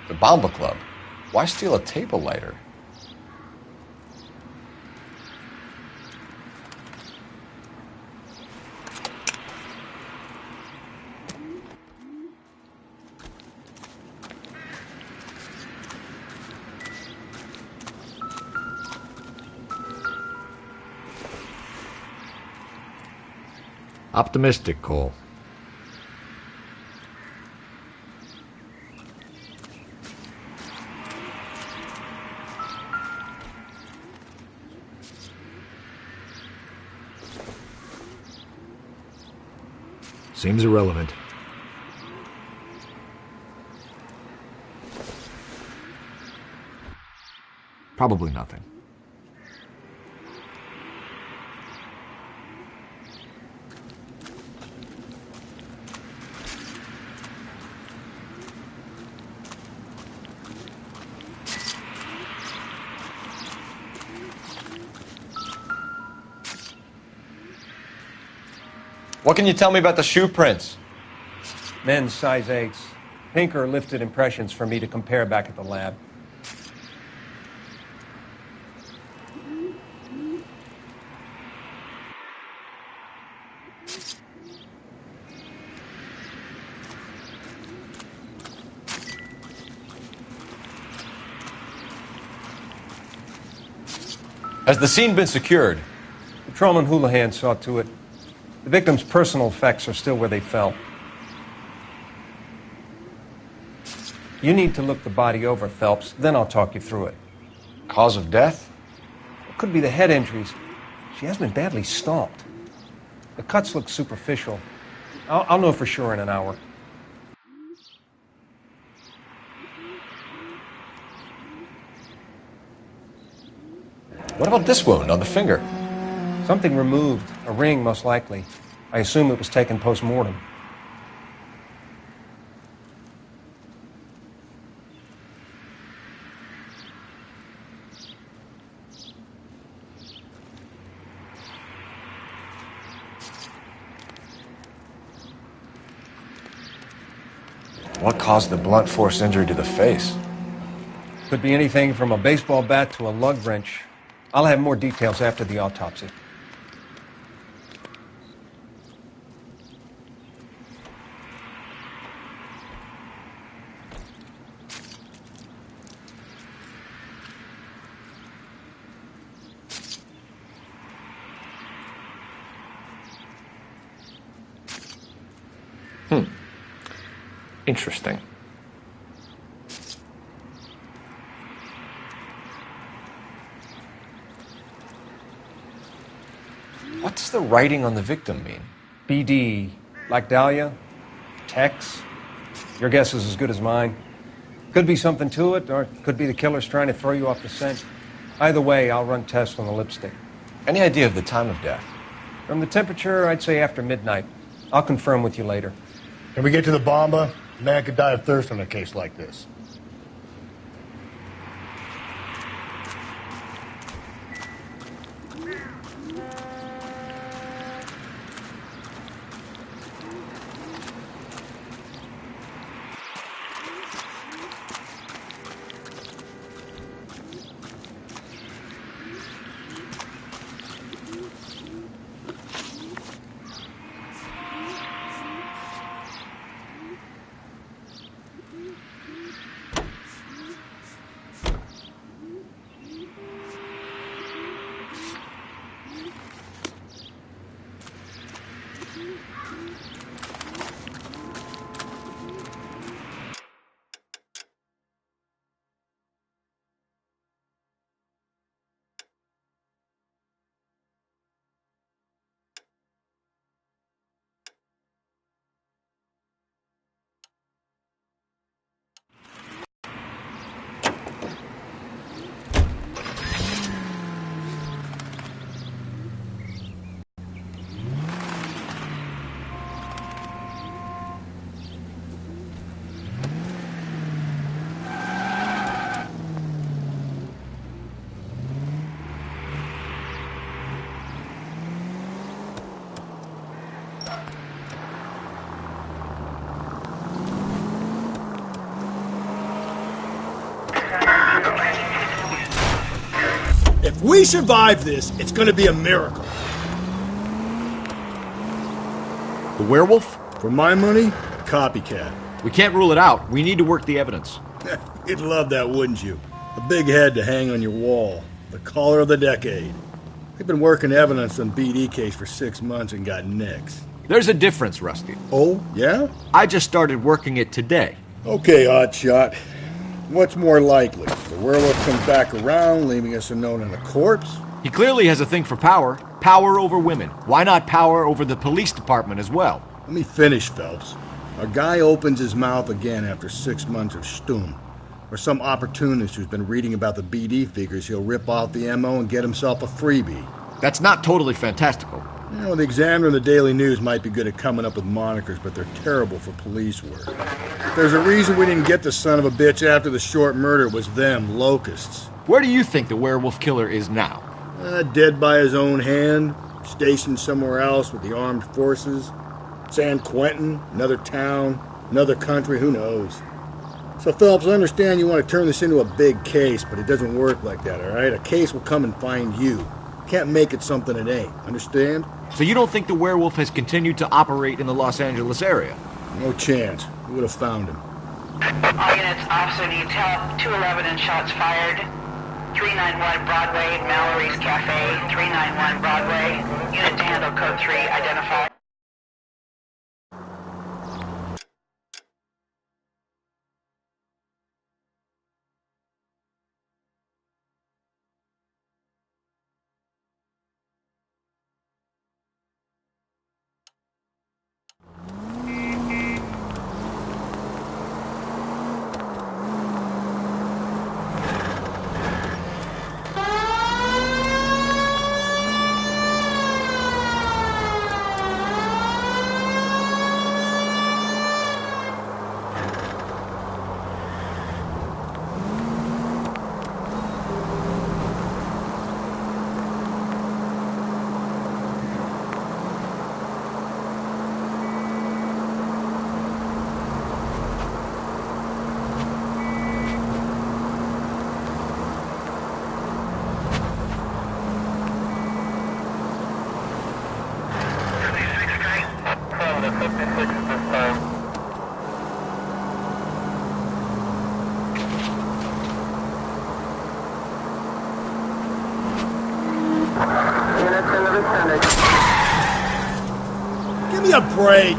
The Bomba Club. Why steal a table lighter? Optimistic, Cole. Seems irrelevant. Probably nothing. What can you tell me about the shoe prints? Men's size 8s. Pinker lifted impressions for me to compare back at the lab. Has the scene been secured? Patrolman Houlihan saw to it. The victim's personal effects are still where they fell. You need to look the body over, Phelps, then I'll talk you through it. Cause of death? It could be the head injuries. She has been badly stomped. The cuts look superficial. I'll know for sure in an hour. What about this wound on the finger? Something removed, a ring most likely. I assume it was taken post-mortem. What caused the blunt force injury to the face? Could be anything from a baseball bat to a lug wrench. I'll have more details after the autopsy. Interesting. What does the writing on the victim mean? BD, like Dahlia? Tex? Your guess is as good as mine. Could be something to it, or it could be the killer's trying to throw you off the scent. Either way, I'll run tests on the lipstick. Any idea of the time of death? From the temperature, I'd say after midnight. I'll confirm with you later. Can we get to the bomba? A man could die of thirst in a case like this. If we survive this, it's gonna be a miracle. The werewolf? For my money, copycat. We can't rule it out. We need to work the evidence. You'd love that, wouldn't you? A big head to hang on your wall. The caller of the decade. They've been working evidence on BD case for 6 months and got nicks. There's a difference, Rusty. Oh, yeah? I just started working it today. Okay, Hotshot. What's more likely? The werewolf comes back around, leaving us unknown in a corpse? He clearly has a thing for power. Power over women. Why not power over the police department as well? Let me finish, Phelps. A guy opens his mouth again after 6 months of stum. Or some opportunist who's been reading about the BD figures he'll rip off the MO and get himself a freebie. That's not totally fantastical. You know, the Examiner and the Daily News might be good at coming up with monikers, but they're terrible for police work. There's a reason we didn't get the son of a bitch after the short murder. It was them, locusts. Where do you think the werewolf killer is now? Dead by his own hand, stationed somewhere else with the armed forces. San Quentin, another town, another country, who knows? So, Phillips, I understand you want to turn this into a big case, but it doesn't work like that, all right? A case will come and find you. Can't make it something it ain't, understand? So you don't think the werewolf has continued to operate in the Los Angeles area? No chance. We would have found him. All units, officer needs help. 211 and shots fired. 391 Broadway, Mallory's Cafe. 391 Broadway. Unit to handle code 3, identified. Give me a break!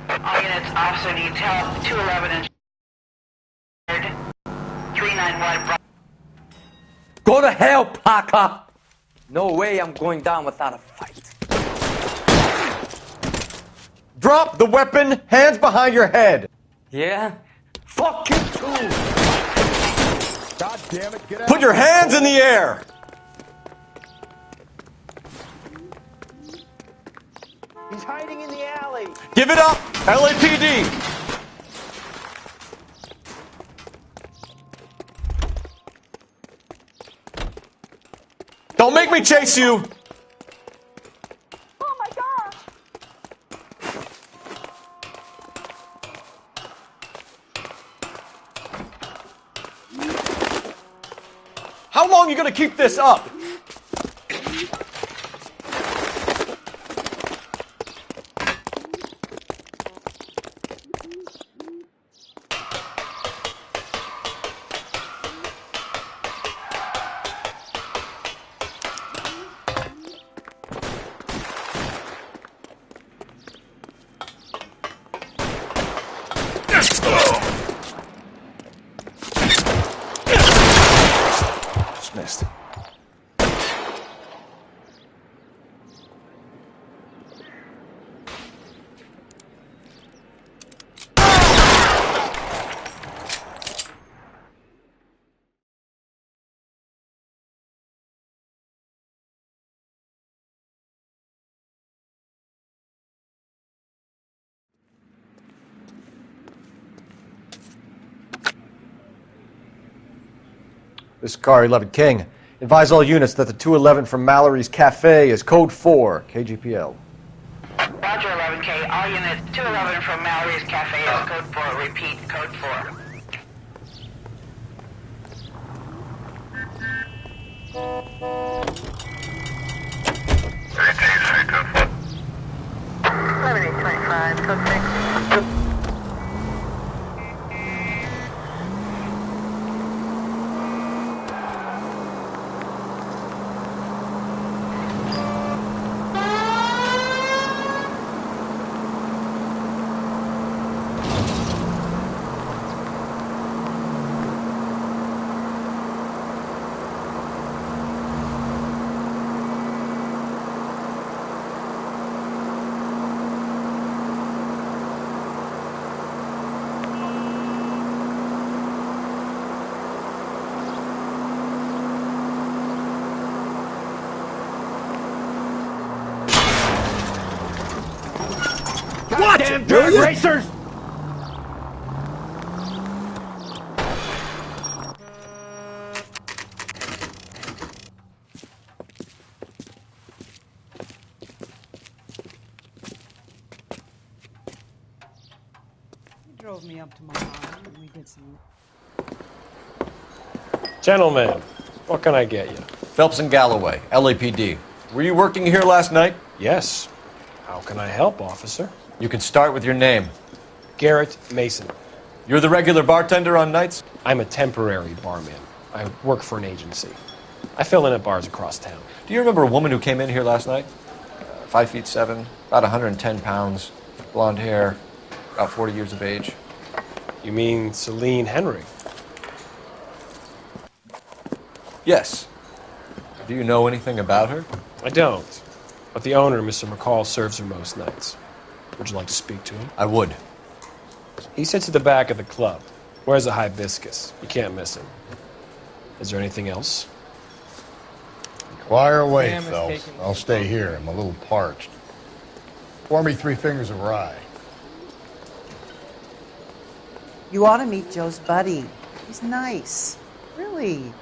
All units, officer needs help. 211 and 391 Broadway. Go to hell, Parker! No way I'm going down without a fight. Drop the weapon, hands behind your head. Yeah? Fuck you too! God damn it, get out. Put your hands in the air. He's hiding in the alley. Give it up, LAPD. Don't make me chase you. Oh my gosh! How long are you gonna keep this up? Dismissed. This is Car 11 King. Advise all units that the 211 from Mallory's Cafe is code 4, KGPL. Roger 11K. All units, 211 from Mallory's Cafe is code 4. Repeat, code 4. Code 6. Goddamn dirt racers! He drove me up to my mom and we did some. Gentlemen, what can I get you? Phelps and Galloway, LAPD. Were you working here last night? Yes. How can I help, officer? You can start with your name. Garrett Mason. You're the regular bartender on nights? I'm a temporary barman. I work for an agency. I fill in at bars across town. Do you remember a woman who came in here last night? 5'7", about 110 pounds, blonde hair, about 40 years of age. You mean Celine Henry? Yes. Do you know anything about her? I don't. But the owner, Mr. McCall, serves her most nights. Would you like to speak to him? I would. He sits at the back of the club. Wears a hibiscus. You can't miss him. Is there anything else? Fire away, Phelps. I'll stay here. I'm a little parched. Pour me 3 fingers of rye. You ought to meet Joe's buddy. He's nice. Really.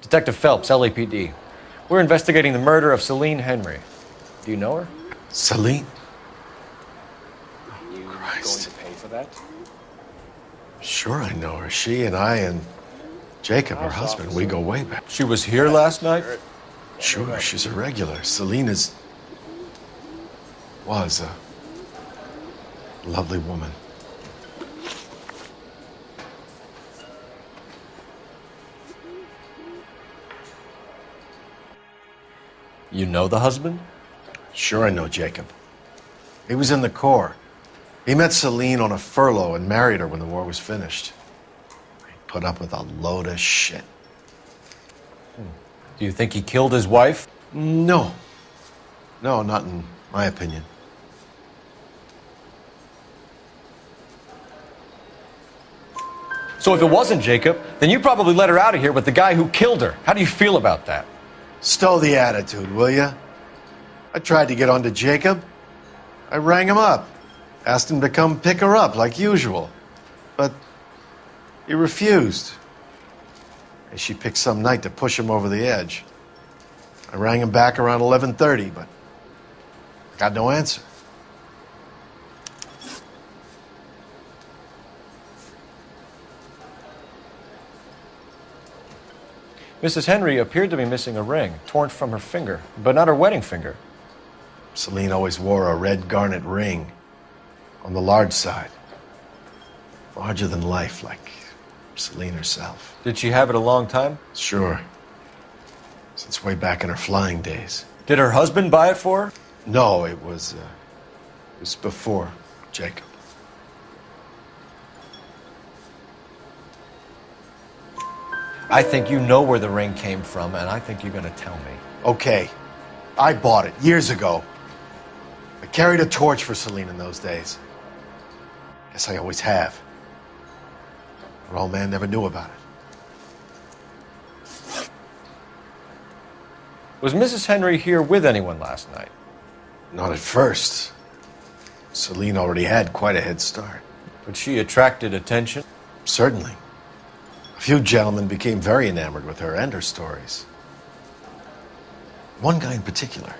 Detective Phelps, LAPD. We're investigating the murder of Celine Henry. Do you know her? Celine? You Christ. going to pay for that? Sure, I know her. She and I and Jacob, her husband, we go way back. She was here last night? Sure, she's a regular. Celine was a lovely woman. You know the husband? Sure, I know Jacob. He was in the Corps. He met Celine on a furlough and married her when the war was finished. He put up with a load of shit. Do you think he killed his wife? No. No, not in my opinion. So if it wasn't Jacob, then you probably let her out of here with the guy who killed her. How do you feel about that? Stow the attitude, will ya? I tried to get onto Jacob. I rang him up. Asked him to come pick her up like usual. But he refused. And she picked some night to push him over the edge. I rang him back around 11:30, but I got no answer. Mrs. Henry appeared to be missing a ring, torn from her finger, but not her wedding finger. Celine always wore a red garnet ring on the large side. Larger than life, like Celine herself. Did she have it a long time? Sure. Since way back in her flying days. Did her husband buy it for her? No, it was before Jacob. I think you know where the ring came from, and I think you're going to tell me. Okay. I bought it years ago. I carried a torch for Celine in those days. Guess I always have. Her old man never knew about it. Was Mrs. Henry here with anyone last night? Not at first. Celine already had quite a head start. But she attracted attention? Certainly. A few gentlemen became very enamored with her and her stories. One guy in particular.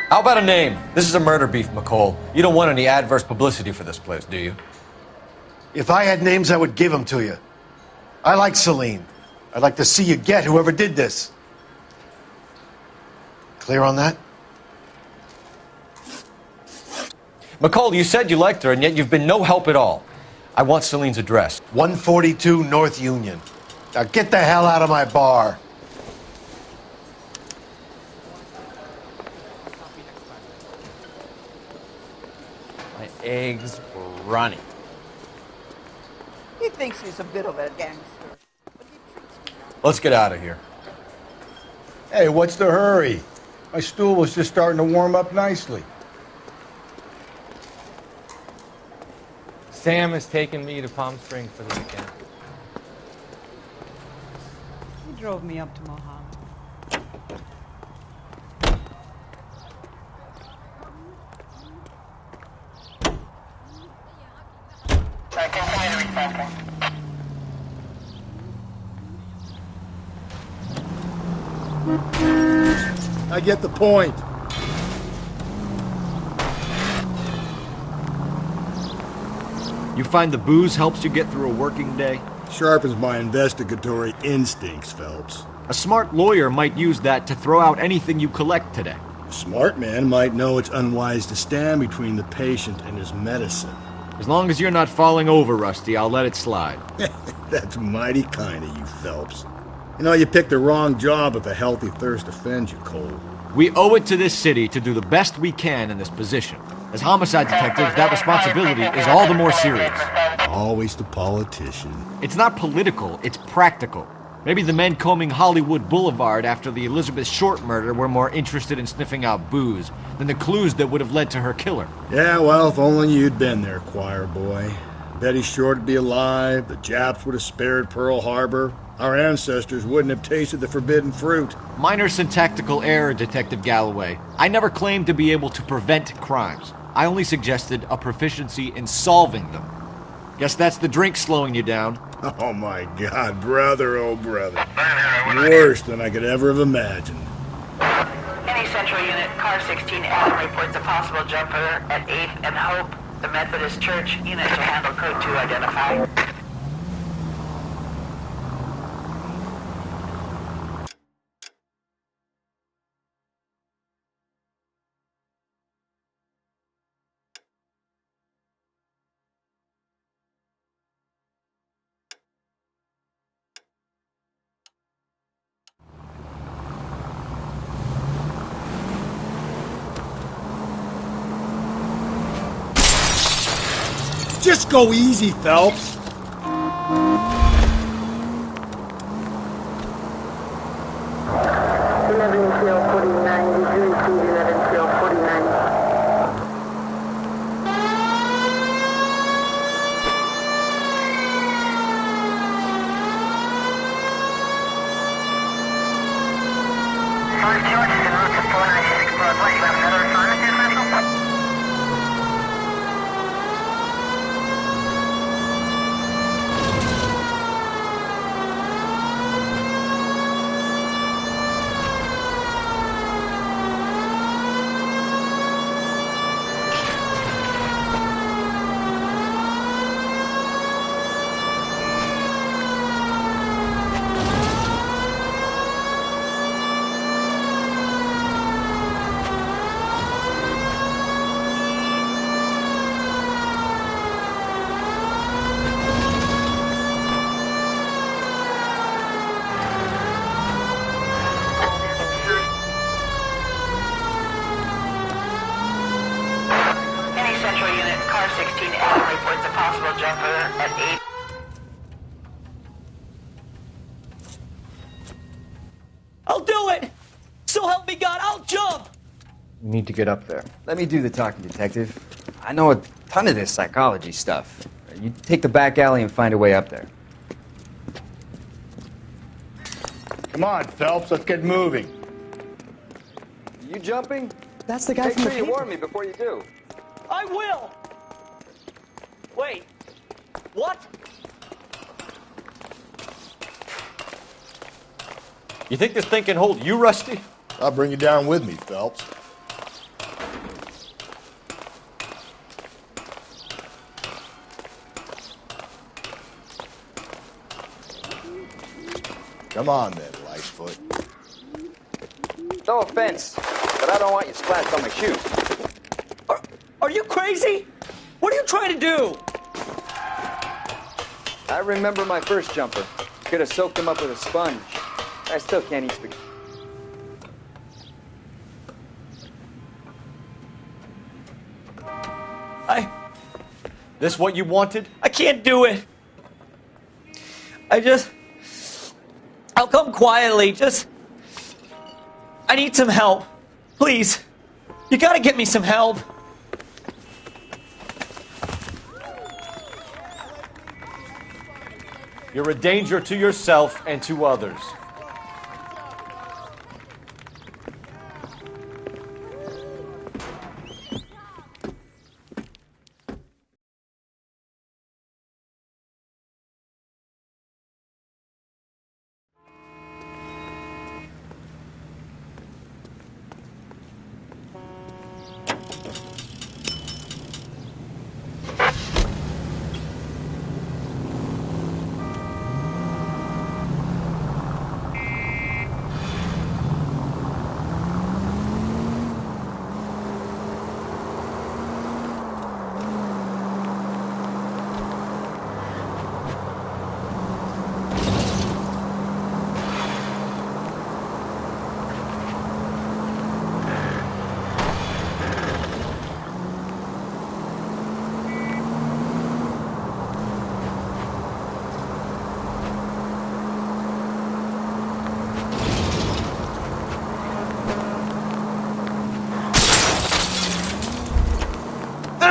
How about a name? This is a murder beef, McCall. You don't want any adverse publicity for this place, do you? If I had names, I would give them to you. I like Celine. I'd like to see you get whoever did this. Clear on that? McCall, you said you liked her, and yet you've been no help at all. I want Celine's address. 142 North Union. Now get the hell out of my bar. My eggs running. He thinks he's a bit of a gangster. Let's get out of here. Hey, what's the hurry? My stool was just starting to warm up nicely. Sam has taken me to Palm Springs for the weekend. He drove me up to Mojave. I get the point. You find the booze helps you get through a working day? Sharpens my investigatory instincts, Phelps. A smart lawyer might use that to throw out anything you collect today. A smart man might know it's unwise to stand between the patient and his medicine. As long as you're not falling over, Rusty, I'll let it slide. That's mighty kind of you, Phelps. You know, you picked the wrong job if a healthy thirst offends you, Cole. We owe it to this city to do the best we can in this position. As homicide detectives, that responsibility is all the more serious. Always the politician. It's not political, it's practical. Maybe the men combing Hollywood Boulevard after the Elizabeth Short murder were more interested in sniffing out booze than the clues that would have led to her killer. Yeah, well, if only you'd been there, choir boy. Betty Short would be alive, the Japs would have spared Pearl Harbor, our ancestors wouldn't have tasted the forbidden fruit. Minor syntactical error, Detective Galloway. I never claimed to be able to prevent crimes. I only suggested a proficiency in solving them. Guess that's the drink slowing you down. Oh my God, brother, oh brother. Worse than I could ever have imagined. Any Central Unit, Car 16 Adam reports a possible jumper at 8th and Hope. The Methodist Church unit to handle code 2 identify. Just go easy, Phelps. I'll do it! So help me God, I'll jump! You need to get up there. Let me do the talking, Detective. I know a ton of this psychology stuff. You take the back alley and find a way up there. Come on, Phelps, let's get moving. You jumping? That's the guy Make from the sure you paper. warn me before you do. I will! Wait, what? You think this thing can hold you, Rusty? I'll bring you down with me, Phelps. Come on then, Lightfoot. No offense, but I don't want you splashed on my shoes. Are you crazy? What are you trying to do? I remember my first jumper. Could have soaked him up with a sponge. I still can't eat spaghetti. This what you wanted? I can't do it. I'll come quietly, I need some help. Please. You gotta get me some help. You're a danger to yourself and to others.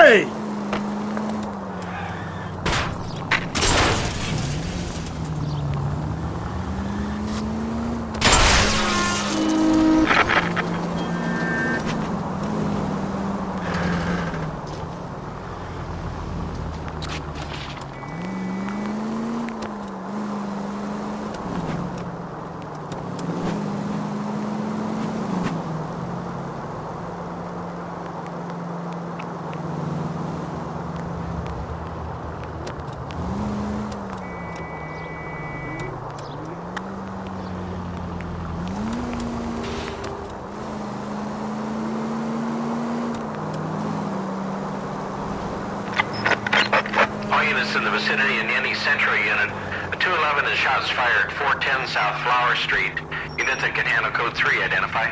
Hey! In the vicinity in any Central unit. A 211 and shots fired, 410 South Flower Street. Units that can handle code 3, identify.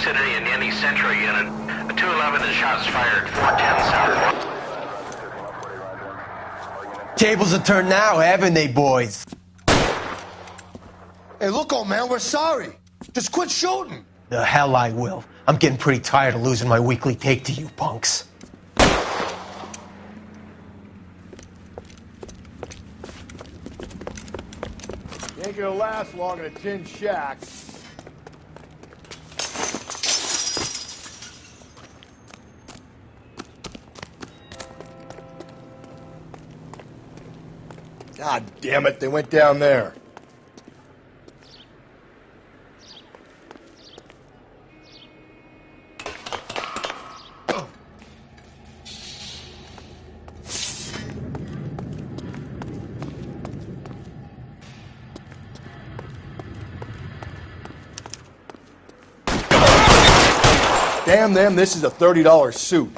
vicinity in any Central unit. A 211 and shots fired 410 south. Tables are turned now, haven't they, boys? Hey, look, old man, we're sorry. Just quit shooting. The hell I will. I'm getting pretty tired of losing my weekly take to you punks. You ain't gonna last long in a tin shack. God damn it, they went down there. Damn them, this is a $30 suit.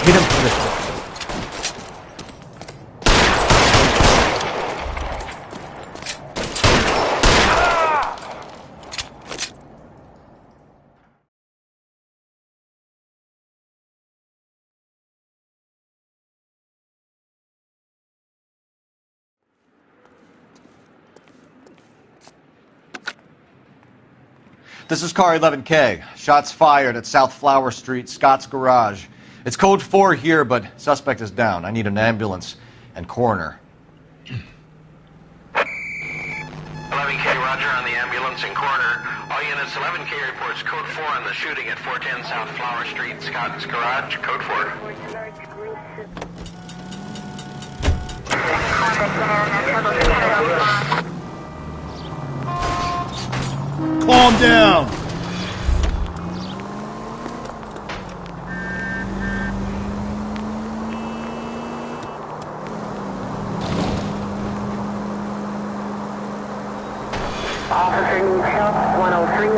Hit him from this way. This is car 11K. Shots fired at South Flower Street, Scott's Garage. It's code 4 here, but suspect is down. I need an ambulance and coroner. 11K, roger on the ambulance and coroner. All units, 11K reports code 4 on the shooting at 410 South Flower Street, Scott's Garage, code 4. Calm down. Officer needs help, 103 ND.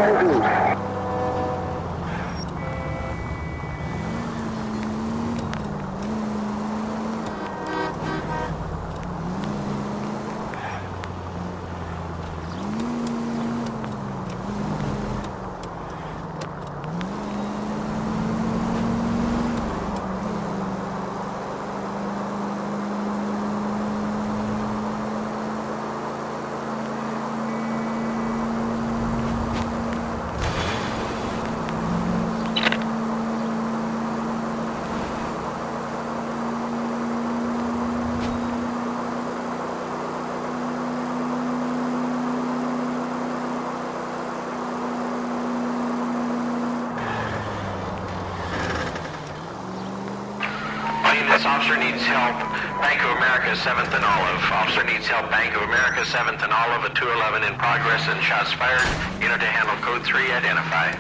This officer needs help. Bank of America, 7th and Olive. Officer needs help. Bank of America, 7th and Olive. A 211 in progress and shots fired. Unit to handle code 3. Identify.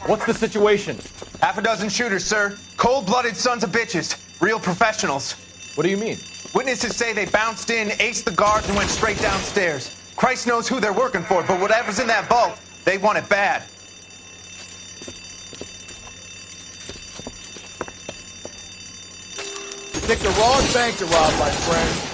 What's the situation? Half a dozen shooters, sir. Cold-blooded sons of bitches. Real professionals. What do you mean? Witnesses say they bounced in, aced the guards, and went straight downstairs. Christ knows who they're working for, but whatever's in that vault, they want it bad. You picked the wrong bank to rob, my friend.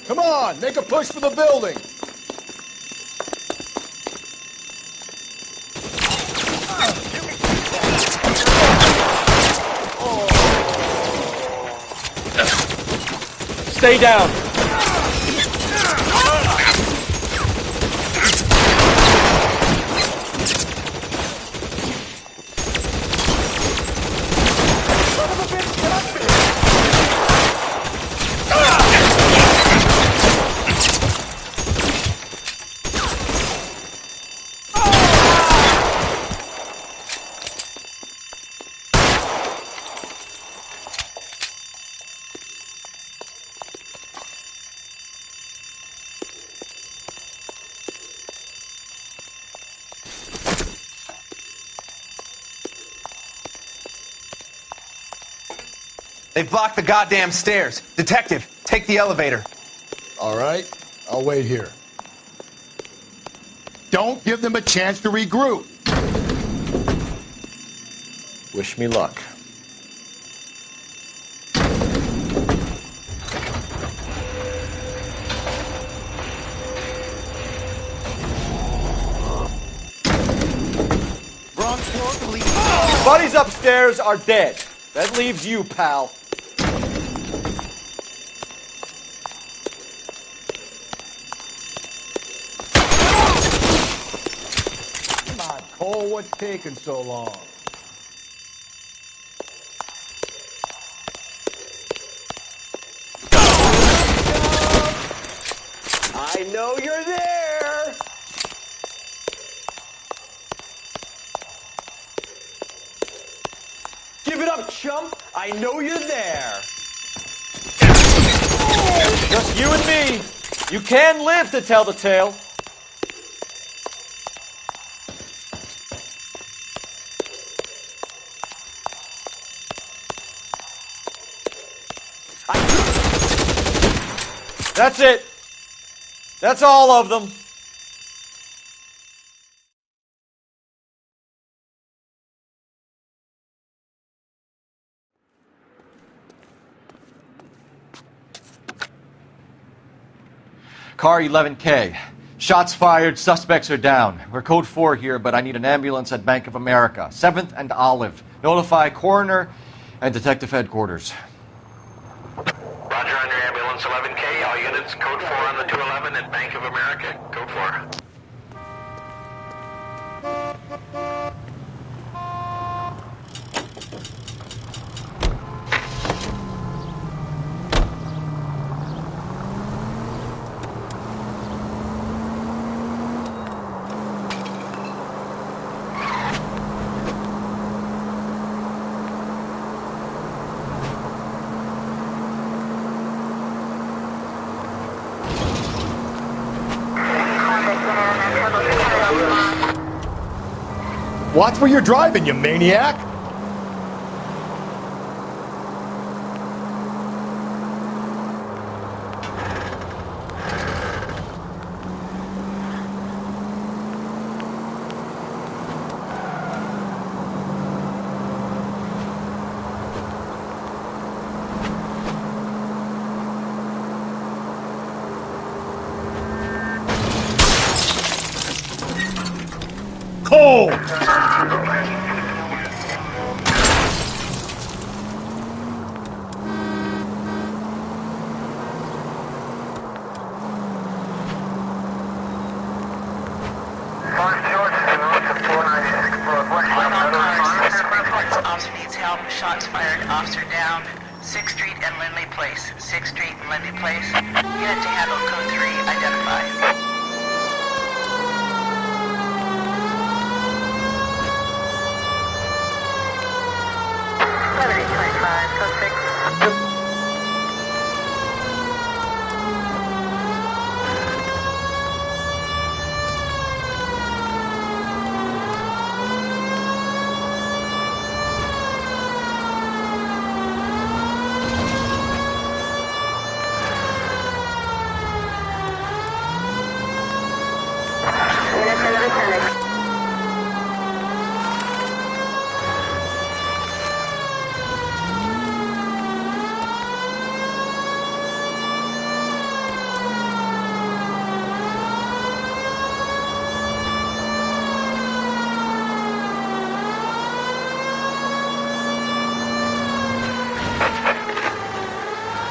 Come on, make a push for the building. Stay down. They've blocked the goddamn stairs. Detective, take the elevator. All right, I'll wait here. Don't give them a chance to regroup. Wish me luck. Buddies upstairs are dead. That leaves you, pal. Come on, Cole, what's taking so long? I know you're there! Give it up, chump! I know you're there! Just you and me. You can live to tell the tale. That's it. That's all of them. Car 11K. Shots fired, suspects are down. We're code 4 here, but I need an ambulance at Bank of America. 7th and Olive. Notify coroner and detective headquarters. Roger on your ambulance 11K. All units code 4 on the 211 at Bank of America. Code 4. Watch where you're driving, you maniac! Cole! 6th Street and Lindley Place. 6th Street and Lindley Place. Unit to handle code 3, identify. 7825, code 6.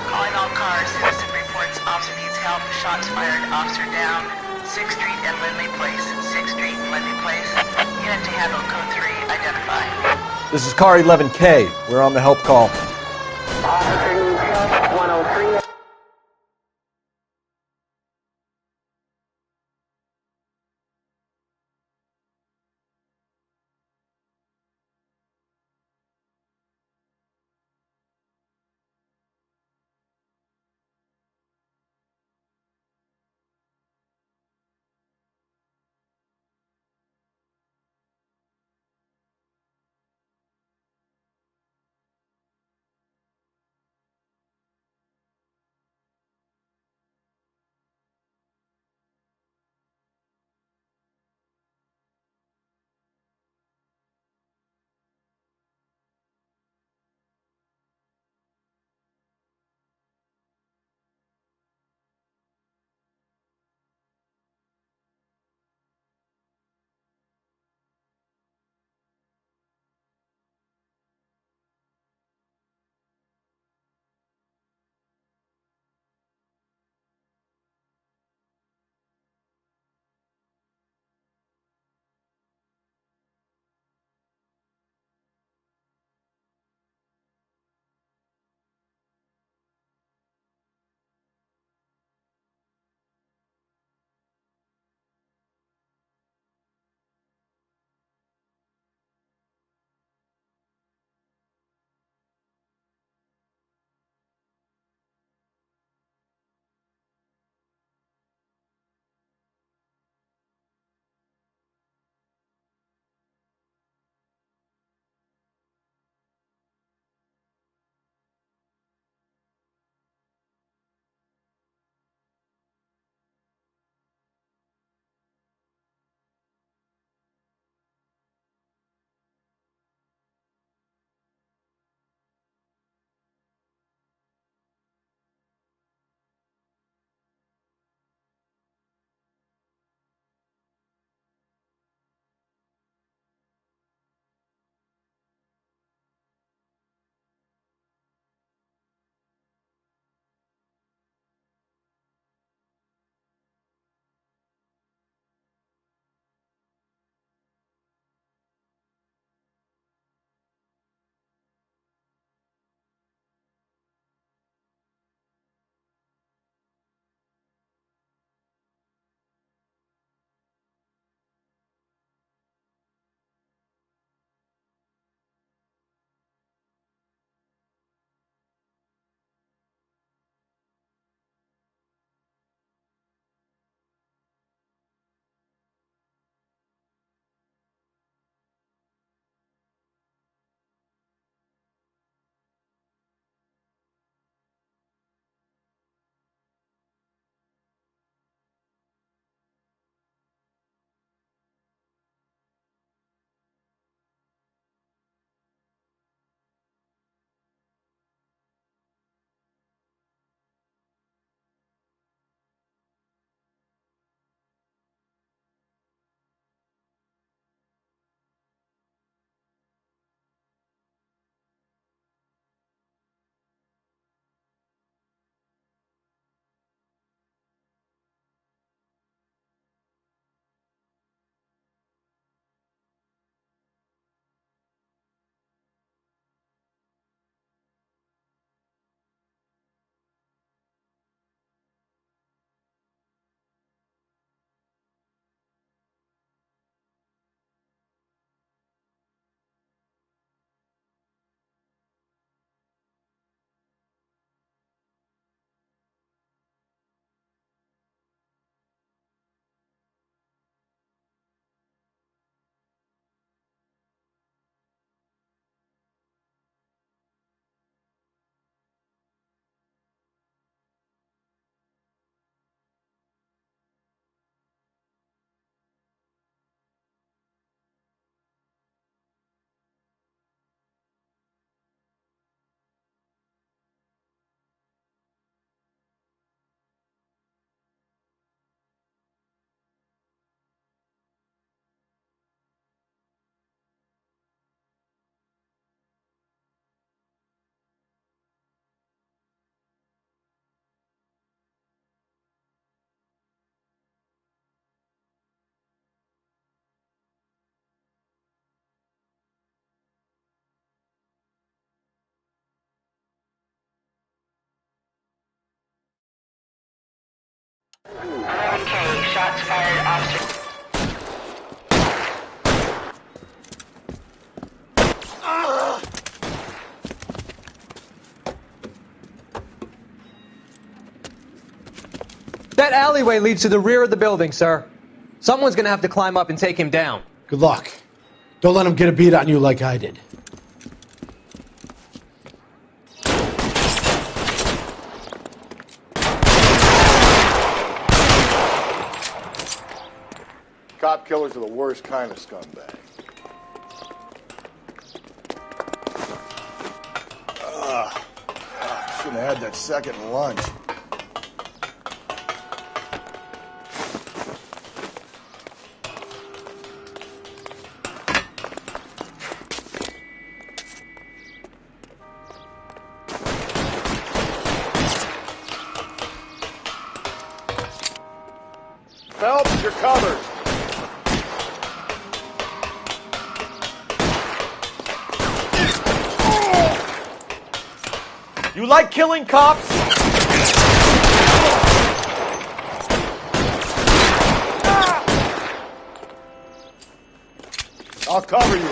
Calling all cars. Citizen reports officer needs help. Shots fired. Officer down. 6th Street and Lindley Place. 6th Street and Lindley Place. Unit to handle code 3. Identify. This is car 11K. We're on the help call. Officer needs help. 103. 11K, shots fired, officer. That alleyway leads to the rear of the building, sir. Someone's gonna have to climb up and take him down. Good luck. Don't let him get a beat on you like I did. Cop killers are the worst kind of scumbag. Shouldn't have had that second lunch. Phelps, you're covered. You like killing cops? I'll cover you.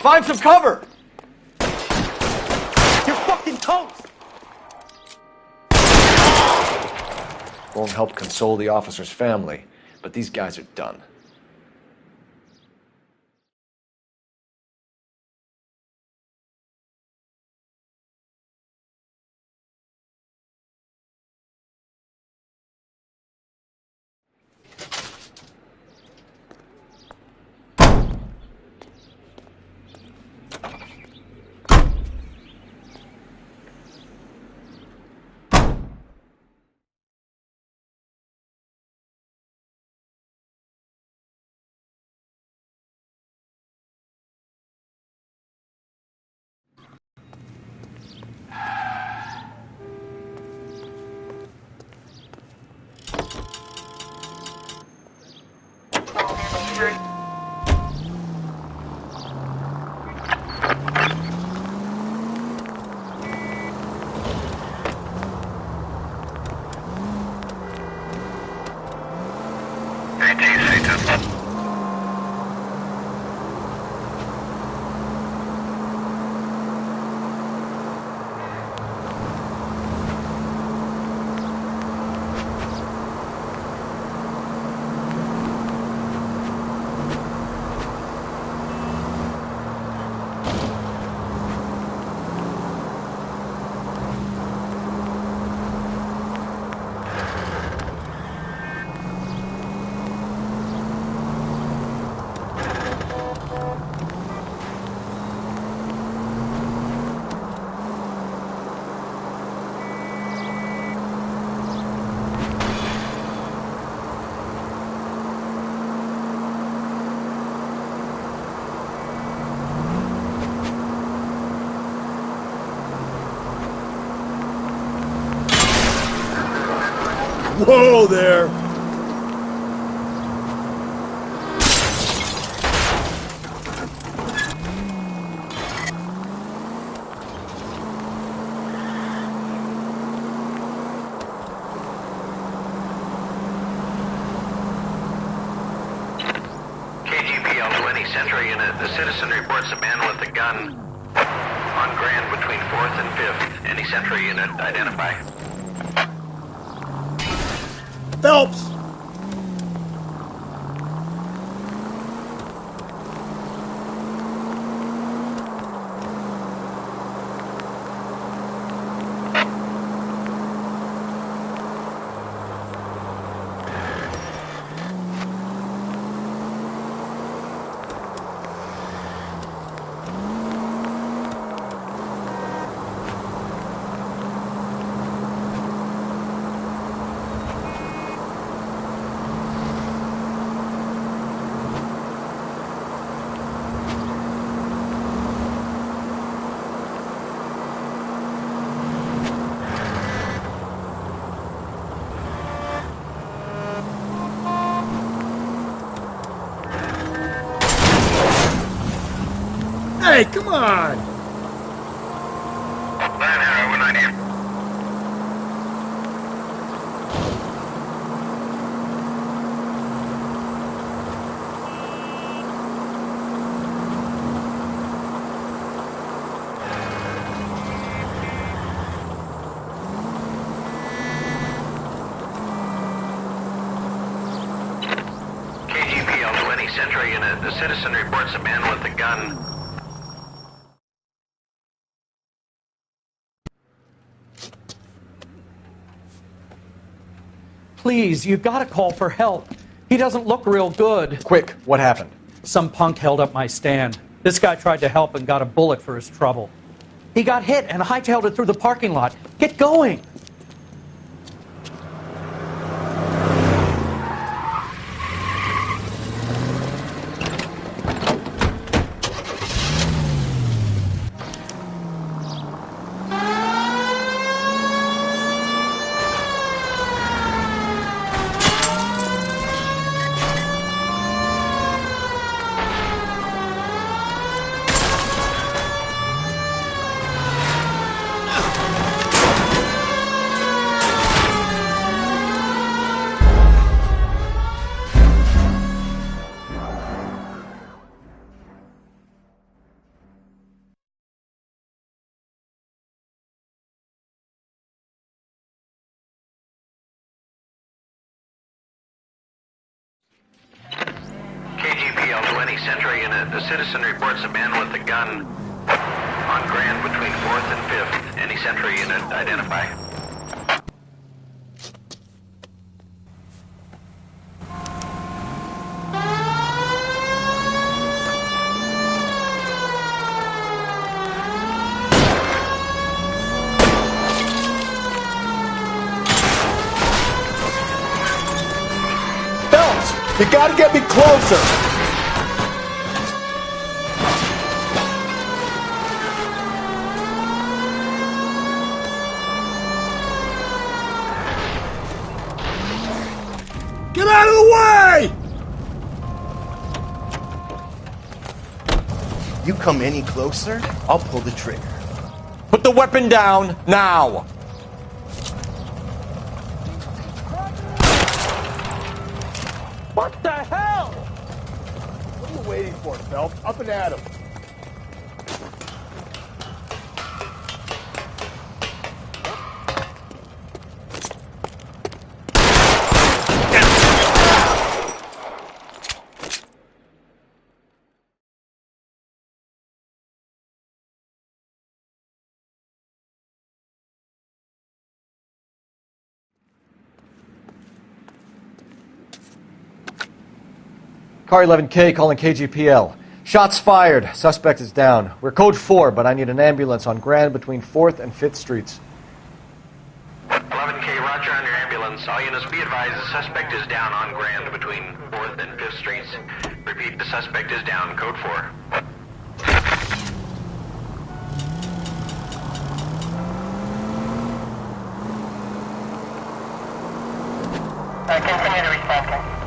Find some cover. You're fucking toast! Won't help console the officer's family, but these guys are done. Whoa there! KGPL 20 Central Unit. The citizen reports a man with a gun on Grand between 4th and 5th. Any Central Unit identify. Phelps! Hey, come on! Central Unit. A citizen reports a man with a gun. Please, you gotta call for help. He doesn't look real good. Quick, what happened? Some punk held up my stand. This guy tried to help and got a bullet for his trouble. He got hit and hightailed it through the parking lot. Get going! KGPL 20 Central Unit. A citizen reports a man with a gun on Grand between 4th and 5th. Any Central Unit, identify. You gotta get me closer! Get out of the way! You come any closer, I'll pull the trigger. Put the weapon down, now! What the hell? What are you waiting for, Phelps? Up and at him. Car 11K calling KGPL. Shots fired. Suspect is down. We're code 4, but I need an ambulance on Grand between 4th and 5th Streets. 11K, roger on your ambulance. All units be advised the suspect is down on Grand between 4th and 5th Streets. Repeat, the suspect is down. Code 4. Continue to respond.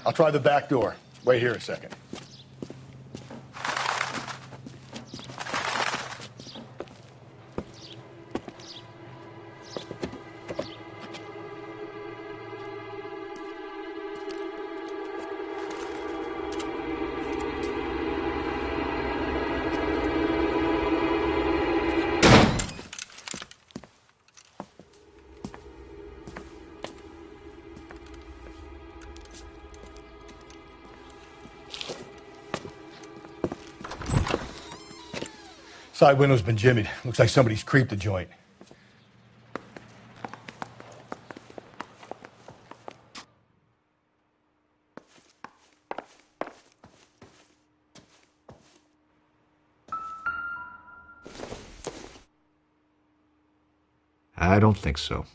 I'll try the back door. Wait here a second. Side window's been jimmied. Looks like somebody's creeped the joint. I don't think so.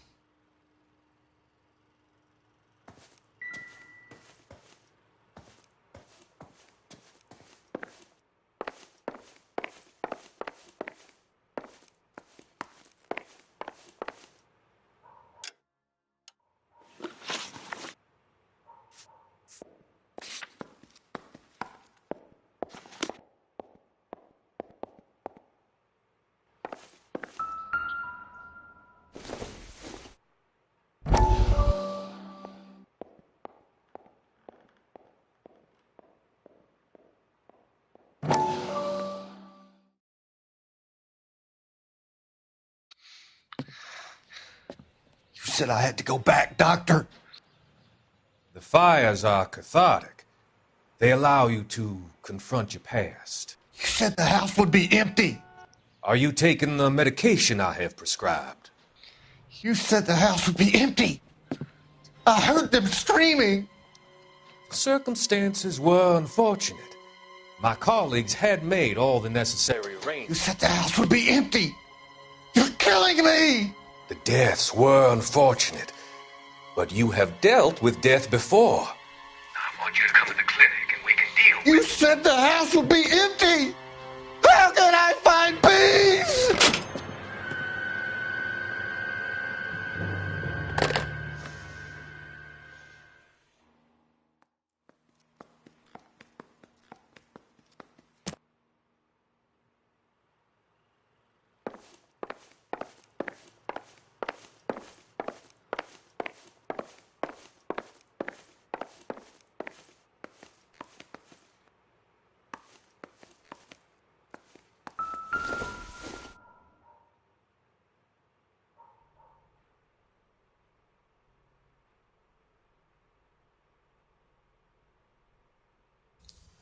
You said I had to go back, Doctor. The fires are cathartic. They allow you to confront your past. You said the house would be empty. Are you taking the medication I have prescribed? You said the house would be empty. I heard them screaming. Circumstances were unfortunate. My colleagues had made all the necessary arrangements. You said the house would be empty. You're killing me. The deaths were unfortunate, but you have dealt with death before. I want you to come to the clinic and we can deal with it. You said the house would be empty. How can I find peace?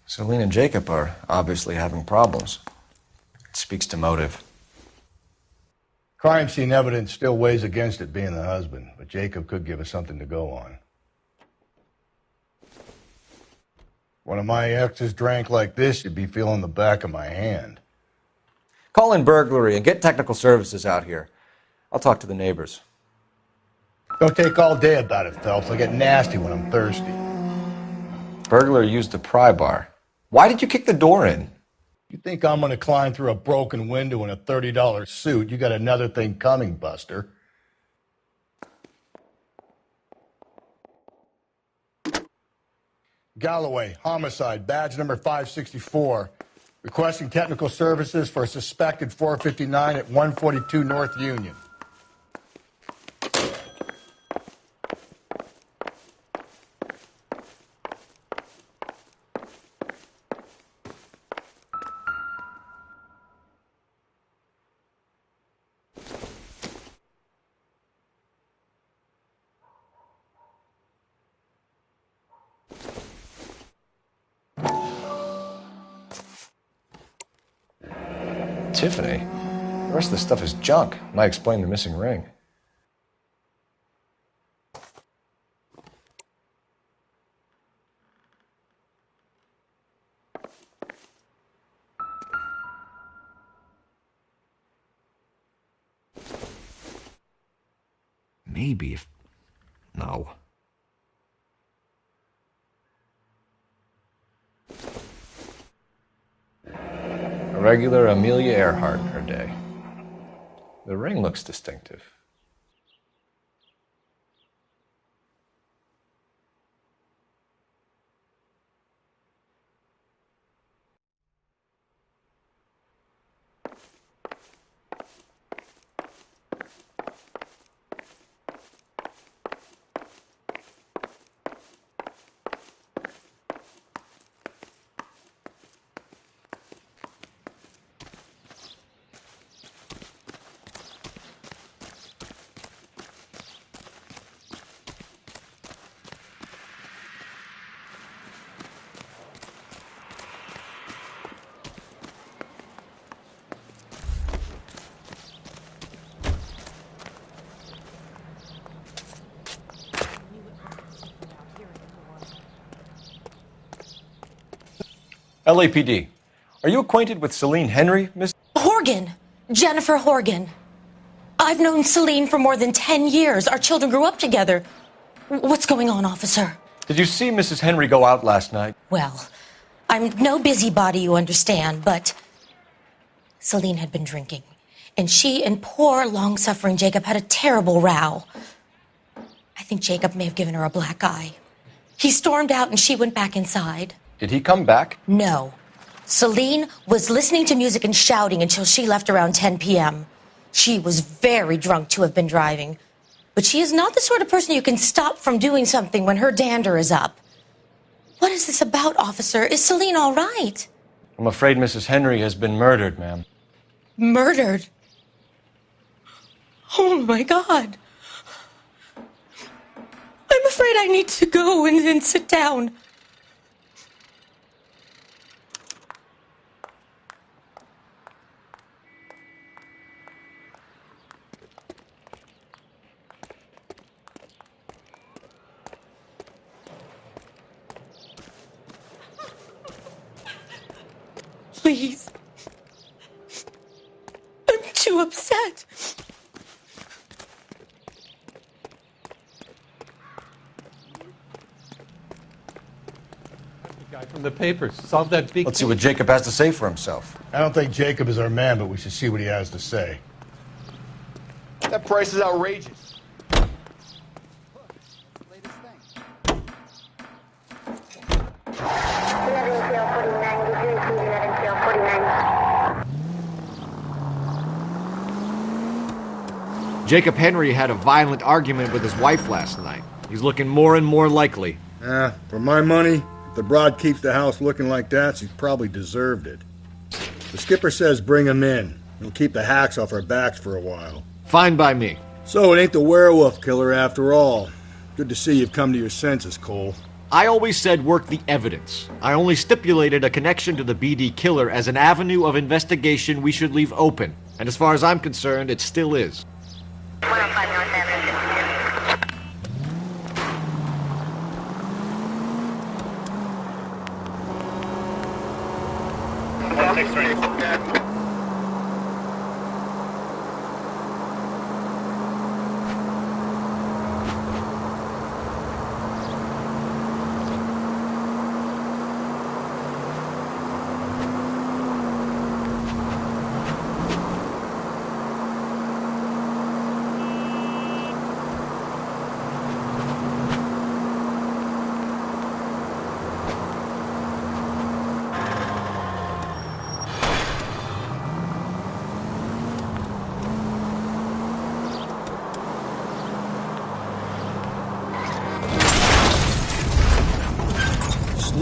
Celine and Jacob are obviously having problems. It speaks to motive. Crime scene evidence still weighs against it being the husband, but Jacob could give us something to go on. One of my exes drank like this, you'd be feeling the back of my hand. Call in burglary and get technical services out here. I'll talk to the neighbors. Don't take all day about it, Phelps. I get nasty when I'm thirsty. Burglar used the pry bar. Why did you kick the door in? You think I'm going to climb through a broken window in a $30 suit? You got another thing coming, Buster. Galloway, homicide, badge number 564. Requesting technical services for a suspected 459 at 142 North Union. Tiffany? The rest of the stuff is junk. Might explain the missing ring. Maybe if... No. A regular Amelia Earhart in her day. The ring looks distinctive. LAPD. Are you acquainted with Celine Henry, Miss? Horgan. Jennifer Horgan. I've known Celine for more than 10 years. Our children grew up together. What's going on, officer? Did you see Mrs. Henry go out last night? Well, I'm no busybody, you understand, but Celine had been drinking. And she and poor, long-suffering Jacob had a terrible row. I think Jacob may have given her a black eye. He stormed out and she went back inside. Did he come back? No. Celine was listening to music and shouting until she left around 10 p.m. She was very drunk to have been driving. But she is not the sort of person you can stop from doing something when her dander is up. What is this about, officer? Is Celine all right? I'm afraid Mrs. Henry has been murdered, ma'am. Murdered? Oh, my God. I'm afraid I need to go and sit down. Please. I'm too upset. The guy from the papers solved that big Let's see what Jacob has to say for himself. I don't think Jacob is our man, but we should see what he has to say. That price is outrageous. Jacob Henry had a violent argument with his wife last night. He's looking more and more likely. For my money, if the broad keeps the house looking like that, she's probably deserved it. The skipper says bring him in. He'll keep the hacks off our backs for a while. Fine by me. So it ain't the werewolf killer after all. Good to see you've come to your senses, Cole. I always said work the evidence. I only stipulated a connection to the BD killer as an avenue of investigation we should leave open. And as far as I'm concerned, it still is. 105 North Avenue.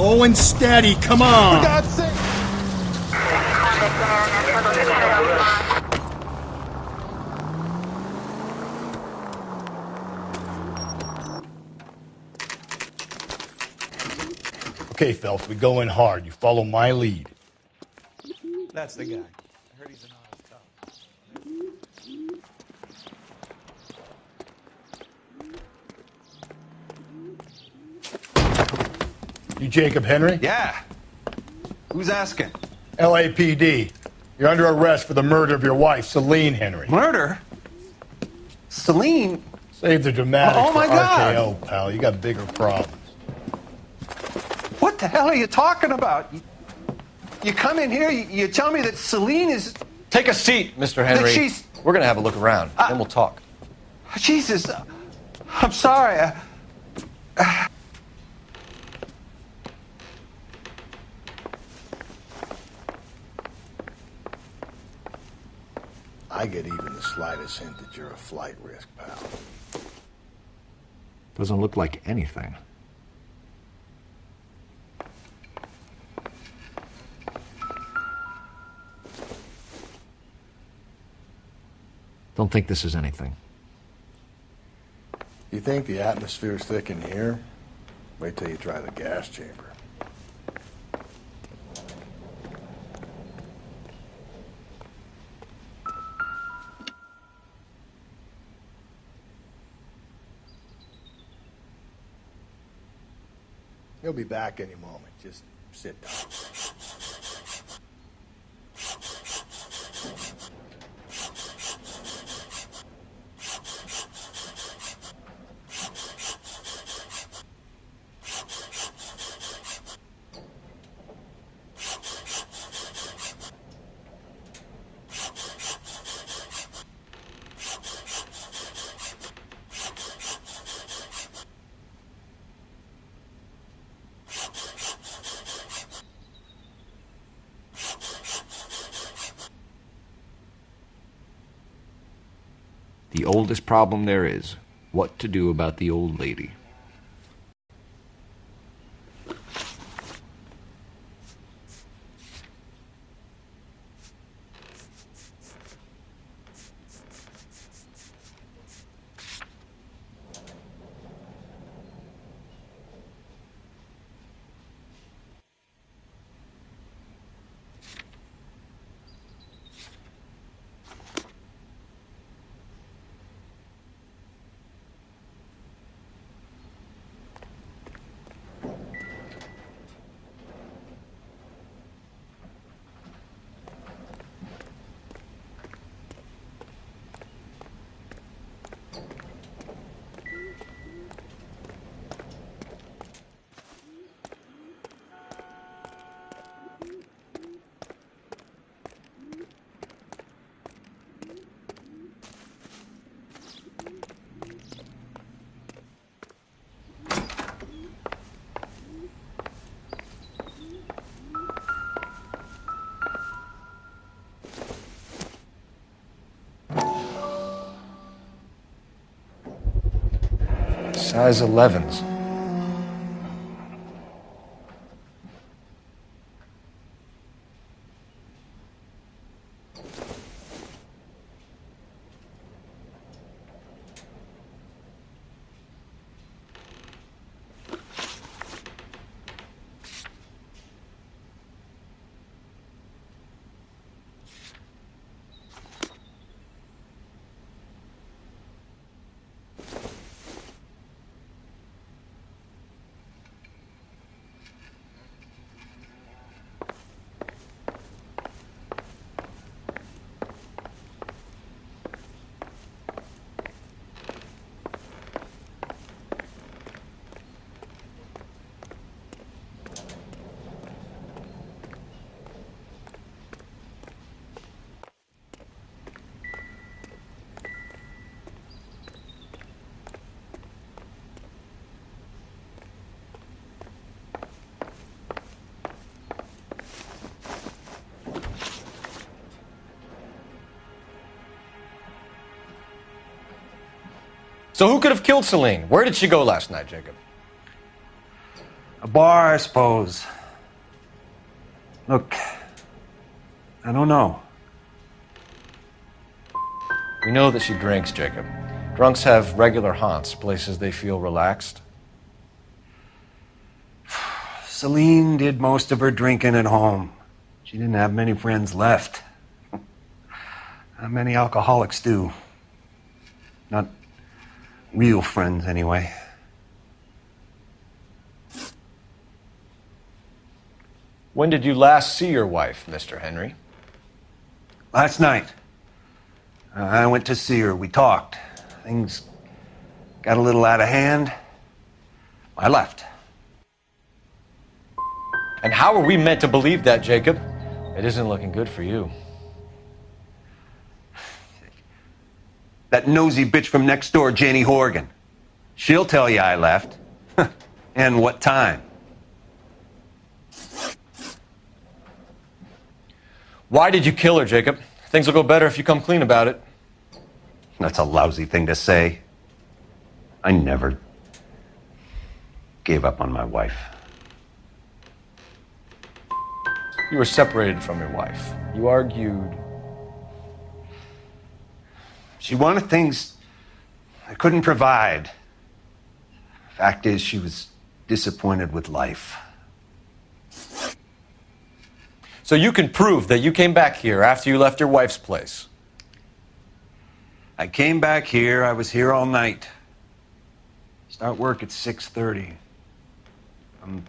Slow and steady, come on! For God's sake! Okay, Phelps, we go in hard. You follow my lead. That's the guy. I heard he's an honest cop. You Jacob Henry? Yeah. Who's asking? LAPD. You're under arrest for the murder of your wife, Celine Henry. Murder? Celine? Save the dramatics Oh, my for God. RKO, pal. You got bigger problems. What the hell are you talking about? You come in here, you tell me that Celine is... Take a seat, Mr. Henry. That she's... We're going to have a look around, then we'll talk. Jesus, I'm sorry. I get even the slightest hint that you're a flight risk, pal. Doesn't look like anything. Don't think this is anything. You think the atmosphere's thick in here? Wait till you try the gas chamber. He'll be back any moment. Just sit down. The oldest problem there is, what to do about the old lady. Size 11s. So who could have killed Celine? Where did she go last night, Jacob? A bar, I suppose. Look, I don't know. We know that she drinks, Jacob. Drunks have regular haunts, places they feel relaxed. Celine did most of her drinking at home. She didn't have many friends left. Not many alcoholics do. Not real friends, anyway. When did you last see your wife, Mr. Henry? Last night. I went to see her. We talked. Things got a little out of hand. I left. And how are we meant to believe that, Jacob? It isn't looking good for you. That nosy bitch from next door, Janie Horgan. She'll tell you I left. And what time. Why did you kill her, Jacob? Things will go better if you come clean about it. That's a lousy thing to say. I never gave up on my wife. You were separated from your wife. You argued. She wanted things I couldn't provide. Fact is, she was disappointed with life. So you can prove that you came back here after you left your wife's place. I came back here. I was here all night. Start work at 6:30. I'm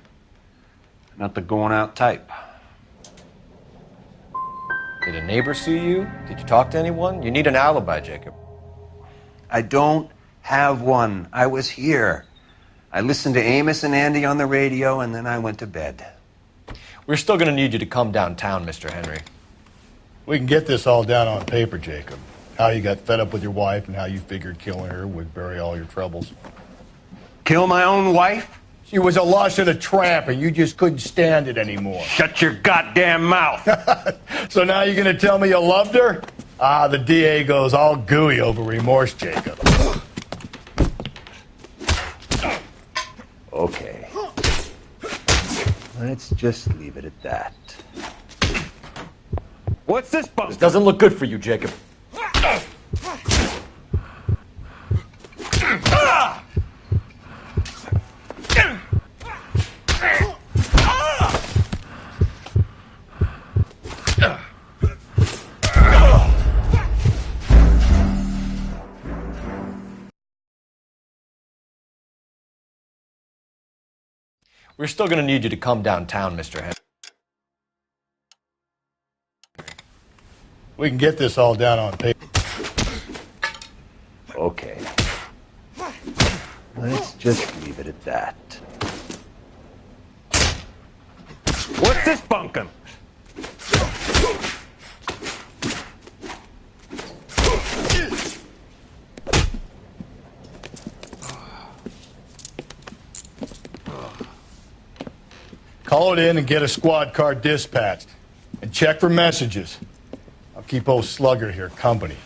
not the going out type. Did a neighbor see you? Did you talk to anyone? You need an alibi, Jacob. I don't have one. I was here. I listened to Amos and Andy on the radio, and then I went to bed. We're still going to need you to come downtown, Mr. Henry. We can get this all down on paper, Jacob. How you got fed up with your wife and how you figured killing her would bury all your troubles. Kill my own wife? She was a lush and a tramp, and you just couldn't stand it anymore. Shut your goddamn mouth. So now you're going to tell me you loved her? Ah, the DA goes all gooey over remorse, Jacob. Okay. Let's just leave it at that. What's this bump? This doesn't look good for you, Jacob. We're still going to need you to come downtown, Mr. Henry. We can get this all down on paper. Okay. Let's just leave it at that. What's this bunkum? Call it in and get a squad car dispatched. And check for messages. I'll keep old Slugger here company.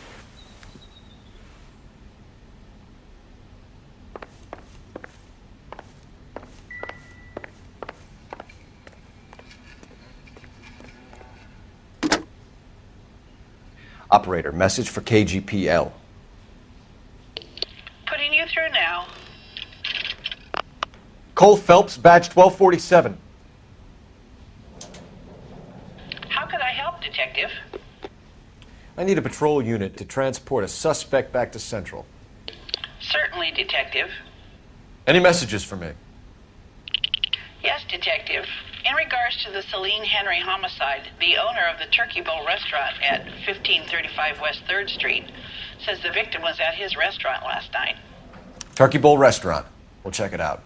Operator, message for KGPL. Putting you through now. Cole Phelps, badge 1247. How could I help, Detective? I need a patrol unit to transport a suspect back to Central. Certainly, Detective. Any messages for me? Yes, Detective. In regards to the Celine Henry homicide, the owner of the Turkey Bowl restaurant at 1535 West 3rd Street says the victim was at his restaurant last night. Turkey Bowl Restaurant. We'll check it out.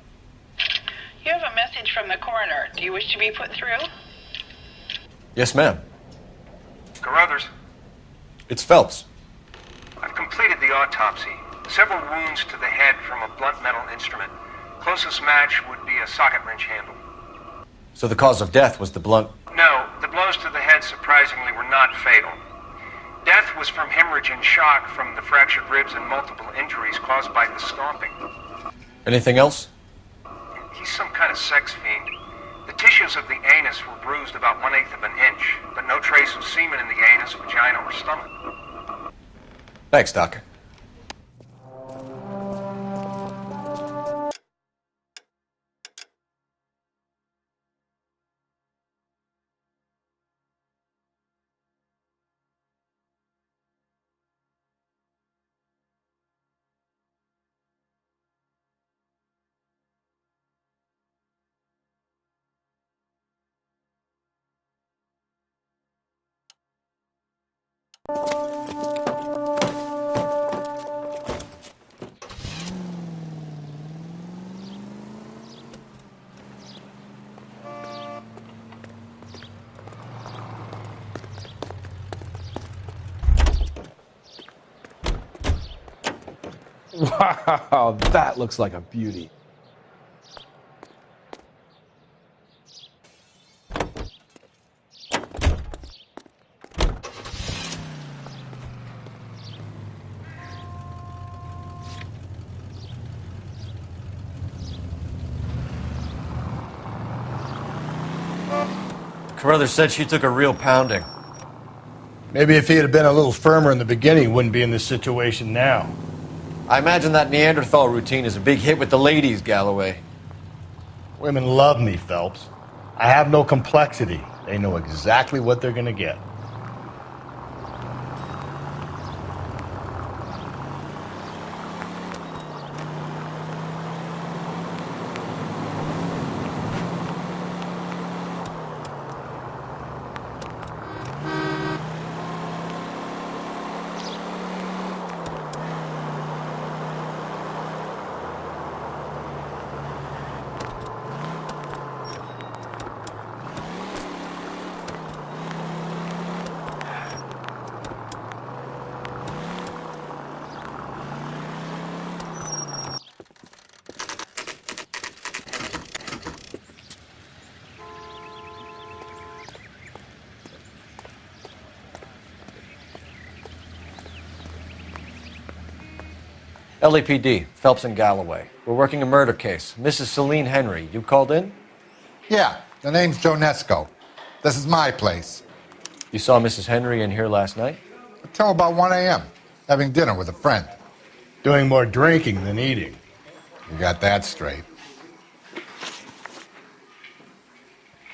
You have a message from the coroner. Do you wish to be put through? Yes, ma'am. Carruthers, It's Phelps. I've completed the autopsy. Several wounds to the head from a blunt metal instrument. Closest match would be a socket wrench handle. So the cause of death was the blunt. No, the blows to the head surprisingly were not fatal. Death was from hemorrhage and shock from the fractured ribs and multiple injuries caused by the stomping. Anything else? He's some kind of sex fiend. The tissues of the anus were bruised about 1/8 of an inch, but no trace of semen in the anus, vagina, or stomach. Thanks, Doc. Wow, that looks like a beauty. Carruthers said she took a real pounding. Maybe if he had been a little firmer in the beginning, he wouldn't be in this situation now. I imagine that Neanderthal routine is a big hit with the ladies, Galloway. Women love me, Phelps. I have no complexity. They know exactly what they're going to get. LAPD, Phelps and Galloway. We're working a murder case. Mrs. Celine Henry, you called in? Yeah, the name's Jonesco. This is my place. You saw Mrs. Henry in here last night? Until about 1 a.m., having dinner with a friend. Doing more drinking than eating. You got that straight.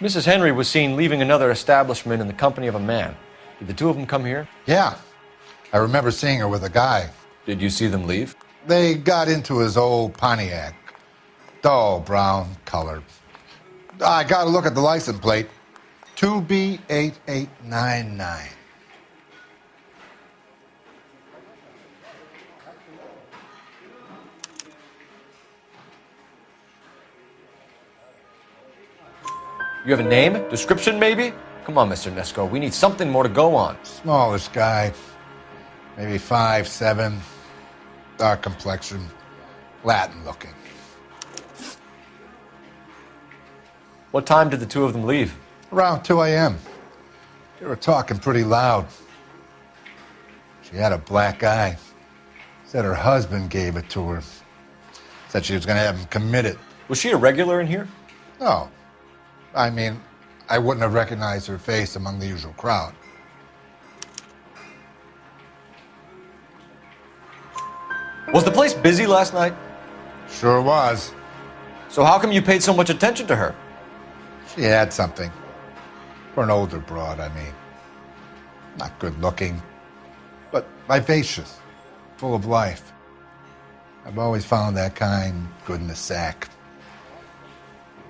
Mrs. Henry was seen leaving another establishment in the company of a man. Did the two of them come here? Yeah, I remember seeing her with a guy. Did you see them leave? They got into his old Pontiac. Dull brown color. I got a look at the license plate. 2B8899. You have a name? Description, maybe? Come on, Mr. Nesco. We need something more to go on. Smallish guy. Maybe 5'7". Dark complexion. Latin looking. What time did the two of them leave? Around 2 a.m. They were talking pretty loud. She had a black eye. Said her husband gave it to her. Said she was going to have him committed. Was she a regular in here? No. I mean, I wouldn't have recognized her face among the usual crowd. Was the place busy last night? Sure was. So how come you paid so much attention to her? She had something. For an older broad, I mean. Not good looking, but vivacious, full of life. I've always found that kind good in the sack.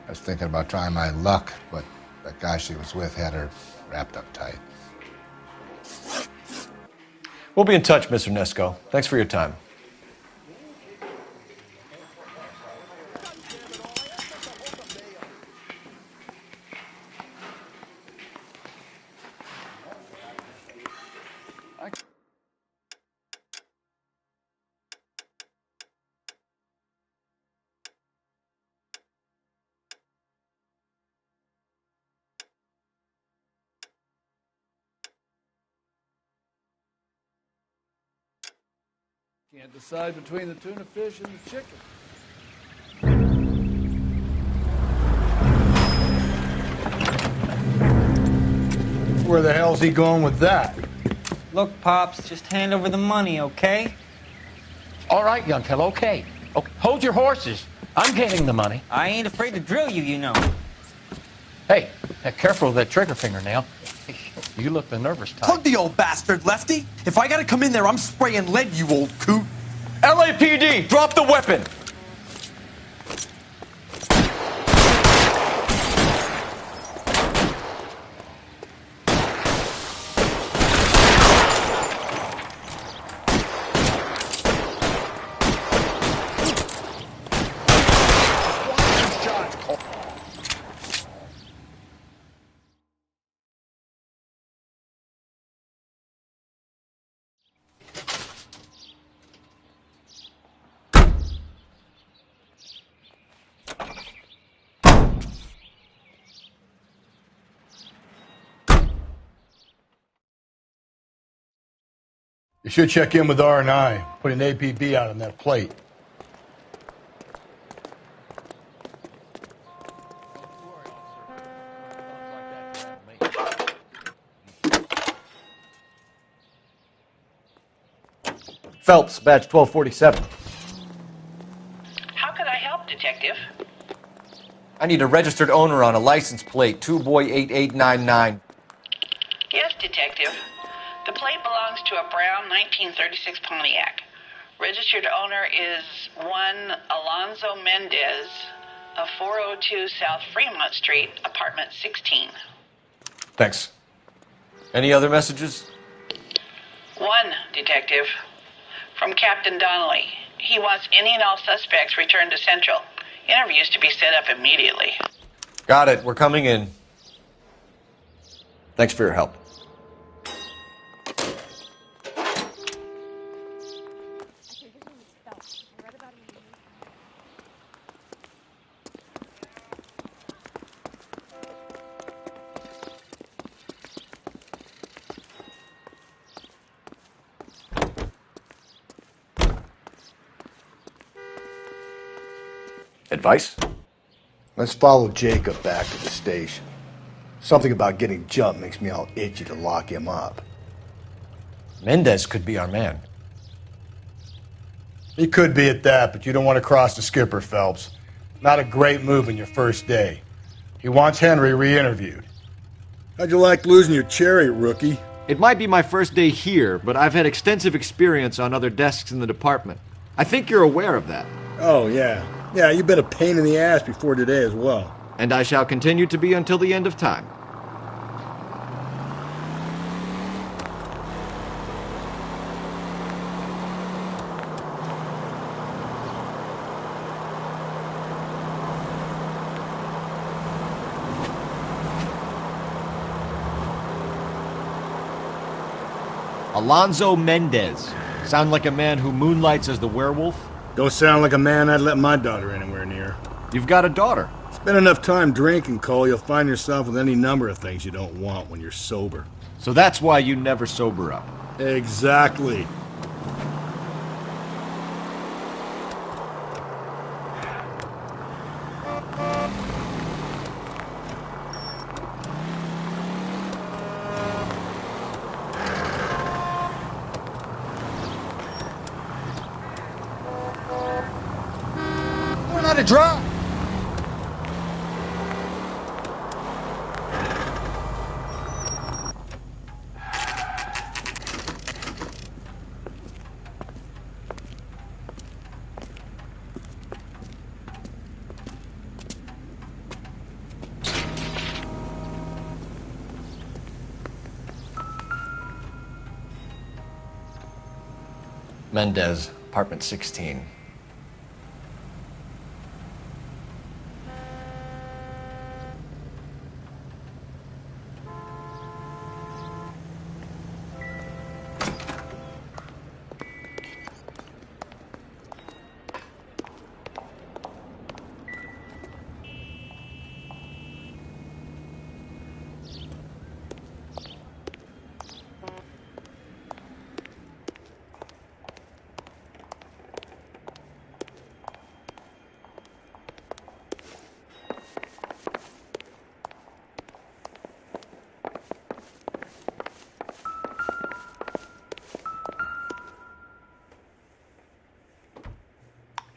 I was thinking about trying my luck, but that guy she was with had her wrapped up tight. We'll be in touch, Mr. Nesco. Thanks for your time. Can't decide between the tuna fish and the chicken. Where the hell's he going with that? Look, Pops, just hand over the money, okay? All right, young fellow, okay. Hold your horses. I'm getting the money. I ain't afraid to drill you, you know. Hey, careful of that trigger finger now. You look the nervous type. Plug the old bastard, Lefty. If I gotta come in there, I'm spraying lead, you old coot. LAPD, drop the weapon! You should check in with R&I. Put an APB out on that plate. Phelps, badge 1247. How could I help, Detective? I need a registered owner on a license plate, 2boy8899. Yes, Detective. The plate belongs to a brown 1936 Pontiac. Registered owner is one Alonzo Mendez of 402 South Fremont Street, apartment 16. Thanks. Any other messages? One, Detective. From Captain Donnelly. He wants any and all suspects returned to Central. Interviews to be set up immediately. Got it. We're coming in. Thanks for your help. Advice? Let's follow Jacob back to the station. Something about getting jumped makes me all itchy to lock him up. Mendez could be our man. He could be at that, but you don't want to cross the skipper, Phelps. Not a great move in your first day. He wants Henry re-interviewed. How'd you like losing your cherry, rookie? It might be my first day here, but I've had extensive experience on other desks in the department. I think you're aware of that. Oh, yeah. Yeah, you've been a pain in the ass before today as well. And I shall continue to be until the end of time. Alonzo Mendez. Sound like a man who moonlights as the werewolf? Don't sound like a man I'd let my daughter anywhere near. You've got a daughter. Spend enough time drinking, Cole, you'll find yourself with any number of things you don't want when you're sober. So that's why you never sober up. Exactly. To drive. Mendez, apartment 16.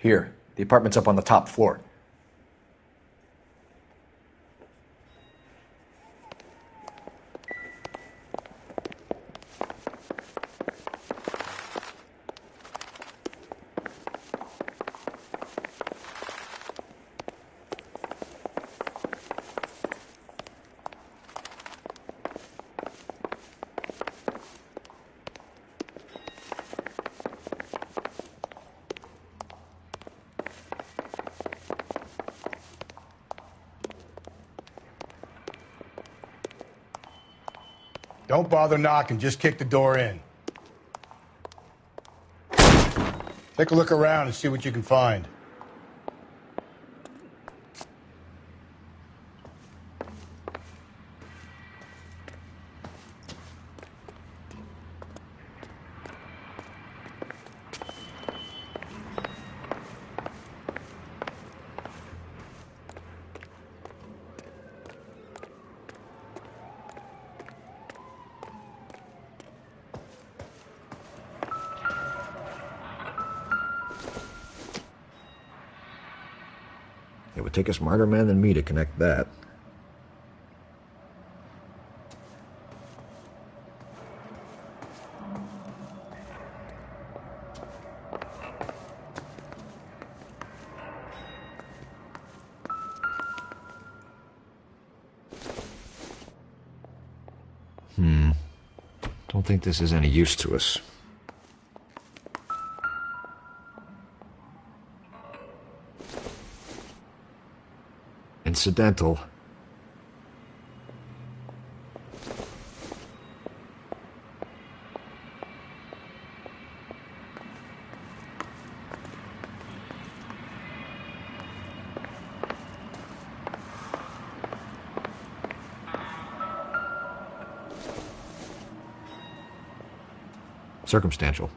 Here, the apartment's up on the top floor. Don't bother knocking, just kick the door in. Take a look around and see what you can find. It would take a smarter man than me to connect that. Don't think this is any use to us. Incidental. Circumstantial.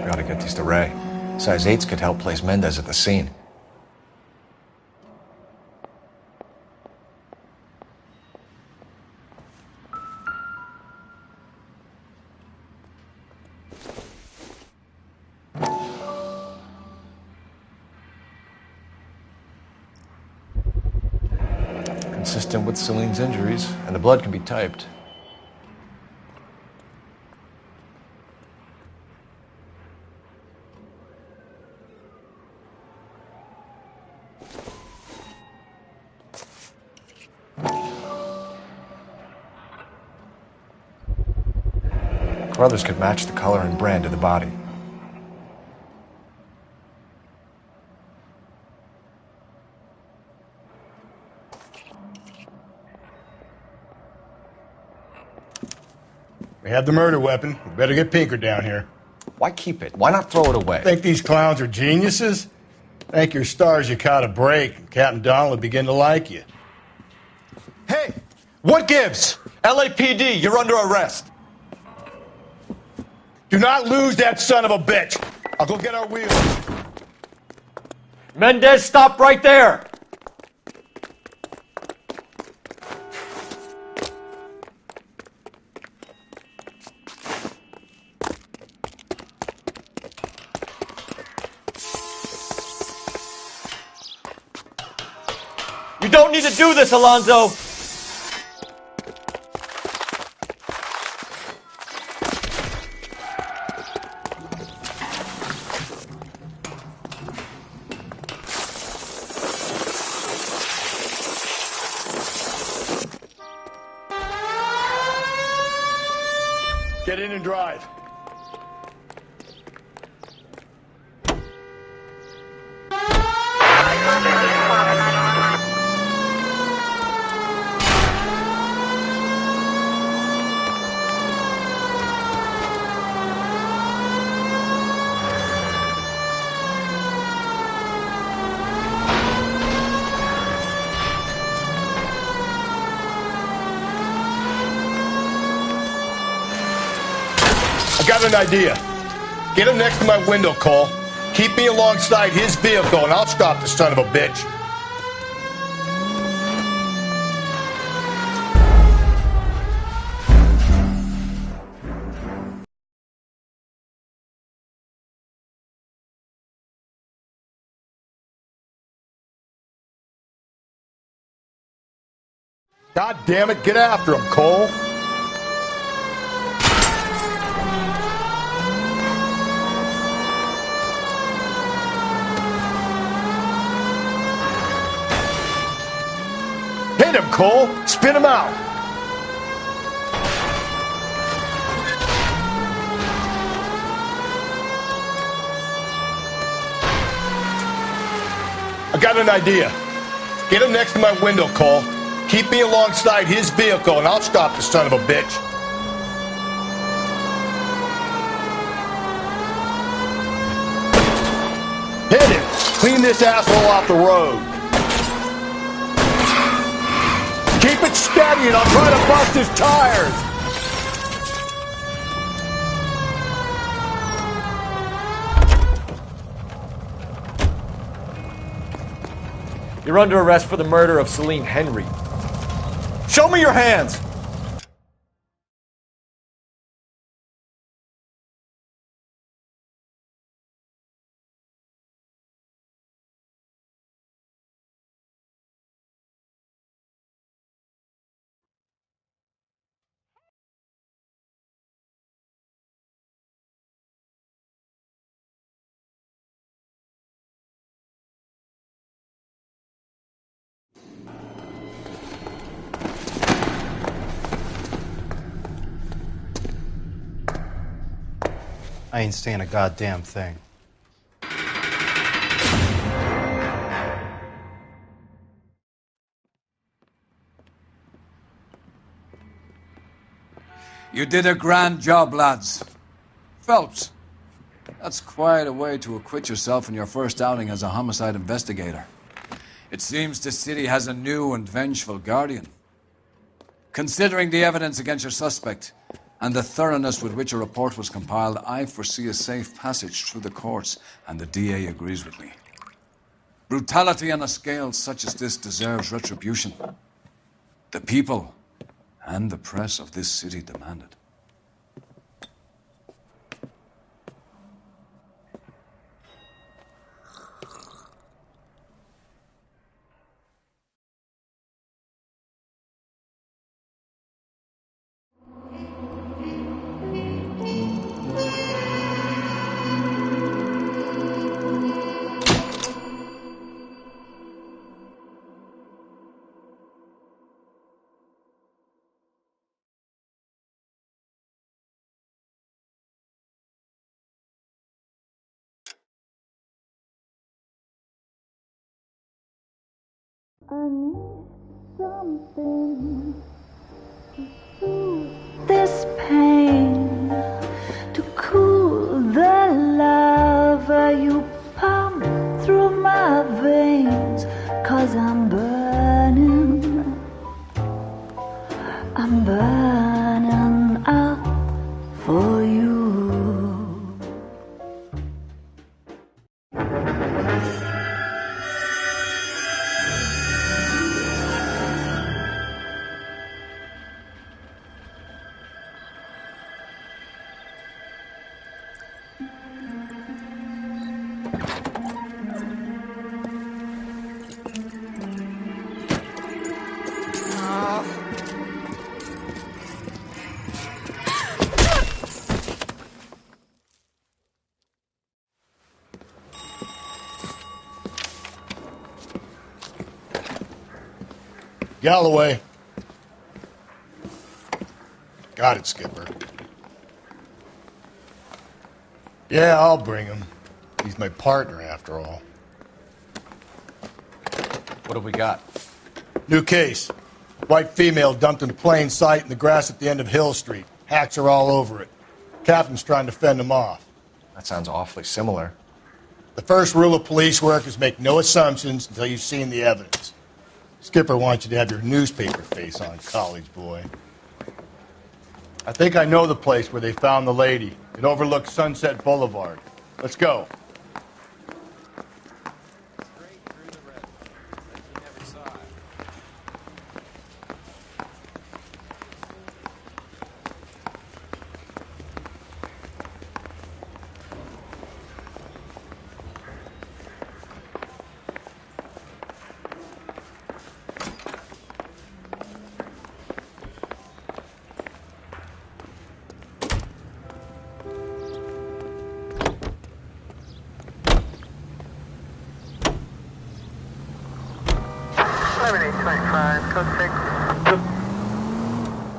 We ought to get these to Ray. Size 8s could help place Mendez at the scene. Consistent with Celine's injuries, and the blood can be typed. Carruthers could match the color and brand of the body. We have the murder weapon. We better get Pinker down here. Why keep it? Why not throw it away? Think these clowns are geniuses? Thank your stars you caught a break, and Captain Donald will begin to like you. Hey! What gives? LAPD, you're under arrest. Do not lose that son of a bitch. I'll go get our wheels. Mendez, stop right there! You don't need to do this, Alonzo! Get in and drive. I got an idea. Get him next to my window, Cole. Keep me alongside his vehicle, and I'll stop the son of a bitch. God damn it, get after him, Cole. Hit him, Cole. Spin him out. I got an idea. Get him next to my window, Cole. Keep me alongside his vehicle, and I'll stop the son of a bitch. Hit him. Clean this asshole off the road. Keep it steady, and I'll try to bust his tires. You're under arrest for the murder of Celine Henry. Show me your hands! I ain't saying a goddamn thing. You did a grand job, lads. Phelps, that's quite a way to acquit yourself in your first outing as a homicide investigator. It seems the city has a new and vengeful guardian. Considering the evidence against your suspect, and the thoroughness with which a report was compiled, I foresee a safe passage through the courts, and the DA agrees with me. Brutality on a scale such as this deserves retribution. The people and the press of this city demand it. I need something to soothe this pain, to cool the lava you pump through my veins, 'cause I'm burning up for you. Galloway. Got it, Skipper. Yeah, I'll bring him. He's my partner, after all. What have we got? New case. White female dumped in plain sight in the grass at the end of Hill Street. Hacks are all over it. Captain's trying to fend them off. That sounds awfully similar. The first rule of police work is make no assumptions until you've seen the evidence. Skipper wants you to have your newspaper face on, college boy. I think I know the place where they found the lady. It overlooks Sunset Boulevard. Let's go.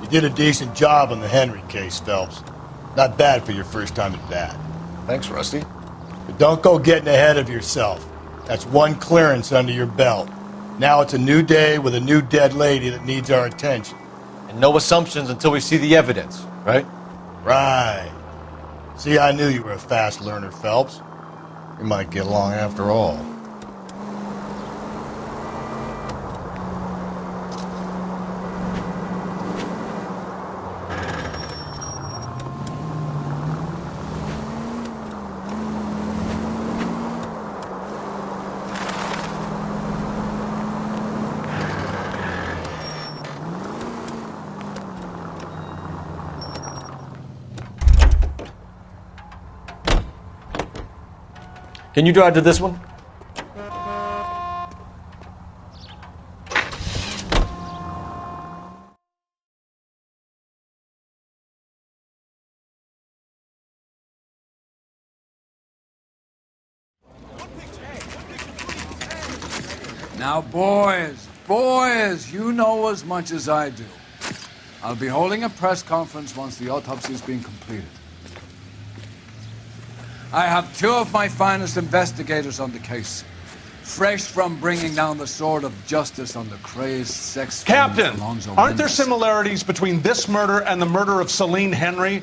You did a decent job on the Henry case, Phelps. Not bad for your first time at bat. Thanks, Rusty. But don't go getting ahead of yourself. That's one clearance under your belt. Now it's a new day with a new dead lady that needs our attention. And no assumptions until we see the evidence, right? Right. See, I knew you were a fast learner, Phelps. We might get along after all. Can you drive to this one? Now, boys, you know as much as I do. I'll be holding a press conference once the autopsy has been completed. I have two of my finest investigators on the case, fresh from bringing down the sword of justice on the crazed sex Captain, Alonzo aren't there Mendes. similarities between this murder and the murder of Celine Henry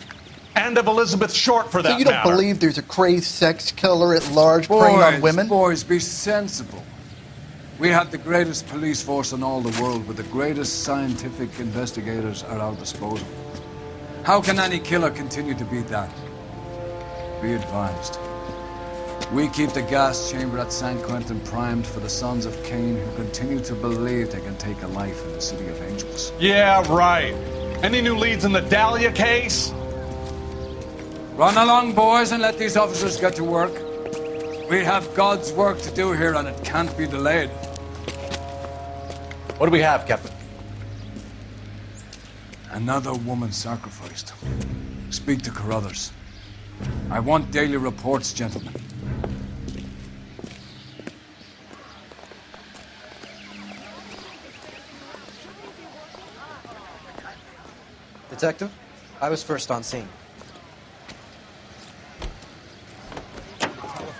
and of Elizabeth Short, for that So you don't matter? believe there's a crazed sex killer at large preying on women? Boys, be sensible. We have the greatest police force in all the world with the greatest scientific investigators at our disposal. How can any killer continue to be that? Be advised. We keep the gas chamber at San Quentin primed for the sons of Cain who continue to believe they can take a life in the City of Angels. Yeah, right. Any new leads in the Dahlia case? Run along, boys, and let these officers get to work. We have God's work to do here, and it can't be delayed. What do we have, Captain? Another woman sacrificed. Speak to Carruthers. I want daily reports, gentlemen. Detective, I was first on scene.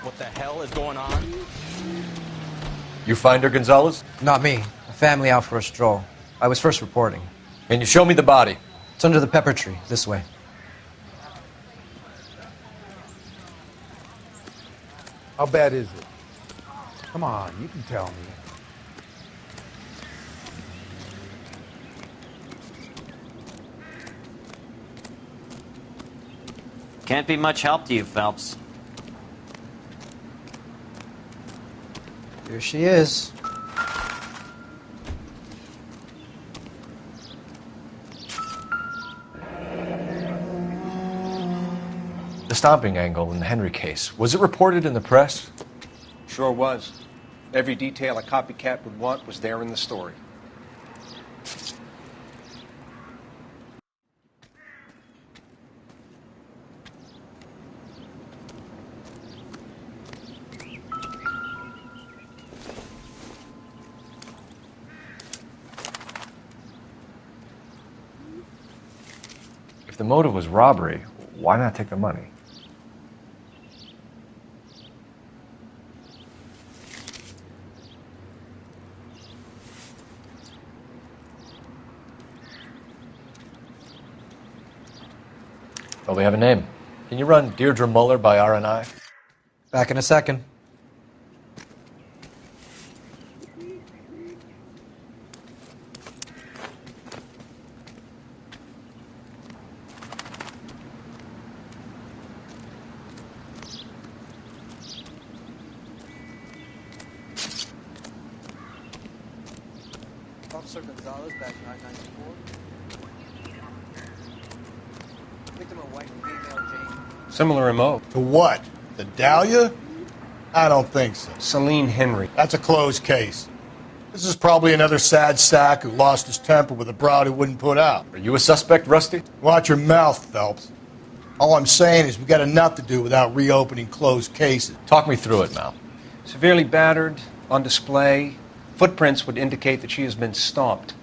What the hell is going on? You find her, Gonzalez? Not me. A family out for a stroll. I was first reporting. Can you show me the body? It's under the pepper tree, this way. How bad is it? Come on, you can tell me. Can't be much help to you, Phelps. Here she is. The stomping angle in the Henry case, was it reported in the press? Sure was. Every detail a copycat would want was there in the story. If the motive was robbery, why not take the money? Well, we have a name. Can you run Deirdre Muller by RNI? Back in a second. Officer Gonzalez, badge 994. Victim a white female, Jane. Similar MO. To what? The Dahlia? I don't think so. Celine Henry. That's a closed case. This is probably another sad sack who lost his temper with a broad who wouldn't put out. Are you a suspect, Rusty? Watch your mouth, Phelps. All I'm saying is we got enough to do without reopening closed cases. Talk me through it, Mal. Severely battered, on display. Footprints would indicate that she has been stomped.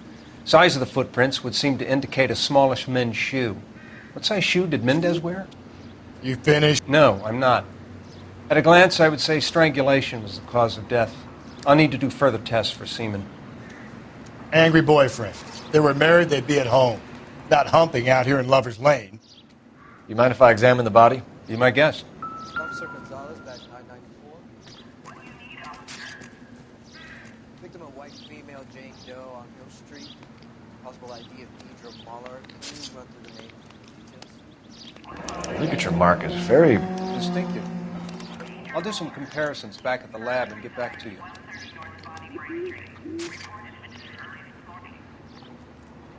Size of the footprints would seem to indicate a smallish men's shoe. What size shoe did Mendez wear? You finished? No, I'm not. At a glance, I would say strangulation was the cause of death. I'll need to do further tests for semen. Angry boyfriend. If they were married, they'd be at home. Not humping out here in Lover's Lane. You mind if I examine the body? Be my guest. Officer Gonzalez, badge 994. Victim a white female, Jane Doe on Hill Street. Possible ID of Deirdre Muller. Can you run through the name details? Look at your mark. It's very Distinctive. I'll do some comparisons back at the lab and get back to you.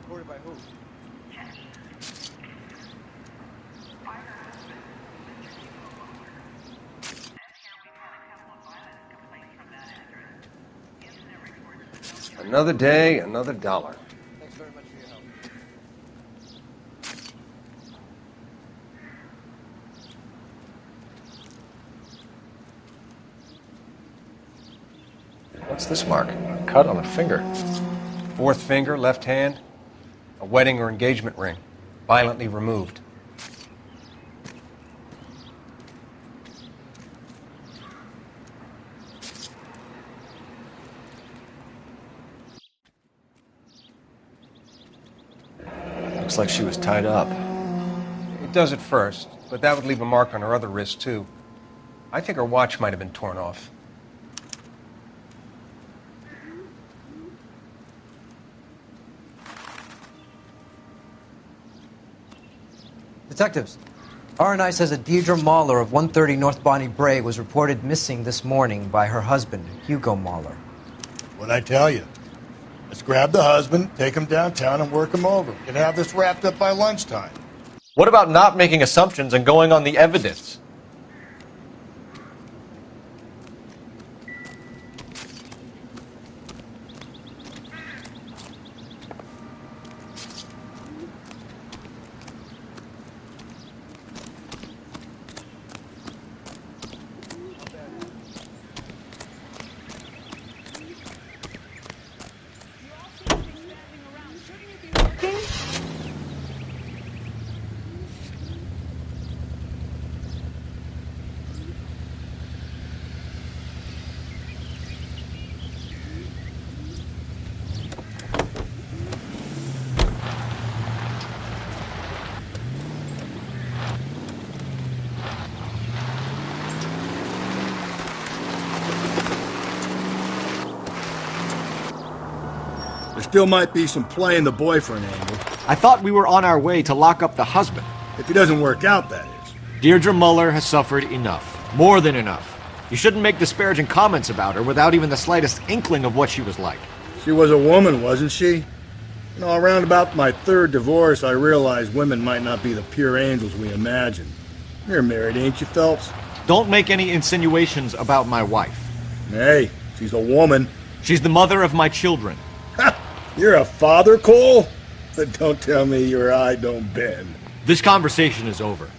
Reported by who? Another day, another dollar. Thanks very much for your help. What's this mark? A cut on a finger. Fourth finger, left hand, a wedding or engagement ring, violently removed. Looks like she was tied up. It does at first, but that would leave a mark on her other wrist, too. I think her watch might have been torn off. Detectives, R&I says a Deidre Mahler of 130 North Bonnie Bray was reported missing this morning by her husband, Hugo Mahler. What'd I tell you? Let's grab the husband, take him downtown, and work him over. We can have this wrapped up by lunchtime. What about not making assumptions and going on the evidence? There still might be some playing the boyfriend angle. I thought we were on our way to lock up the husband. If it doesn't work out, that is. Deirdre Muller has suffered enough. More than enough. You shouldn't make disparaging comments about her without even the slightest inkling of what she was like. She was a woman, wasn't she? You know, around about my third divorce, I realized women might not be the pure angels we imagine. You're married, ain't you, Phelps? Don't make any insinuations about my wife. Hey, she's a woman. She's the mother of my children. You're a father, Cole? But don't tell me your eye don't bend. This conversation is over.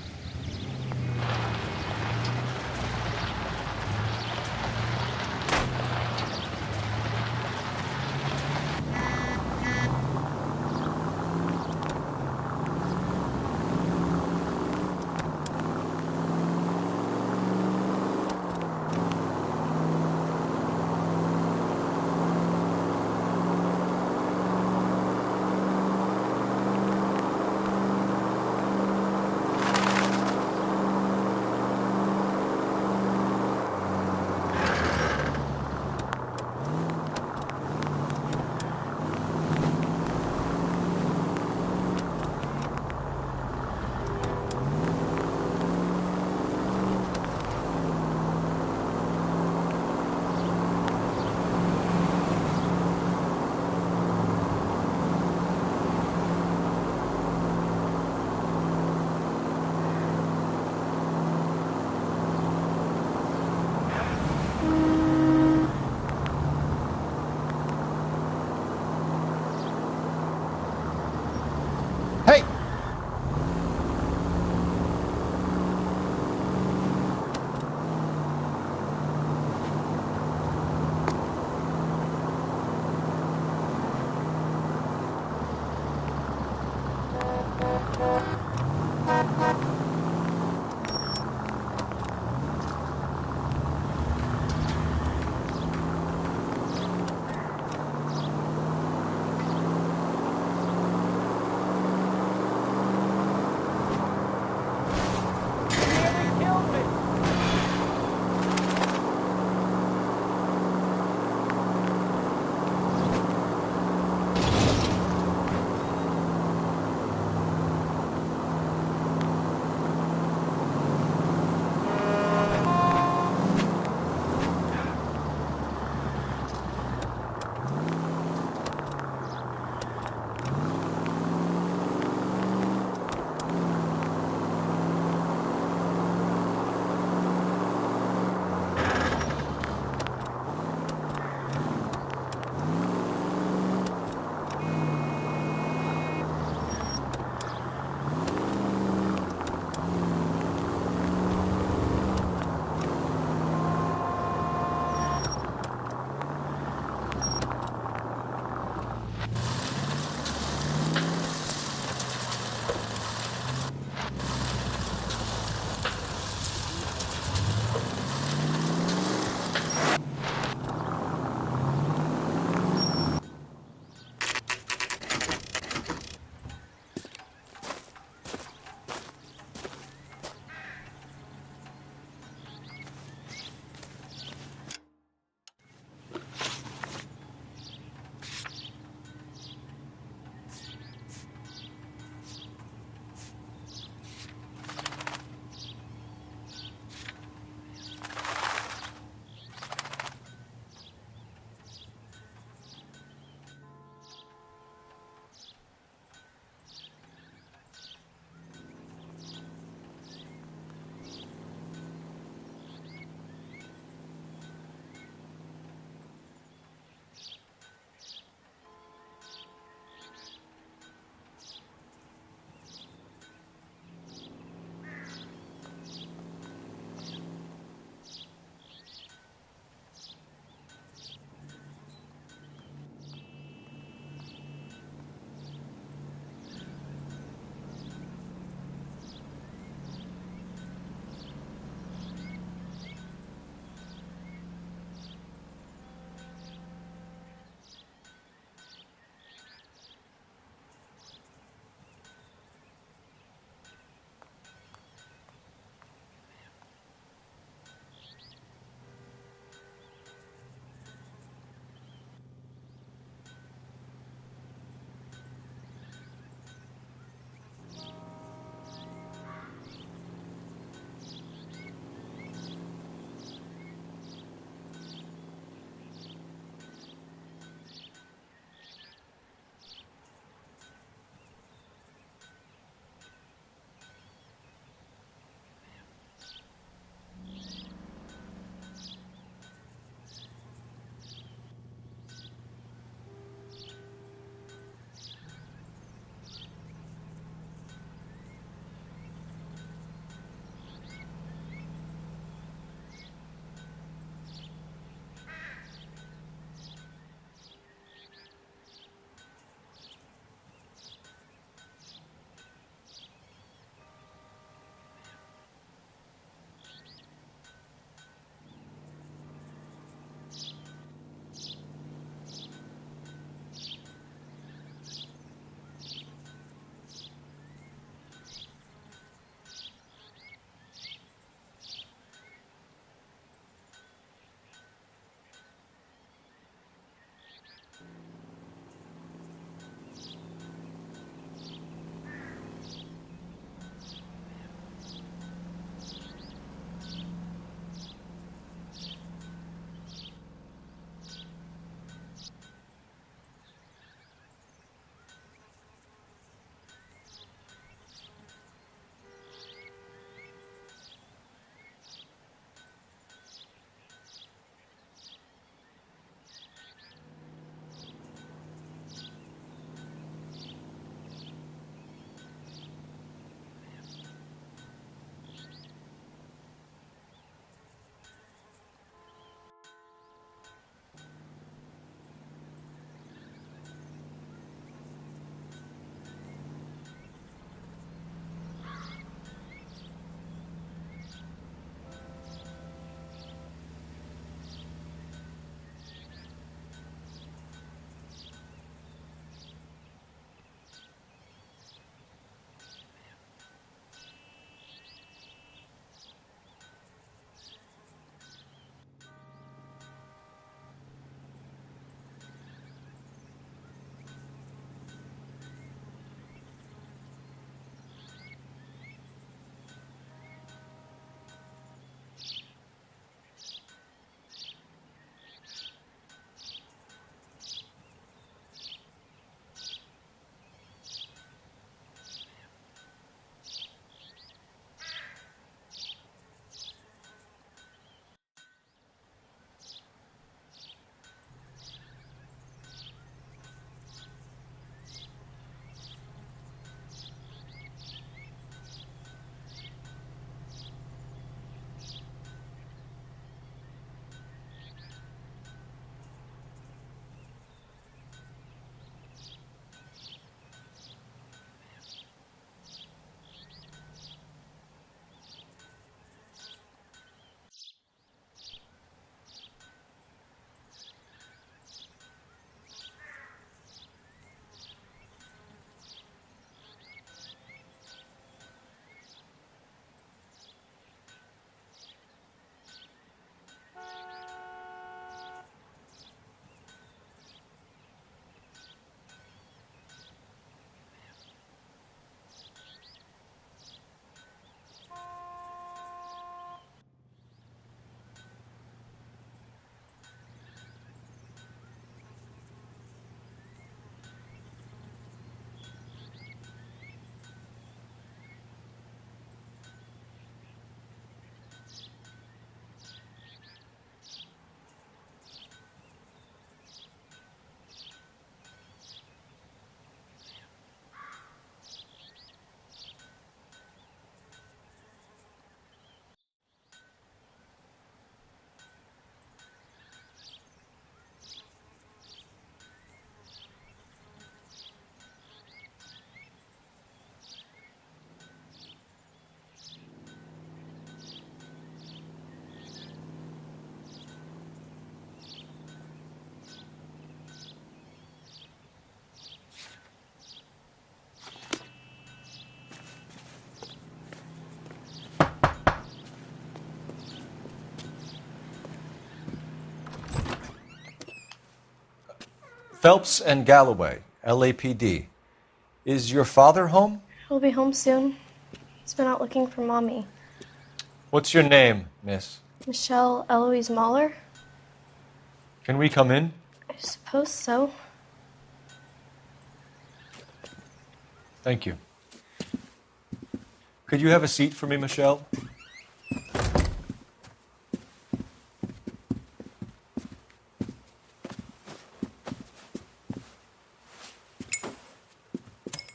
Phelps and Galloway, LAPD. Is your father home? He'll be home soon. He's been out looking for Mommy. What's your name, miss? Michelle Eloise Mahler? Can we come in? I suppose so. Thank you. Could you have a seat for me, Michelle?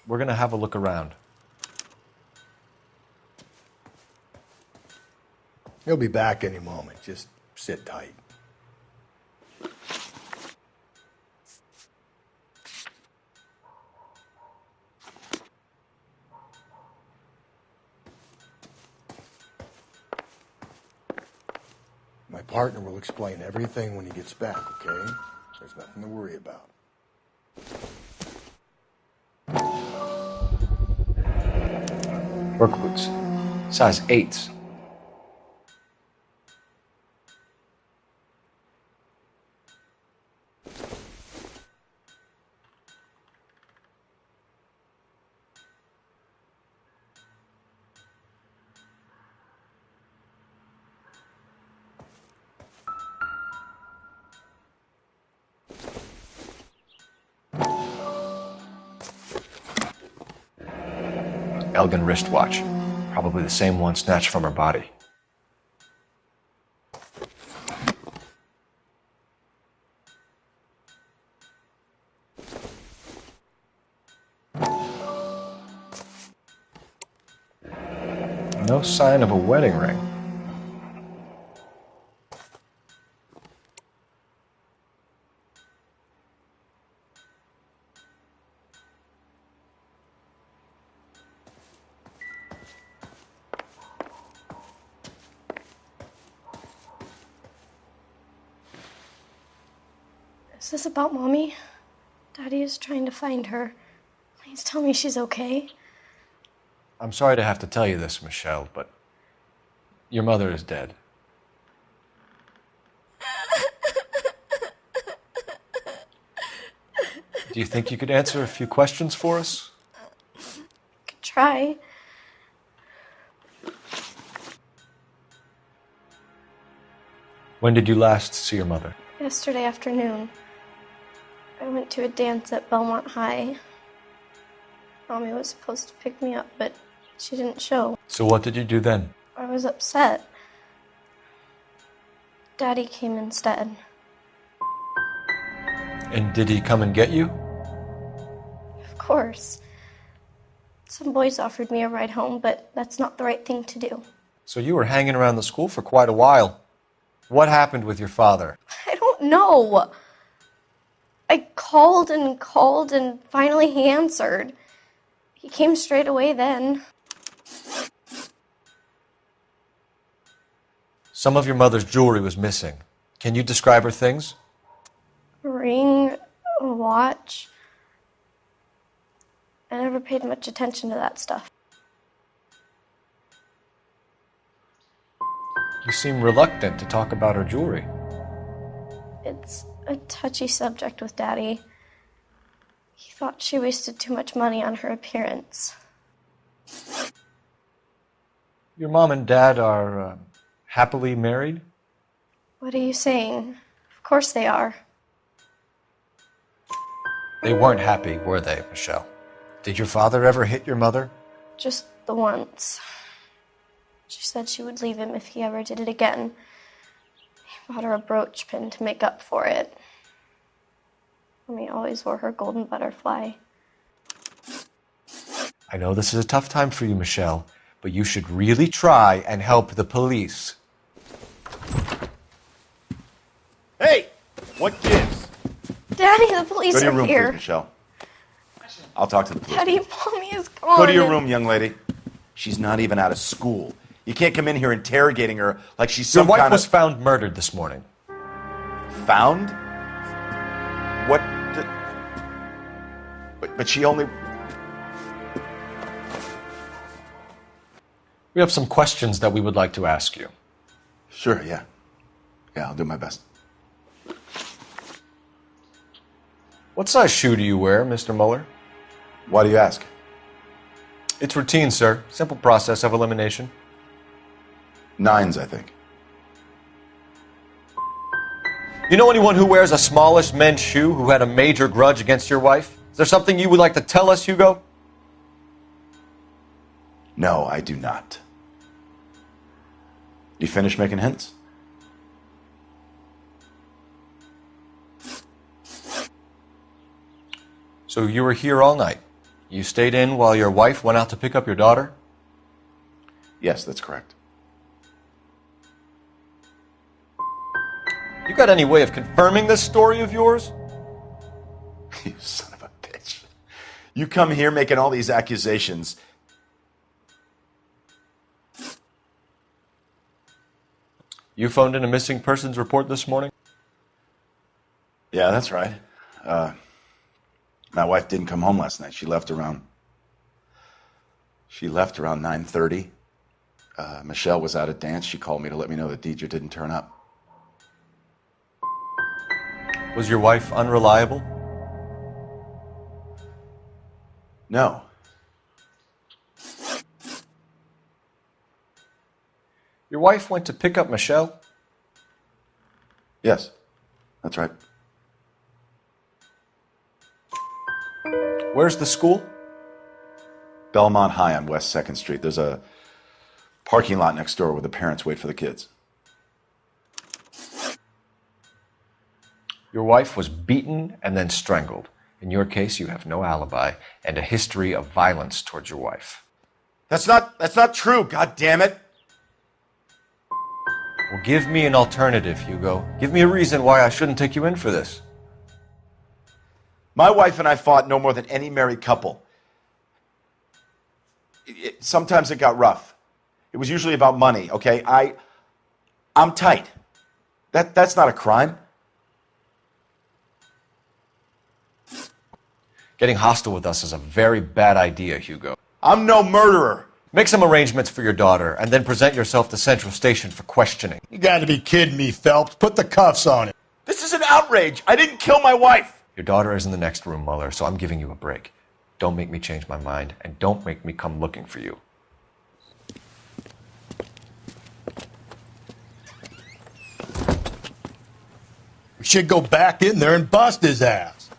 We're going to have a look around. He'll be back any moment. Just sit tight. My partner will explain everything when he gets back, okay? There's nothing to worry about. Work boots. Size 8s. Elgin wristwatch. Probably the same one snatched from her body. No sign of a wedding ring. Is this about Mommy? Daddy is trying to find her. Please tell me she's okay. I'm sorry to have to tell you this, Michelle, but your mother is dead. Do you think you could answer a few questions for us? Could try. When did you last see your mother? Yesterday afternoon. I went to a dance at Belmont High. Mommy was supposed to pick me up, but she didn't show. So what did you do then? I was upset. Daddy came instead. And did he come and get you? Of course. Some boys offered me a ride home, but that's not the right thing to do. So you were hanging around the school for quite a while. What happened with your father? I don't know. I called and finally he answered. He came straight away then. Some of your mother's jewelry was missing. Can you describe her things? A ring, a watch. I never paid much attention to that stuff. You seem reluctant to talk about her jewelry. It's a touchy subject with Daddy. He thought she wasted too much money on her appearance. Your mom and dad are happily married? What are you saying? Of course they are. They weren't happy, were they, Michelle? Did your father ever hit your mother? Just the once. She said she would leave him if he ever did it again. He bought her a brooch pin to make up for it. Mommy always wore her golden butterfly. I know this is a tough time for you, Michelle, but you should really try and help the police. Hey! What gives? Daddy, the police Go to your are room, here. please, Michelle. I'll talk to the police. Daddy, Mommy is gone. Go to your room, young lady. She's not even out of school. You can't come in here interrogating her like she's Your some wife kind was of... found murdered this morning. Found? What the... But she only... We have some questions that we would like to ask you. Sure, yeah. Yeah, I'll do my best. What size shoe do you wear, Mr. Mueller? Why do you ask? It's routine, sir. Simple process of elimination. 9s, I think. You know anyone who wears a smallish men's shoe who had a major grudge against your wife? Is there something you would like to tell us, Hugo? No, I do not. You finished making hints? So you were here all night. You stayed in while your wife went out to pick up your daughter? Yes, that's correct. You got any way of confirming this story of yours? You son of a bitch. You come here making all these accusations. You phoned in a missing persons report this morning? Yeah, that's right. My wife didn't come home last night. She left around 9:30. Michelle was out at dance. She called me to let me know that Deidre didn't turn up. Was your wife unreliable? No. Your wife went to pick up Michelle? Yes, that's right. Where's the school? Belmont High on West 2nd Street. There's a parking lot next door where the parents wait for the kids. Your wife was beaten and then strangled. In your case, you have no alibi and a history of violence towards your wife. That's not true, God damn it. Well, give me an alternative, Hugo. Give me a reason why I shouldn't take you in for this. My wife and I fought no more than any married couple. Sometimes it got rough. It was usually about money, okay? I'm tight. That's not a crime. Getting hostile with us is a very bad idea, Hugo. I'm no murderer. Make some arrangements for your daughter, and then present yourself to Central Station for questioning. You gotta be kidding me, Phelps. Put the cuffs on it. This is an outrage. I didn't kill my wife. Your daughter is in the next room, Mueller, so I'm giving you a break. Don't make me change my mind, and don't make me come looking for you. We should go back in there and bust his ass.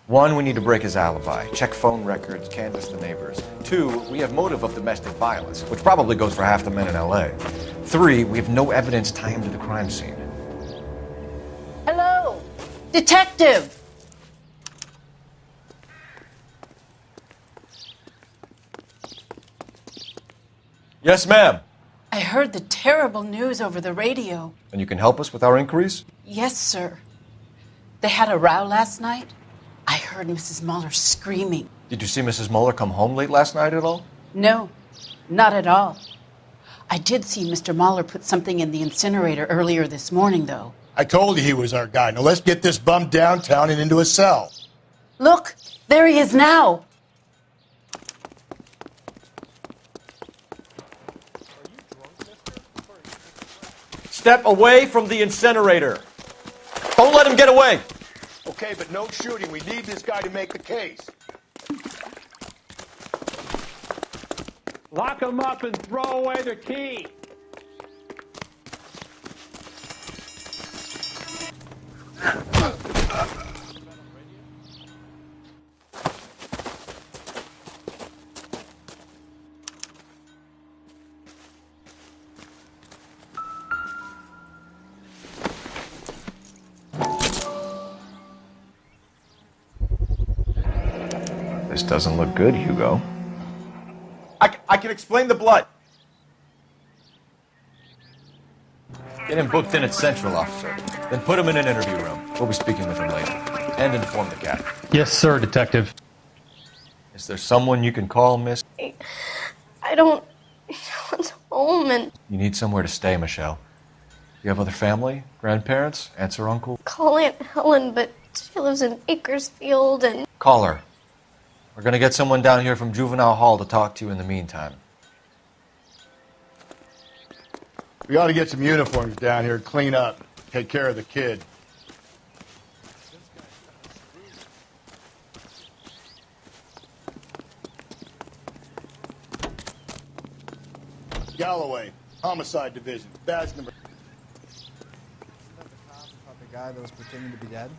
1, we need to break his alibi. Check phone records, canvass the neighbors. 2, we have motive of domestic violence, which probably goes for half the men in L.A. 3, we have no evidence tying him to the crime scene. Hello, detective. Yes, ma'am. I heard the terrible news over the radio. And you can help us with our inquiries? Yes, sir. They had a row last night. I heard Mrs. Mueller screaming. Did you see Mrs. Mueller come home late last night at all? No, not at all. I did see Mr. Mueller put something in the incinerator earlier this morning, though. I told you he was our guy. Now let's get this bum downtown and into a cell. Look, there he is now. Step away from the incinerator. Don't let him get away. Okay, but no shooting. We need this guy to make the case. Lock them up and throw away the key. This doesn't look good, Hugo. I can explain the blood. Get him booked in at Central, officer. Then put him in an interview room. We'll be speaking with him later. And inform the cat. Yes, sir, detective. Is there someone you can call, miss? I don't want home and You need somewhere to stay, Michelle. You have other family? Grandparents? Aunts or uncle? call Aunt Helen, but she lives in Bakersfield and Call her. We're going to get someone down here from Juvenile Hall to talk to you in the meantime. We ought to get some uniforms down here, clean up, take care of the kid. Galloway, Homicide Division, badge number... The guy that was pretending to be dead?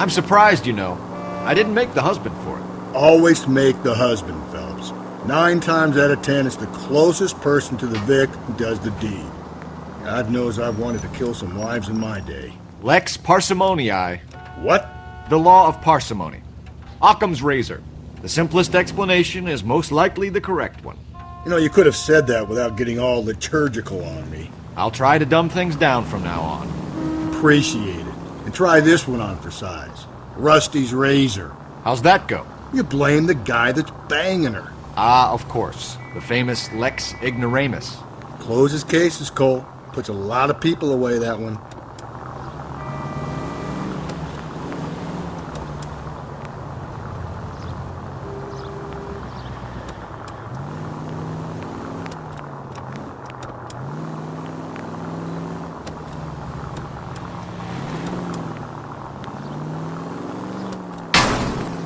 I'm surprised, you know. I didn't make the husband for it. Always make the husband, Phelps. 9 times out of 10, it's the closest person to the Vic who does the deed. God knows I've wanted to kill some wives in my day. Lex parsimonii. What? The law of parsimony. Occam's razor. The simplest explanation is most likely the correct one. You know, you could have said that without getting all liturgical on me. I'll try to dumb things down from now on. Appreciate it. And try this one on for size. Rusty's razor. How's that go? You blame the guy that's banging her. Ah, of course. The famous Lex ignoramus. Closes cases, Cole. Puts a lot of people away, that one.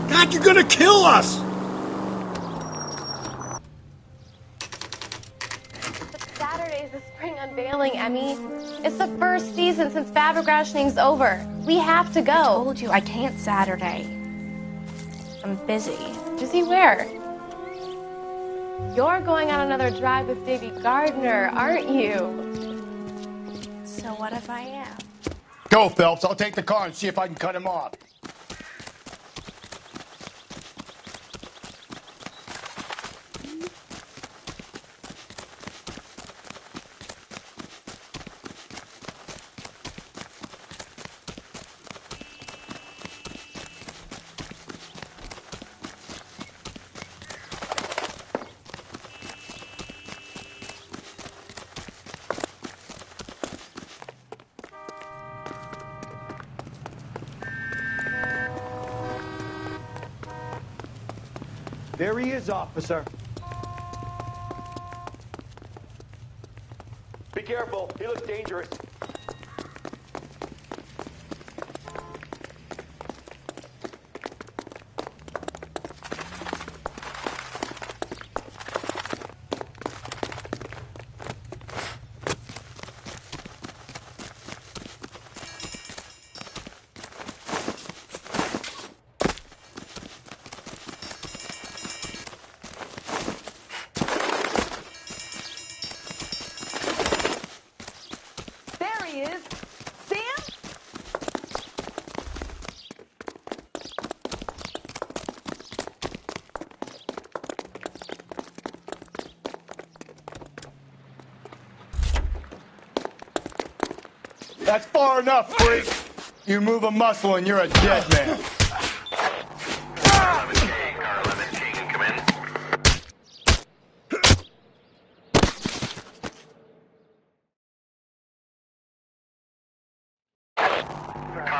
God, you're gonna kill us! Saturday's the spring unveiling, Emmy. It's the first season since fabric rationing's over. We have to go. I told you I can't Saturday. I'm busy. Busy where? You're going on another drive with Davy Gardner, aren't you? So what if I am? Go, Phelps. I'll take the car and see if I can cut him off. There he is, officer. Be careful. He looks dangerous. That's far enough, freak. You move a muscle and you're a dead man. Car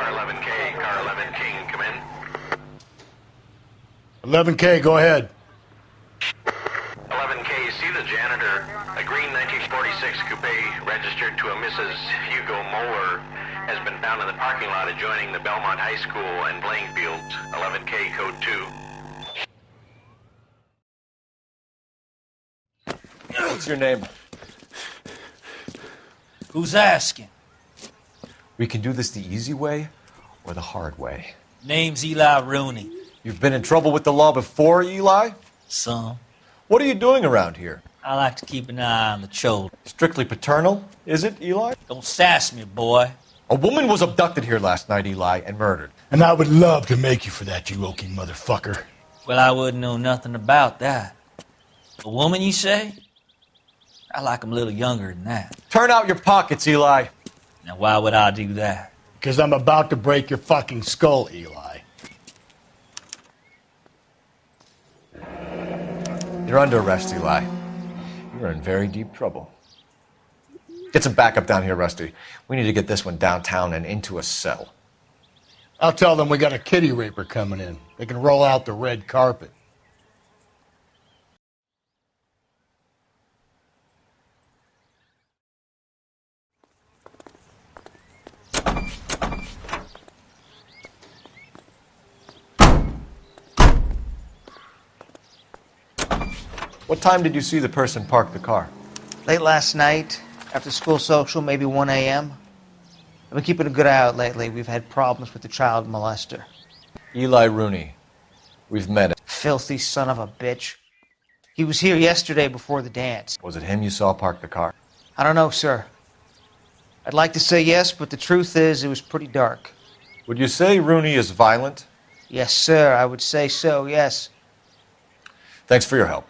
11K, Car 11 King, come in. 11K, go ahead. 11K, see the janitor. A green 1946 coupe registered to a Mrs. Hugo Moeller has been found in the parking lot adjoining the Belmont High School and playing fields. 11K, code 2. What's your name? Who's asking? We can do this the easy way or the hard way. Name's Eli Rooney. You've been in trouble with the law before, Eli? Some. What are you doing around here? I like to keep an eye on the children. Strictly paternal, is it, Eli? Don't sass me, boy. A woman was abducted here last night, Eli, and murdered. And I would love to make you for that, you oaking motherfucker. Well, I wouldn't know nothing about that. A woman, you say? I like 'em a little younger than that. Turn out your pockets, Eli. Now, why would I do that? Because I'm about to break your fucking skull, Eli. You're under arrest, Eli. You're in very deep trouble. Get some backup down here, Rusty. We need to get this one downtown and into a cell. I'll tell them we got a kitty raper coming in. They can roll out the red carpet. What time did you see the person park the car? Late last night, after school social, maybe 1 a.m. I've been keeping a good eye out lately. We've had problems with the child molester. Eli Rooney. We've met him. Filthy son of a bitch. He was here yesterday before the dance. Was it him you saw park the car? I don't know, sir. I'd like to say yes, but the truth is it was pretty dark. Would you say Rooney is violent? Yes, sir. I would say so, yes. Thanks for your help.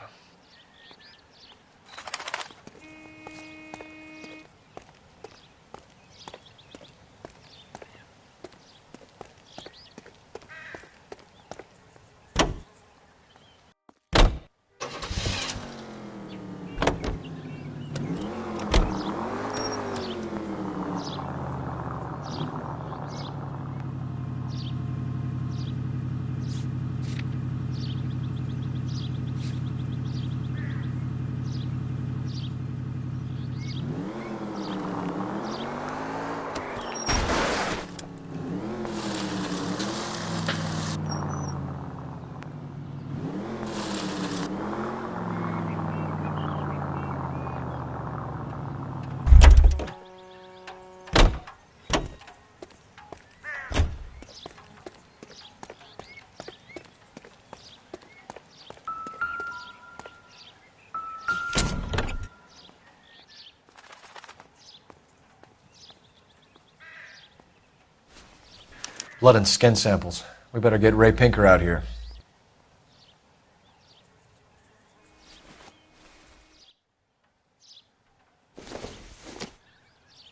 Blood and skin samples. We better get Ray Pinker out here.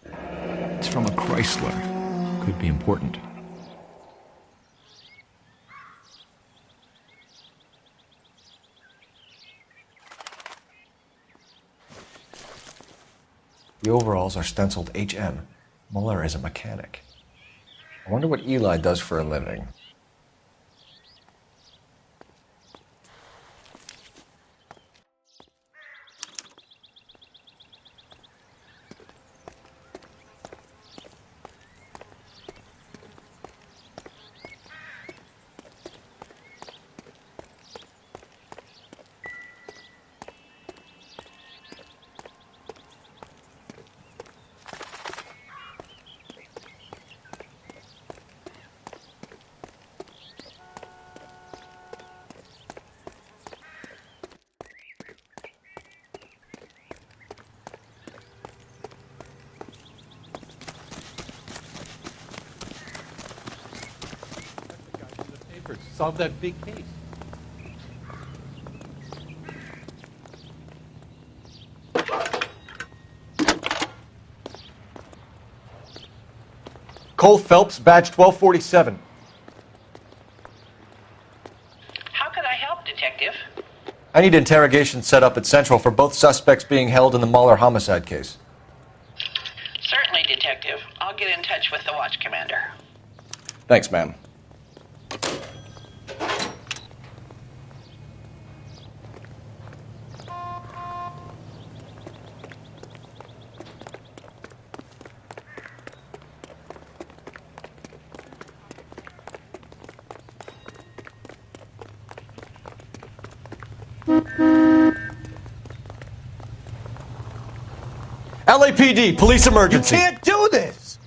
It's from a Chrysler. Could be important. The overalls are stenciled HM. Muller is a mechanic. I wonder what Eli does for a living. Solve that big case. Cole Phelps, badge 1247. How can I help, Detective? I need interrogation set up at Central for both suspects being held in the Mahler homicide case. Certainly, Detective. I'll get in touch with the watch commander. Thanks, ma'am. LAPD, police emergency. You can't do this!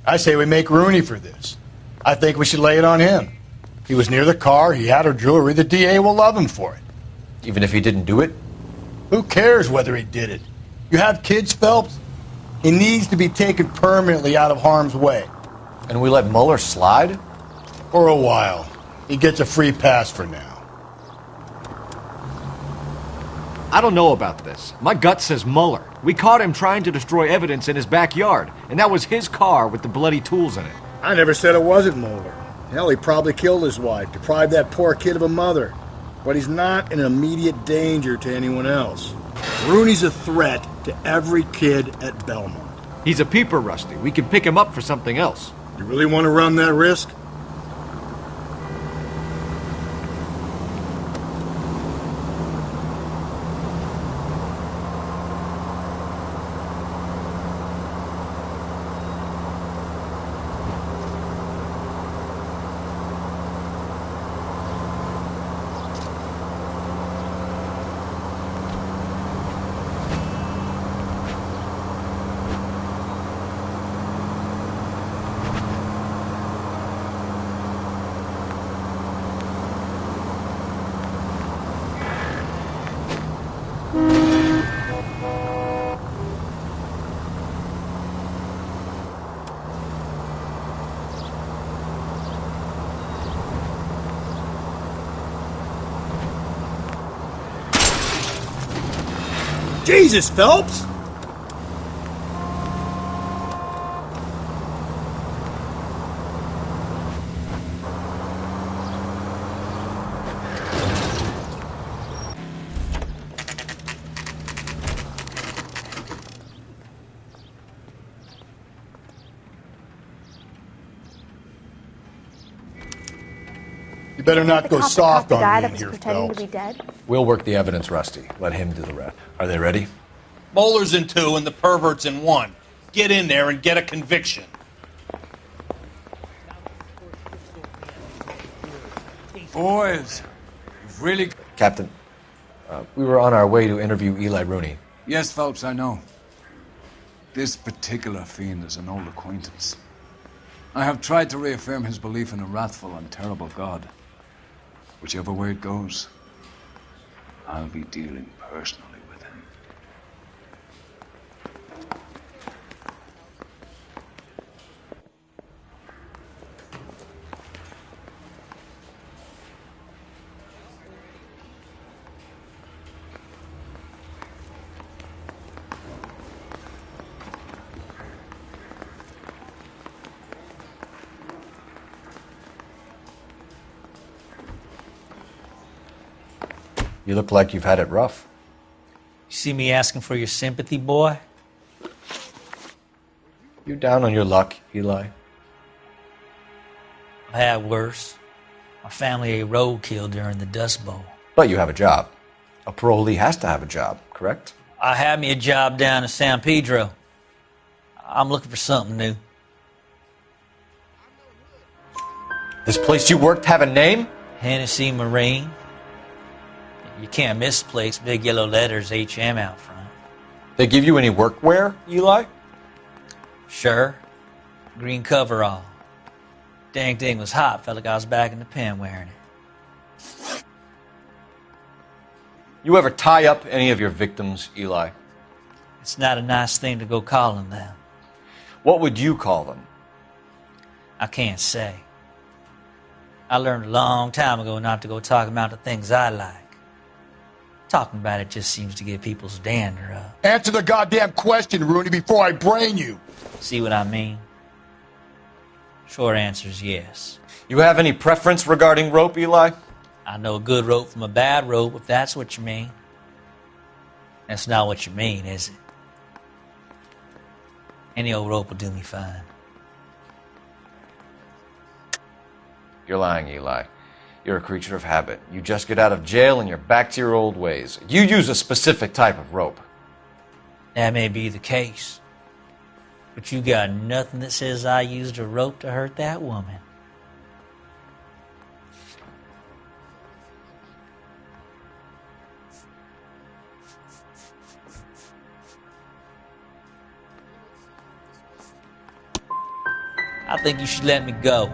I say we make Rooney for this. I think we should lay it on him. He was near the car, he had her jewelry, the DA will love him for it. Even if he didn't do it? Who cares whether he did it? You have kids, Phelps? He needs to be taken permanently out of harm's way. And we let Muller slide? For a while. He gets a free pass for now. I don't know about this. My gut says Mueller. We caught him trying to destroy evidence in his backyard, and that was his car with the bloody tools in it. I never said it wasn't Mueller. Hell, he probably killed his wife, deprived that poor kid of a mother. But he's not an immediate danger to anyone else. Rooney's a threat to every kid at Belmont. He's a peeper, Rusty. We can pick him up for something else. You really want to run that risk? Jesus, Phelps! You better not go soft the guy on me that in was here, pretending Phelps. to be dead? We'll work the evidence, Rusty. Let him do the rest. Are they ready? Bowler's in 2 and the pervert's in 1. Get in there and get a conviction. Boys, you've really... Captain, we were on our way to interview Eli Rooney. Yes, Phelps, I know. This particular fiend is an old acquaintance. I have tried to reaffirm his belief in a wrathful and terrible God. Whichever way it goes, I'll be dealing personally with him. You look like you've had it rough. You see me asking for your sympathy, boy? You down on your luck, Eli? I had worse. My family ate roadkill during the Dust Bowl. But you have a job. A parolee has to have a job, correct? I had me a job down in San Pedro. I'm looking for something new. This place you worked have a name? Hennessy Marine. You can't misplace big yellow letters HM out front. They give you any workwear, Eli? Sure. Green coverall. Dang thing was hot. Felt like I was back in the pen wearing it. You ever tie up any of your victims, Eli? It's not a nice thing to go calling them. What would you call them? I can't say. I learned a long time ago not to go talking about the things I like. Talking about it just seems to get people's dander up. Answer the goddamn question, Rooney, before I brain you. See what I mean? Short answer is yes. You have any preference regarding rope, Eli? I know a good rope from a bad rope, if that's what you mean. That's not what you mean, is it? Any old rope will do me fine. You're lying, Eli. You're a creature of habit. You just get out of jail and you're back to your old ways. You use a specific type of rope. That may be the case. But you got nothing that says I used a rope to hurt that woman. I think you should let me go.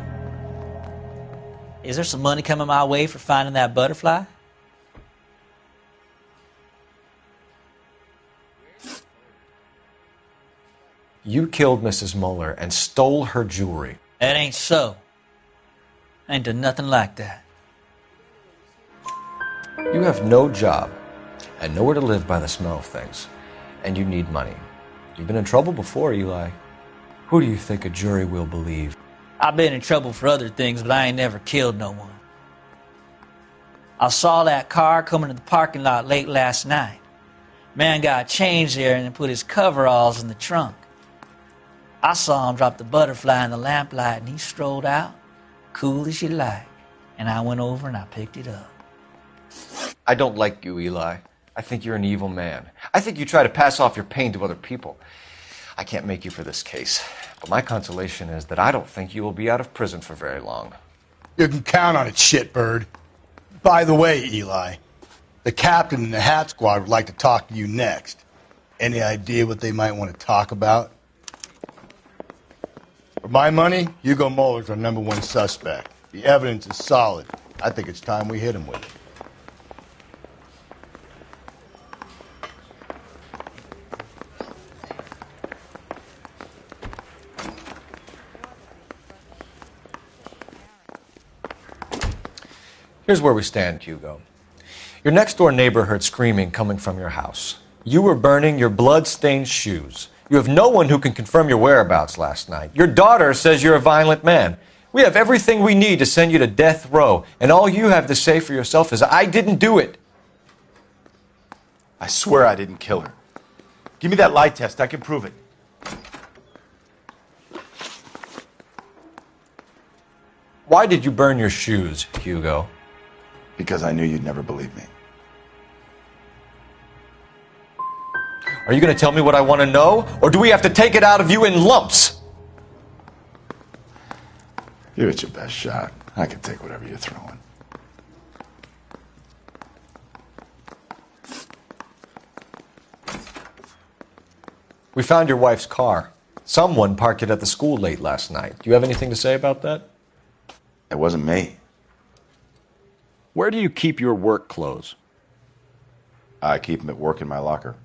Is there some money coming my way for finding that butterfly? You killed Mrs. Mueller and stole her jewelry. That ain't so. I ain't done nothing like that. You have no job and nowhere to live by the smell of things, and you need money. You've been in trouble before, Eli. Who do you think a jury will believe? I've been in trouble for other things, but I ain't never killed no one. I saw that car coming to the parking lot late last night. Man got changed there and then put his coveralls in the trunk. I saw him drop the butterfly in the lamplight and he strolled out, cool as you like. And I went over and I picked it up. I don't like you, Eli. I think you're an evil man. I think you try to pass off your pain to other people. I can't make you for this case, but my consolation is that I don't think you will be out of prison for very long. You can count on it, shitbird. By the way, Eli, the captain and the Hat Squad would like to talk to you next. Any idea what they might want to talk about? For my money, Hugo Muller's our #1 suspect. The evidence is solid. I think it's time we hit him with it. Here's where we stand, Hugo. Your next-door neighbor heard screaming coming from your house. You were burning your blood-stained shoes. You have no one who can confirm your whereabouts last night. Your daughter says you're a violent man. We have everything we need to send you to death row, and all you have to say for yourself is, I didn't do it. I swear I didn't kill her. Give me that lie test. I can prove it. Why did you burn your shoes, Hugo? Because I knew you'd never believe me. Are you going to tell me what I want to know, or do we have to take it out of you in lumps? Give it your best shot. I can take whatever you're throwing. We found your wife's car. Someone parked it at the school late last night. Do you have anything to say about that? It wasn't me. Where do you keep your work clothes? I keep them at work in my locker.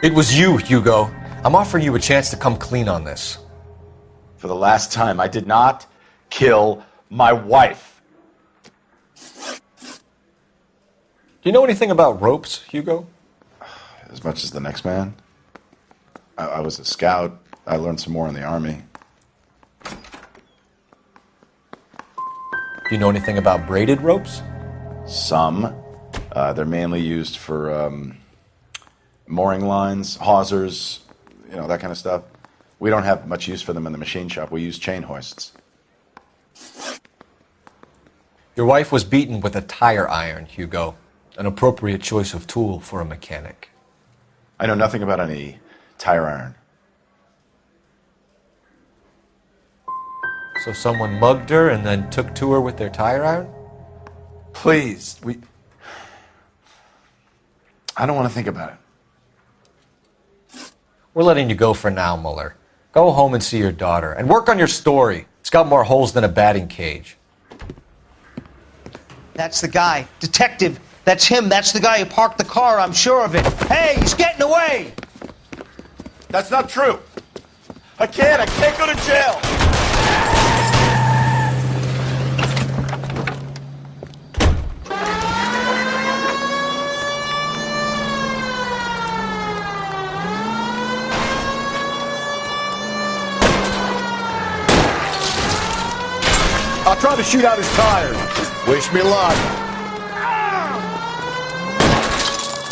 It was you, Hugo. I'm offering you a chance to come clean on this. For the last time, I did not kill my wife. Do you know anything about ropes, Hugo? As much as the next man. I was a scout. I learned some more in the Army. Do you know anything about braided ropes? Some. They're mainly used for mooring lines, hawsers, you know, that kind of stuff. We don't have much use for them in the machine shop. We use chain hoists. Your wife was beaten with a tire iron, Hugo. An appropriate choice of tool for a mechanic. I know nothing about any tire iron. So someone mugged her and then took to her with their tire iron? Please, I don't want to think about it. We're letting you go for now, Muller. Go home and see your daughter. And work on your story. It's got more holes than a batting cage. That's the guy. Detective, that's him. That's the guy who parked the car, I'm sure of it. Hey, he's getting away! That's not true. I can't go to jail. I'll try to shoot out his tires. Wish me luck.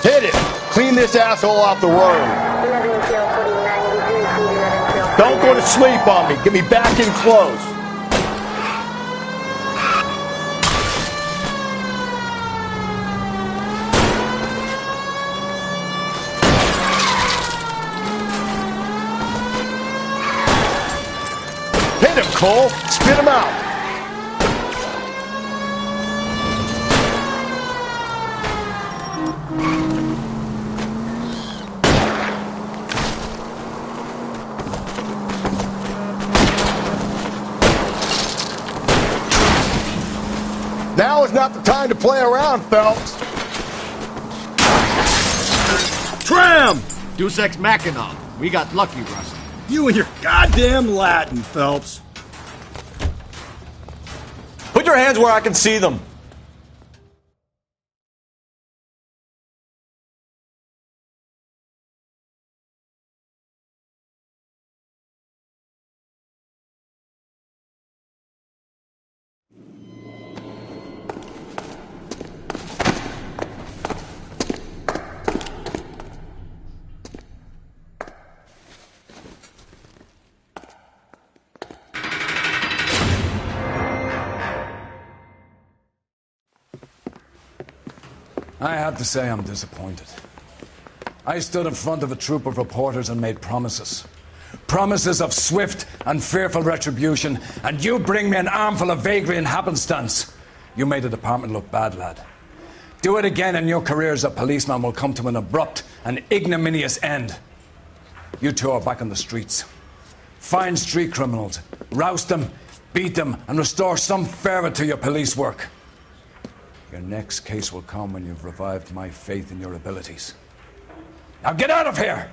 Hit it. Clean this asshole off the road. Don't go to sleep on me. Get me back in close. Hit him, Cole. Spit him out. Now is not the time to play around, Phelps. Tram! Deus Ex Machina. We got lucky, Rusty. You and your goddamn Latin, Phelps. Put your hands where I can see them. I have to say I'm disappointed. I stood in front of a troop of reporters and made promises. Promises of swift and fearful retribution, and you bring me an armful of vagary and happenstance. You made the department look bad, lad. Do it again and your career as a policeman will come to an abrupt and ignominious end. You two are back on the streets. Find street criminals, roust them, beat them, and restore some fervour to your police work. Your next case will come when you've revived my faith in your abilities. Now get out of here!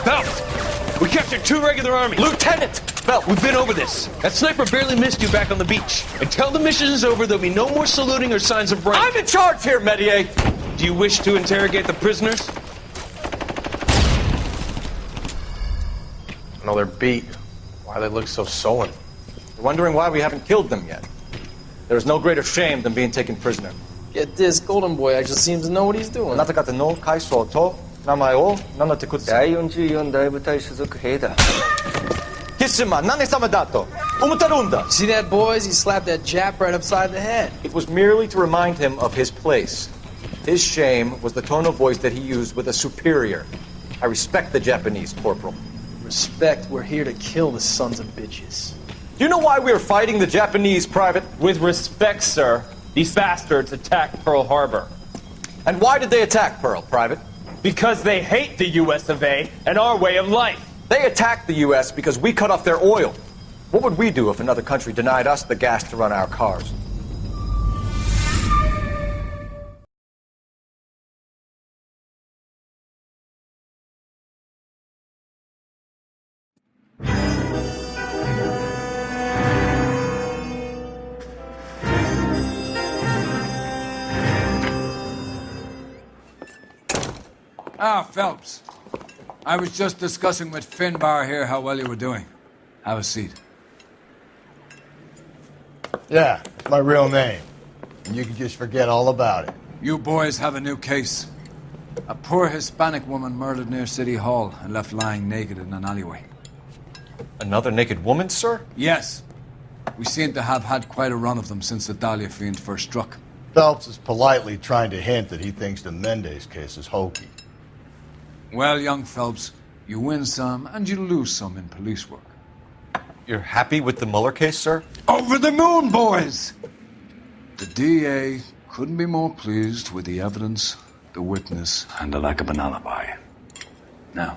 Phelps! We captured 2 regular armies. Lieutenant! Phelps, we've been over this. That sniper barely missed you back on the beach. Until the mission is over, there'll be no more saluting or signs of rank. I'm in charge here, Medier! Do you wish to interrogate the prisoners? No, they're beat. Why they look so sullen? You're wondering why we haven't killed them yet. There is no greater shame than being taken prisoner. Get this, Golden Boy actually seems to know what he's doing. あなた方の階層と名前を名乗ってください。第44大部隊所属兵だ。キスマ何様だと思ってるんだ。 See that, boys? He slapped that Jap right upside the head. It was merely to remind him of his place. His shame was the tone of voice that he used with a superior. I respect the Japanese, Corporal. Respect, we're here to kill the sons of bitches. Do you know why we are fighting the Japanese, Private? With respect, sir, these bastards attacked Pearl Harbor. And why did they attack Pearl, Private? Because they hate the US of A and our way of life. They attacked the U.S. because we cut off their oil. What would we do if another country denied us the gas to run our cars? Ah, Phelps. I was just discussing with Finbar here how well you were doing. Have a seat. Yeah, it's my real name. And you can just forget all about it. You boys have a new case. A poor Hispanic woman murdered near City Hall and left lying naked in an alleyway. Another naked woman, sir? Yes. We seem to have had quite a run of them since the Dahlia fiend first struck. Phelps is politely trying to hint that he thinks the Mendez case is hokey. Well, young Phelps, you win some and you lose some in police work. You're happy with the Mueller case, sir? Over the moon, boys! The DA couldn't be more pleased with the evidence, the witness, and the lack of an alibi. Now,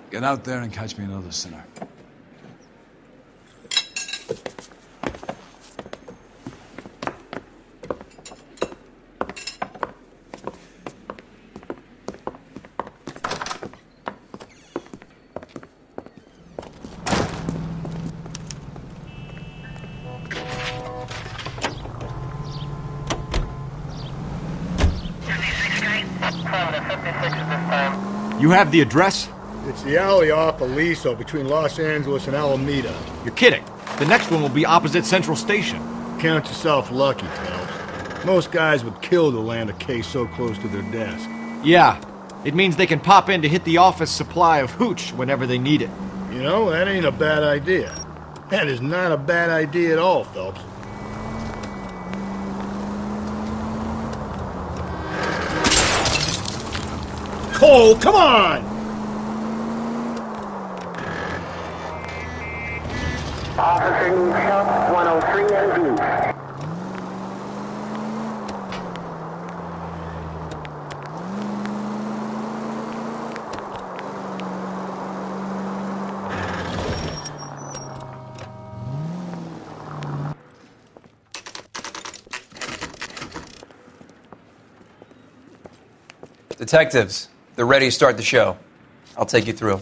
get out there and catch me another sinner. You have the address? It's the alley off Aliso between Los Angeles and Alameda. You're kidding. The next one will be opposite Central Station. Count yourself lucky, Phelps. Most guys would kill to land a case so close to their desk. Yeah. It means they can pop in to hit the office supply of hooch whenever they need it. You know, that ain't a bad idea. That is not a bad idea at all, Phelps. Cole, come on! Officer needs help, 103 AD. Detectives, they're ready to start the show. I'll take you through.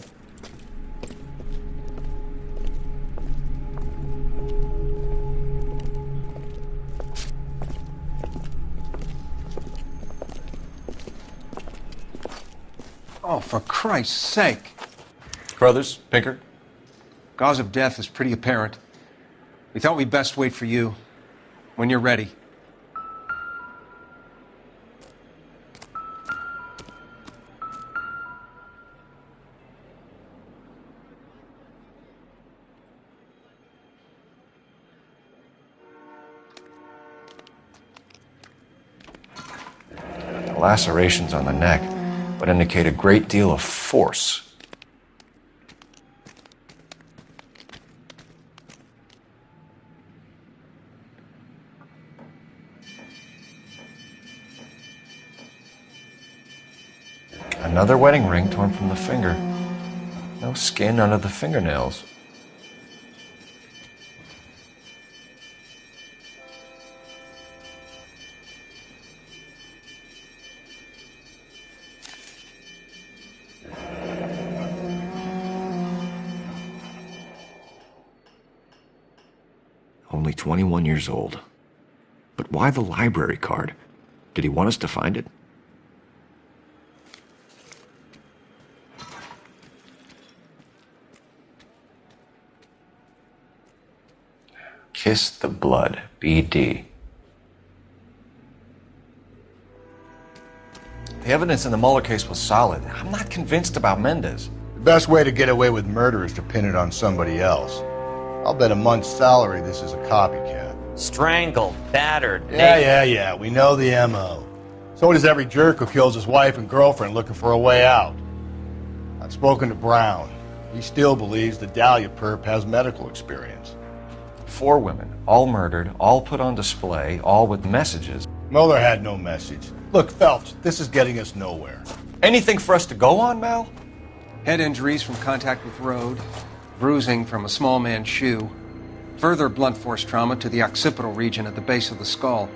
Oh, for Christ's sake. Brothers, Pinker? Cause of death is pretty apparent. We thought we'd best wait for you. When you're ready. The lacerations on the neck would indicate a great deal of force. Another wedding ring torn from the finger. No skin under the fingernails. Only 21 years old. But why the library card? Did he want us to find it? Kiss the blood, BD. The evidence in the Mueller case was solid. I'm not convinced about Mendez. The best way to get away with murder is to pin it on somebody else. I'll bet a month's salary this is a copycat. Strangled, battered, Yeah, we know the M.O. So does every jerk who kills his wife and girlfriend looking for a way out. I've spoken to Brown. He still believes the Dahlia perp has medical experience. 4 women, all murdered, all put on display, all with messages. Mueller had no message. Look, Phelps, this is getting us nowhere. Anything for us to go on, Mal? Head injuries from contact with road, bruising from a small man's shoe, further blunt force trauma to the occipital region at the base of the skull.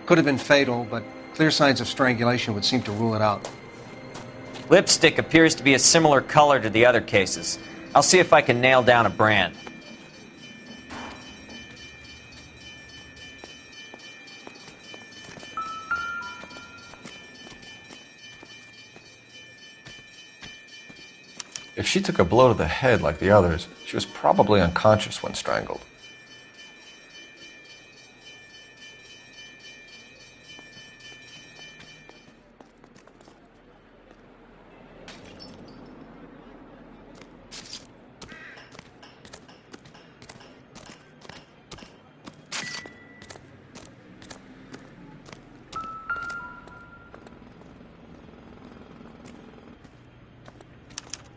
Could have been fatal, but clear signs of strangulation would seem to rule it out. Lipstick appears to be a similar color to the other cases. I'll see if I can nail down a brand. If she took a blow to the head like the others, she was probably unconscious when strangled.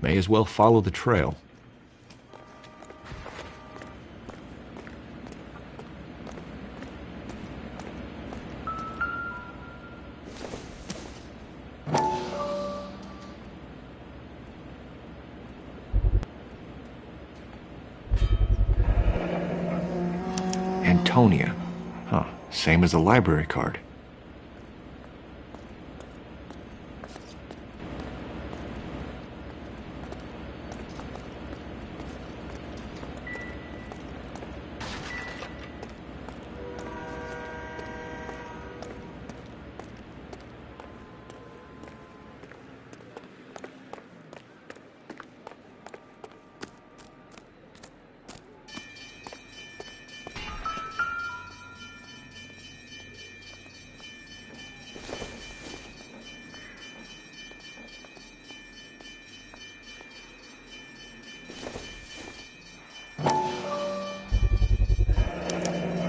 May as well follow the trail. Antonia. Huh, same as the library card.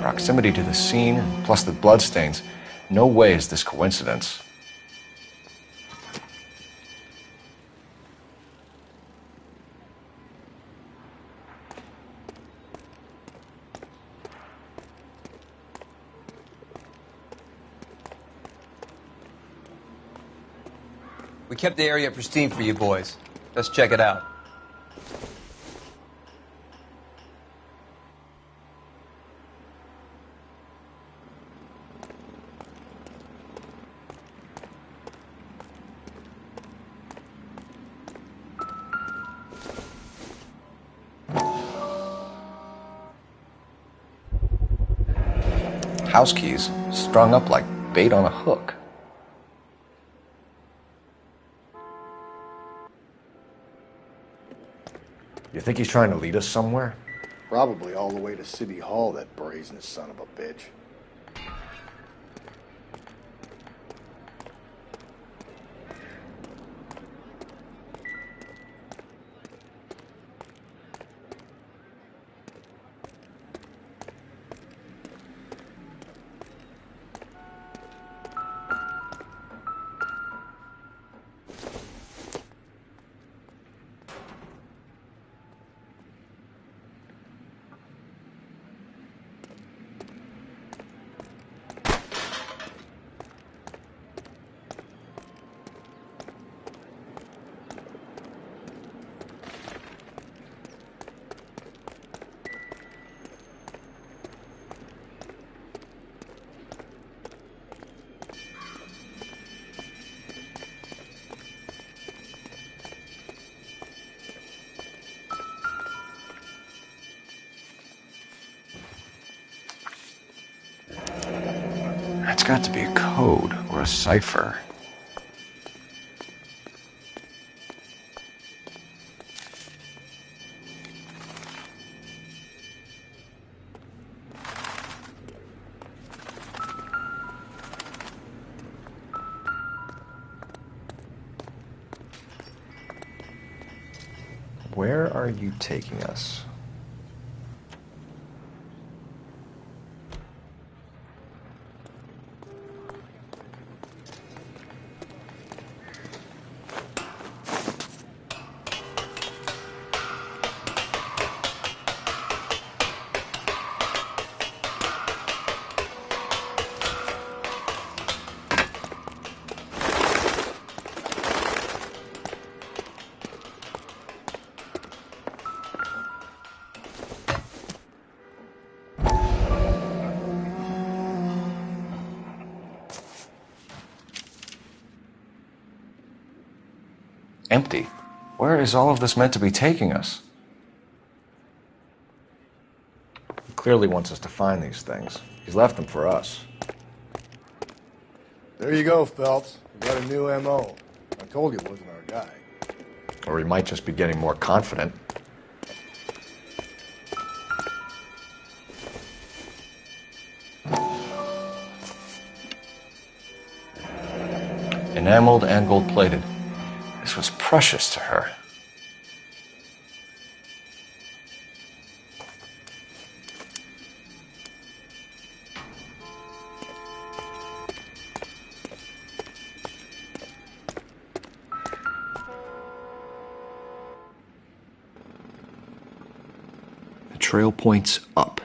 Proximity to the scene, plus the bloodstains. No way is this coincidence. We kept the area pristine for you boys. Let's check it out. House keys strung up like bait on a hook. You think he's trying to lead us somewhere? Probably all the way to City Hall, that brazen son of a bitch. That's got to be a code or a cipher. Where are you taking us? Empty. Where is all of this meant to be taking us? He clearly wants us to find these things. He's left them for us. There you go, Phelps. We got a new M.O. I told you it wasn't our guy. Or he might just be getting more confident. Enameled and gold-plated. This was precious to her. The trail points up.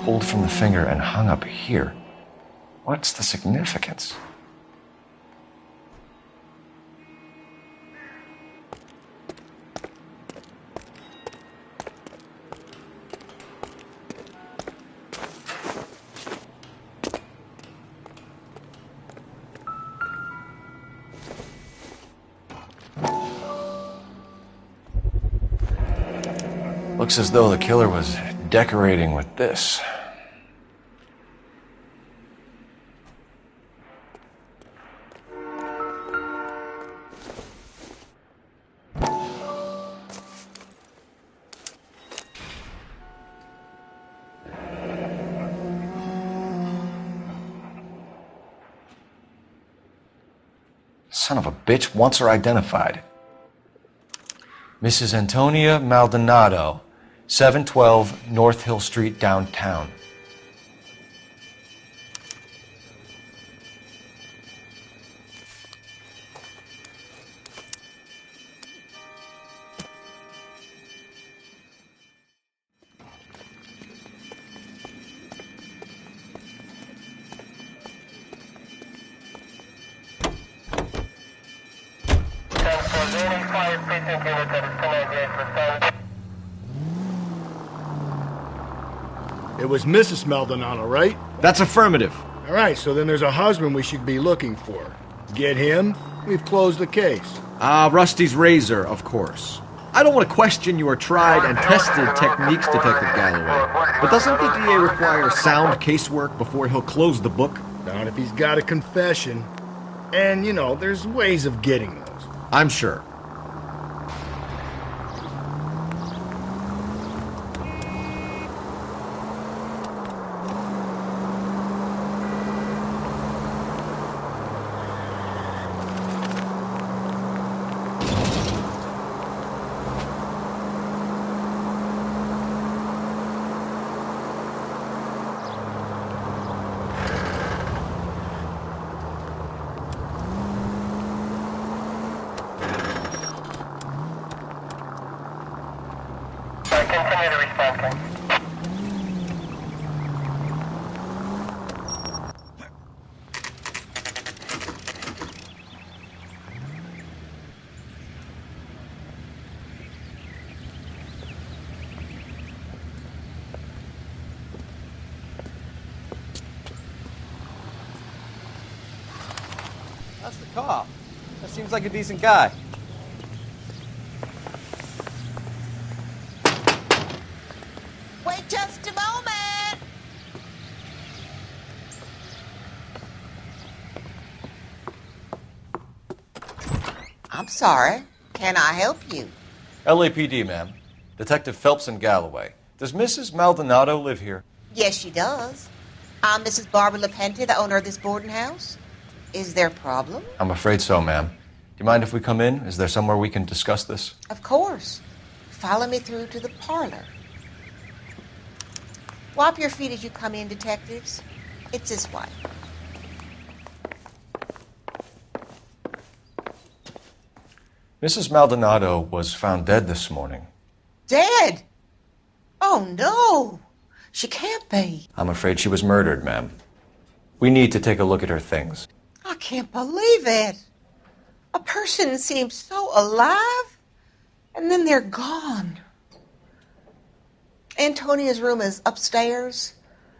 Pulled from the finger and hung up here. What's the significance? Looks as though the killer was decorating with this. Son of a bitch wants her identified. Mrs. Antonia Maldonado, 712 North Hill Street, downtown. It was Mrs. Maldonado, right? That's affirmative. All right, so then there's a husband we should be looking for. Get him, we've closed the case. Rusty's razor, of course. I don't want to question your tried and tested techniques, Detective Galloway, but doesn't the DA require sound casework before he'll close the book? Not if he's got a confession. And, you know, there's ways of getting those. I'm sure. That's the cop. That seems like a decent guy. Wait just a moment. I'm sorry. Can I help you? LAPD, ma'am. Detective Phelps and Galloway. Does Mrs. Maldonado live here? Yes, she does. I'm Mrs. Barbara LaPente, the owner of this boarding house. Is there a problem? I'm afraid so, ma'am. Do you mind if we come in? Is there somewhere we can discuss this? Of course. Follow me through to the parlor. Wipe your feet as you come in, detectives. It's this way. Mrs. Maldonado was found dead this morning. Dead? Oh, no. She can't be. I'm afraid she was murdered, ma'am. We need to take a look at her things. I can't believe it. A person seems so alive, and then they're gone. Antonia's room is upstairs,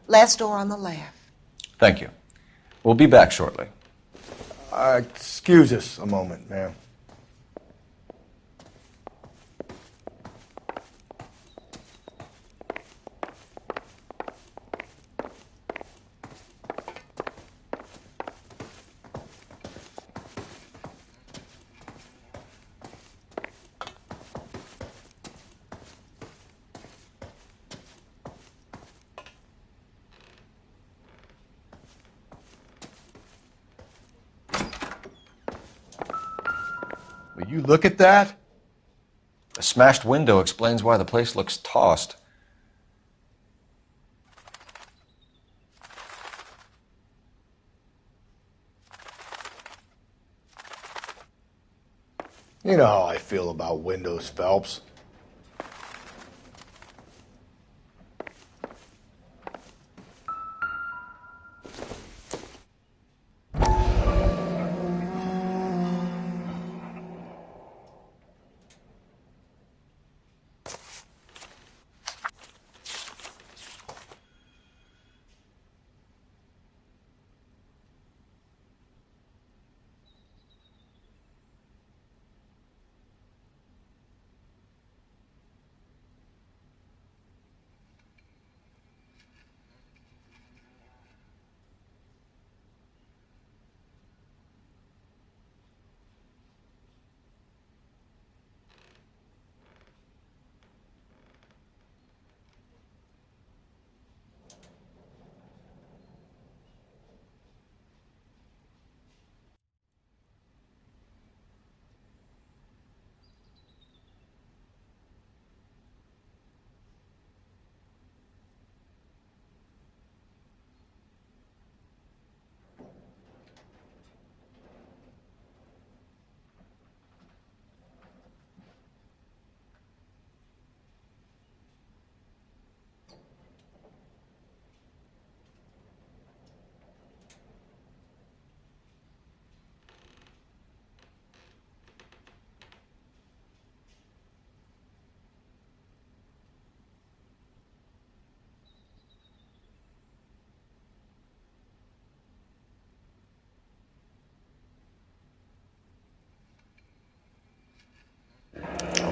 last door on the left. Thank you. We'll be back shortly. Excuse us a moment, ma'am. Will you look at that? A smashed window explains why the place looks tossed. You know how I feel about windows, Phelps.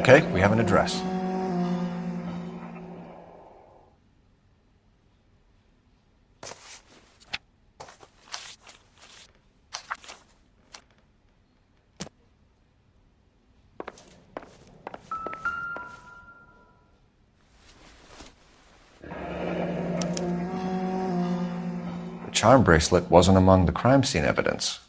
Okay, we have an address. The charm bracelet wasn't among the crime scene evidence.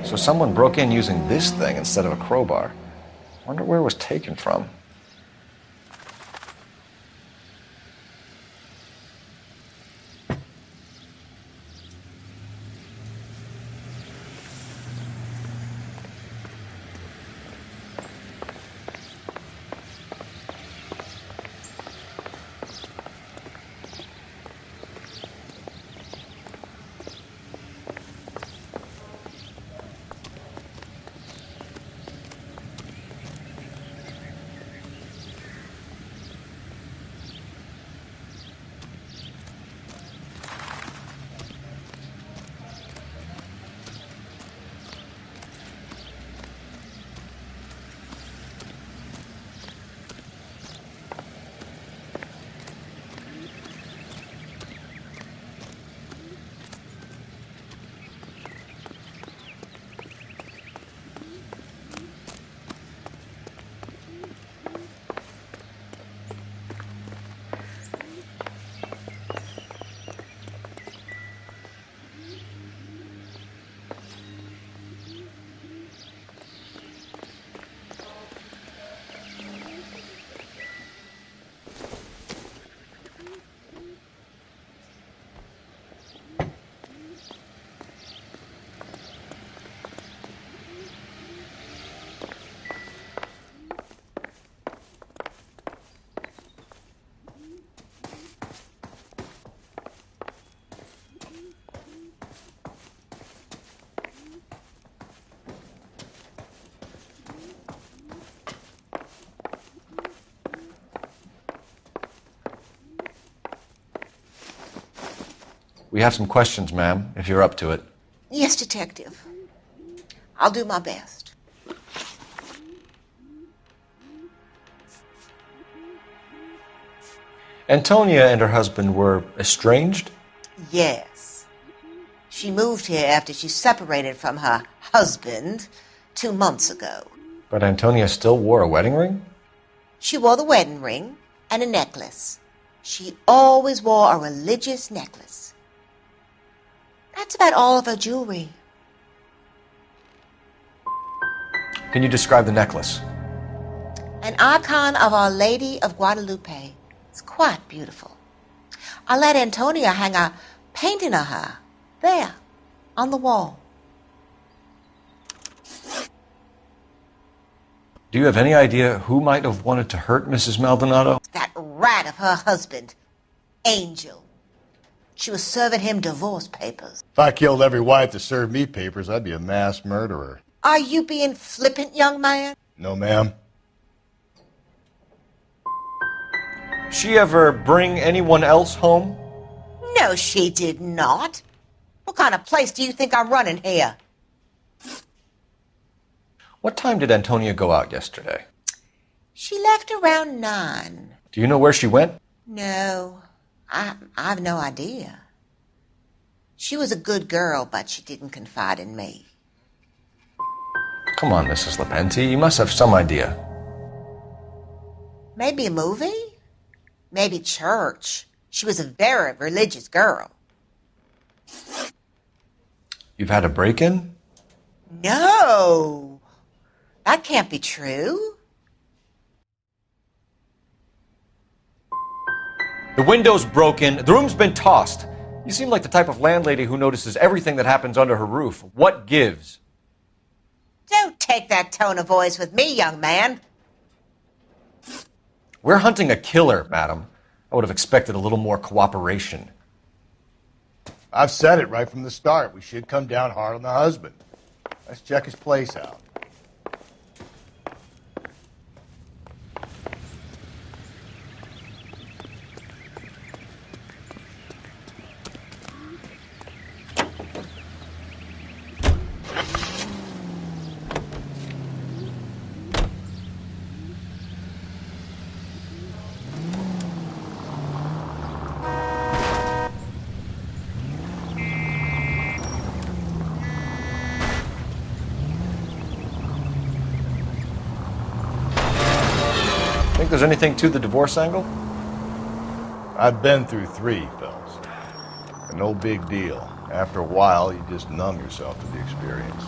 So someone broke in using this thing instead of a crowbar. Wonder where it was taken from. We have some questions, ma'am, if you're up to it. Yes, Detective. I'll do my best. Antonia and her husband were estranged? Yes. She moved here after she separated from her husband 2 months ago. But Antonia still wore a wedding ring? She wore the wedding ring and a necklace. She always wore a religious necklace. That's about all of her jewelry. Can you describe the necklace? An icon of Our Lady of Guadalupe. It's quite beautiful. I let Antonia hang a painting of her there on the wall. Do you have any idea who might have wanted to hurt Mrs. Maldonado? That rat of her husband, Angel. She was serving him divorce papers. If I killed every wife that served me papers, I'd be a mass murderer. Are you being flippant, young man? No, ma'am. She ever bring anyone else home? No, she did not. What kind of place do you think I'm running here? What time did Antonia go out yesterday? She left around 9. Do you know where she went? No, I've no idea. She was a good girl, but she didn't confide in me. Come on, Mrs. Lepenti, you must have some idea. Maybe a movie? Maybe church. She was a very religious girl. You've had a break-in? No, that can't be true. The window's broken, the room's been tossed. You seem like the type of landlady who notices everything that happens under her roof. What gives? Don't take that tone of voice with me, young man. We're hunting a killer, madam. I would have expected a little more cooperation. I've said it right from the start. We should come down hard on the husband. Let's check his place out. Think there's anything to the divorce angle? I've been through 3, Phelps. No big deal. After a while, you just numb yourself to the experience.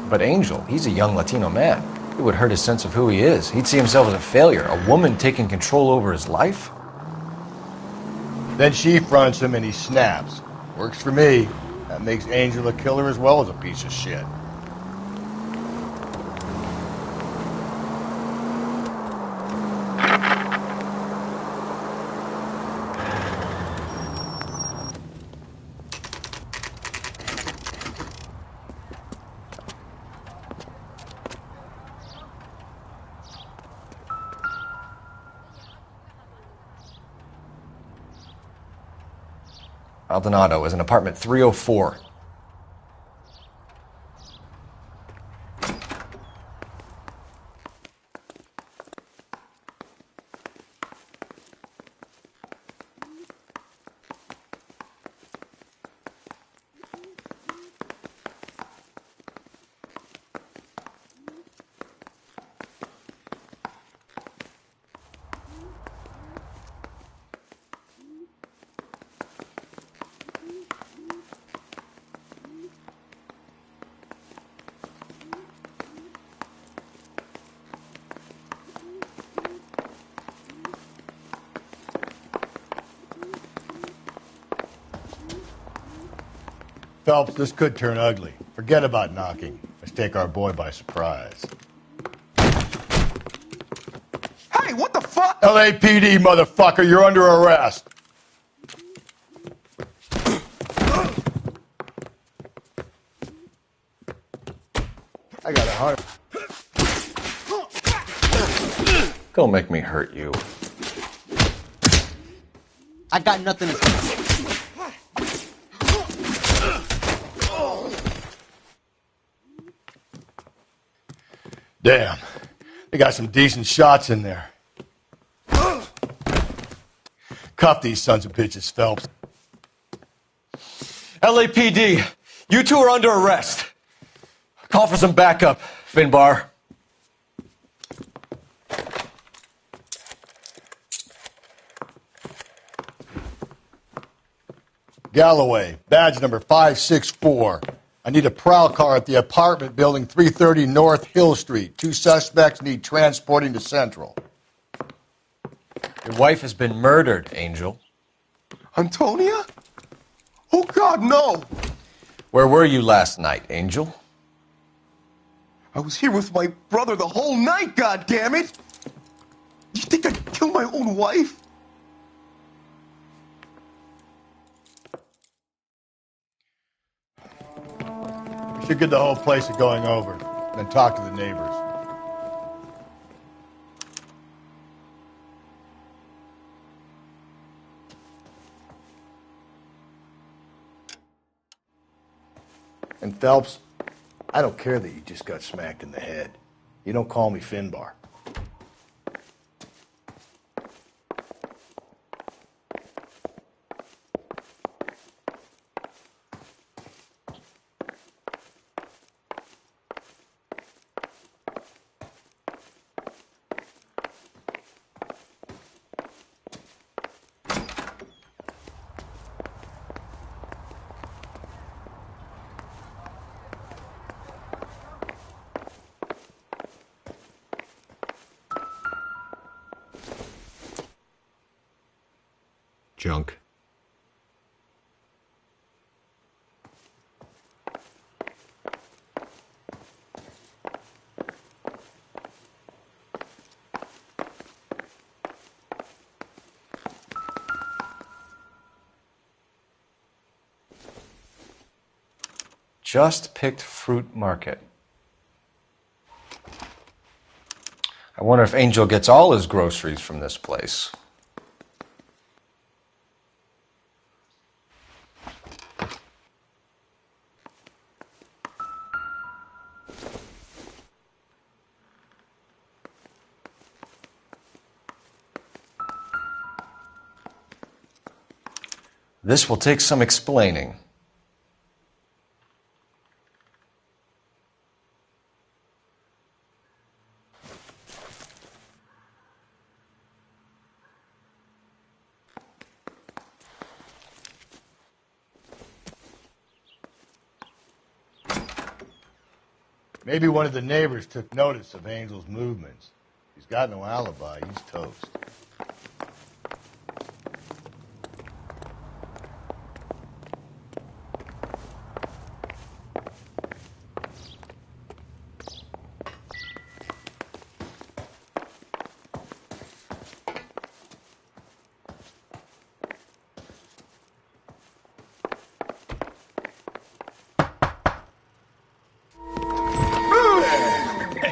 But Angel, he's a young Latino man. It would hurt his sense of who he is. He'd see himself as a failure, a woman taking control over his life. Then she fronts him and he snaps. Works for me. That makes Angel a killer as well as a piece of shit. Maldonado is in apartment 304. Phelps, this could turn ugly. Forget about knocking. Let's take our boy by surprise. Hey, what the fuck? LAPD, motherfucker, you're under arrest. I got a heart. Don't make me hurt you. I got nothing to say. Damn. They got some decent shots in there. Cuff these sons of bitches, Phelps. LAPD, you two are under arrest. Call for some backup, Finbar. Galloway, badge number 564. I need a prowl car at the apartment building 330 North Hill Street. 2 suspects need transporting to Central. Your wife has been murdered, Angel. Antonia? Oh, God, no! Where were you last night, Angel? I was here with my brother the whole night, goddammit! You think I'd kill my own wife? We should get the whole place to going over, then talk to the neighbors. And Phelps, I don't care that you just got smacked in the head. You don't call me Finbar. Junk. Just Picked Fruit Market. I wonder if Angel gets all his groceries from this place. This will take some explaining. Maybe one of the neighbors took notice of Angel's movements. He's got no alibi. He's toast.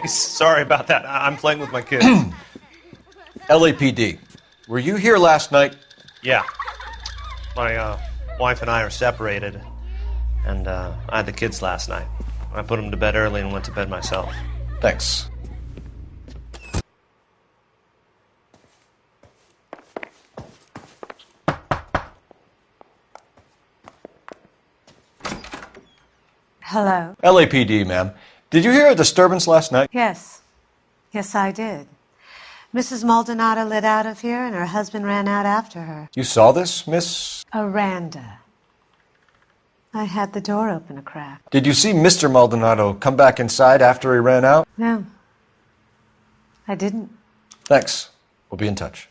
Sorry about that. I'm playing with my kids. LAPD, were you here last night? Yeah. My wife and I are separated, and I had the kids last night. I put them to bed early and went to bed myself. Thanks. Hello? LAPD, ma'am. Did you hear a disturbance last night? Yes. Yes, I did. Mrs. Maldonado lit out of here, and her husband ran out after her. You saw this, Miss? Aranda. I had the door open a crack. Did you see Mr. Maldonado come back inside after he ran out? No. I didn't. Thanks. We'll be in touch.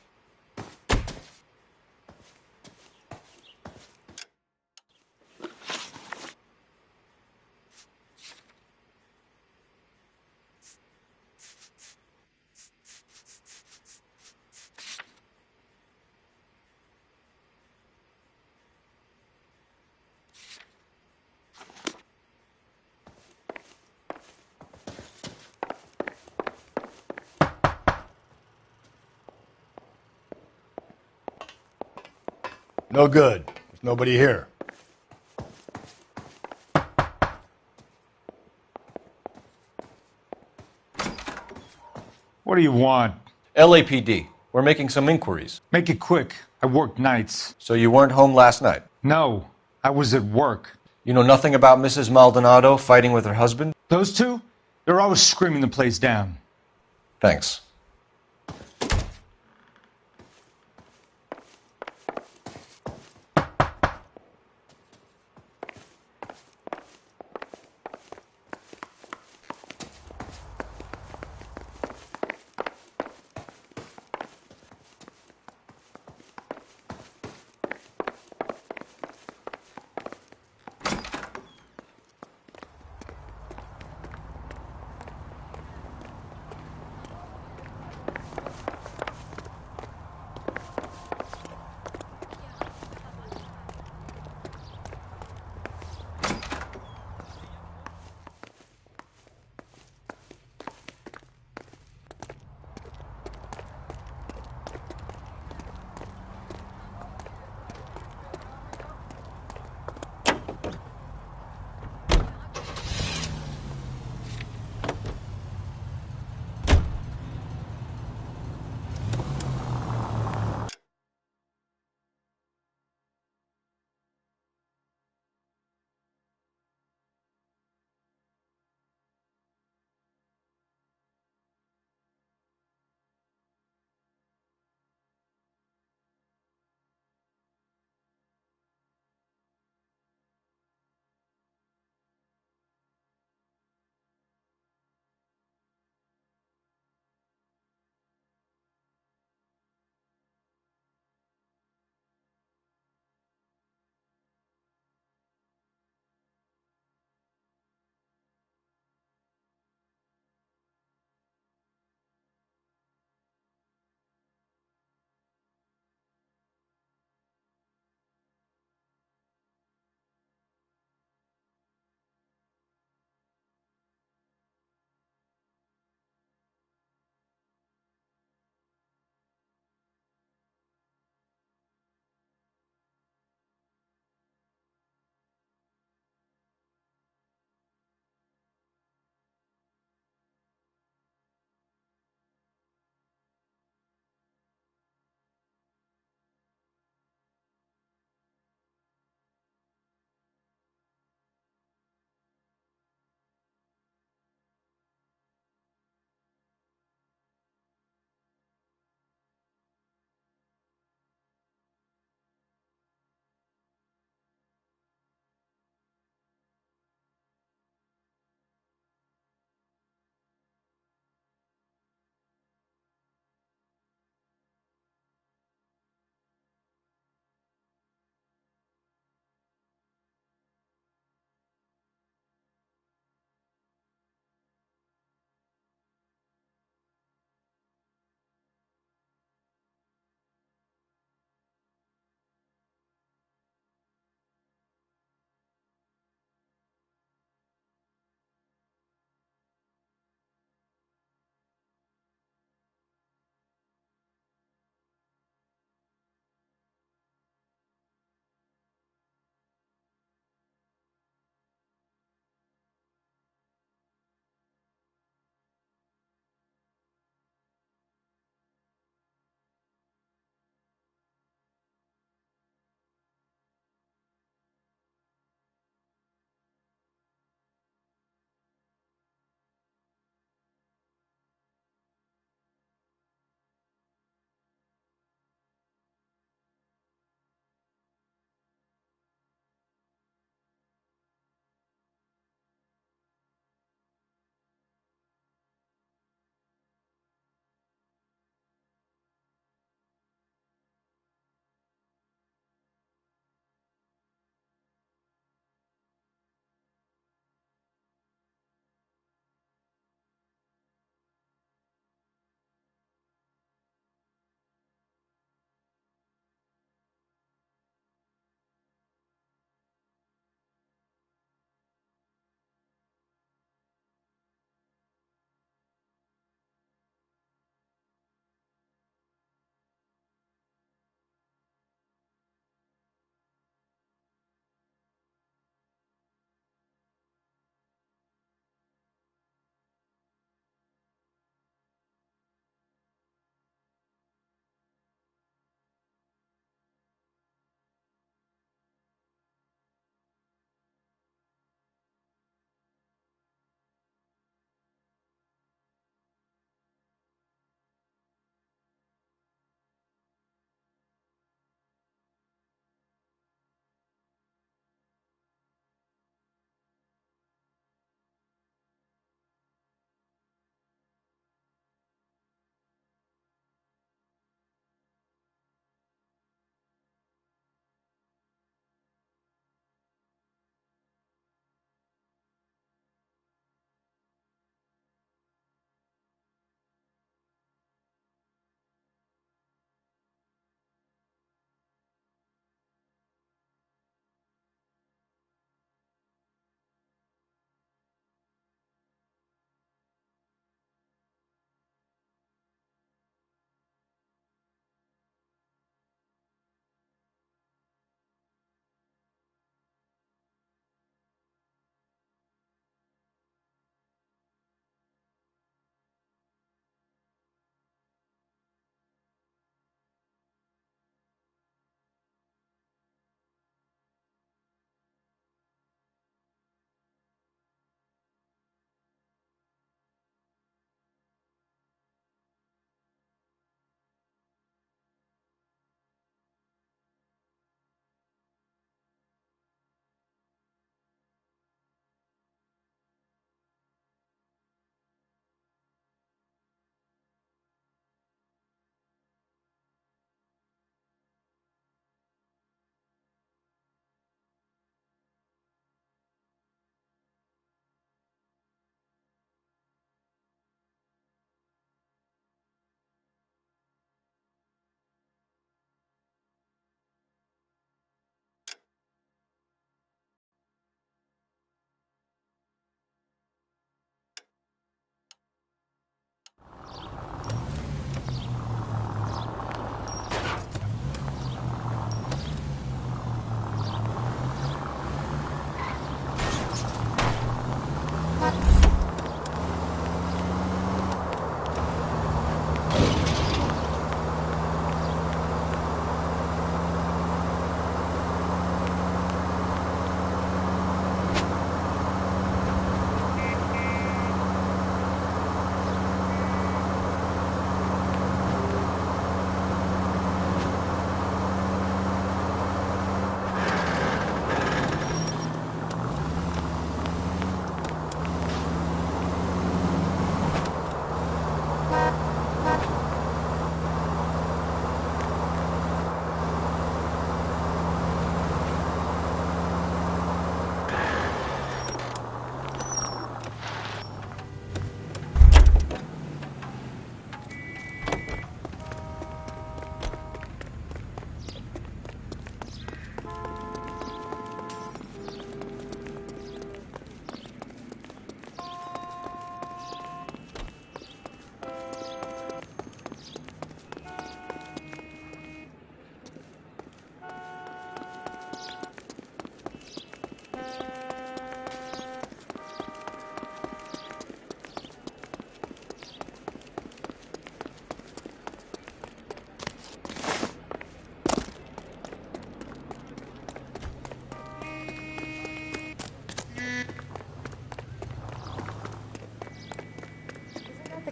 No good. There's nobody here. What do you want? LAPD. We're making some inquiries. Make it quick. I work nights. So you weren't home last night? No, I was at work. You know nothing about Mrs. Maldonado fighting with her husband? Those two? They're always screaming the place down. Thanks.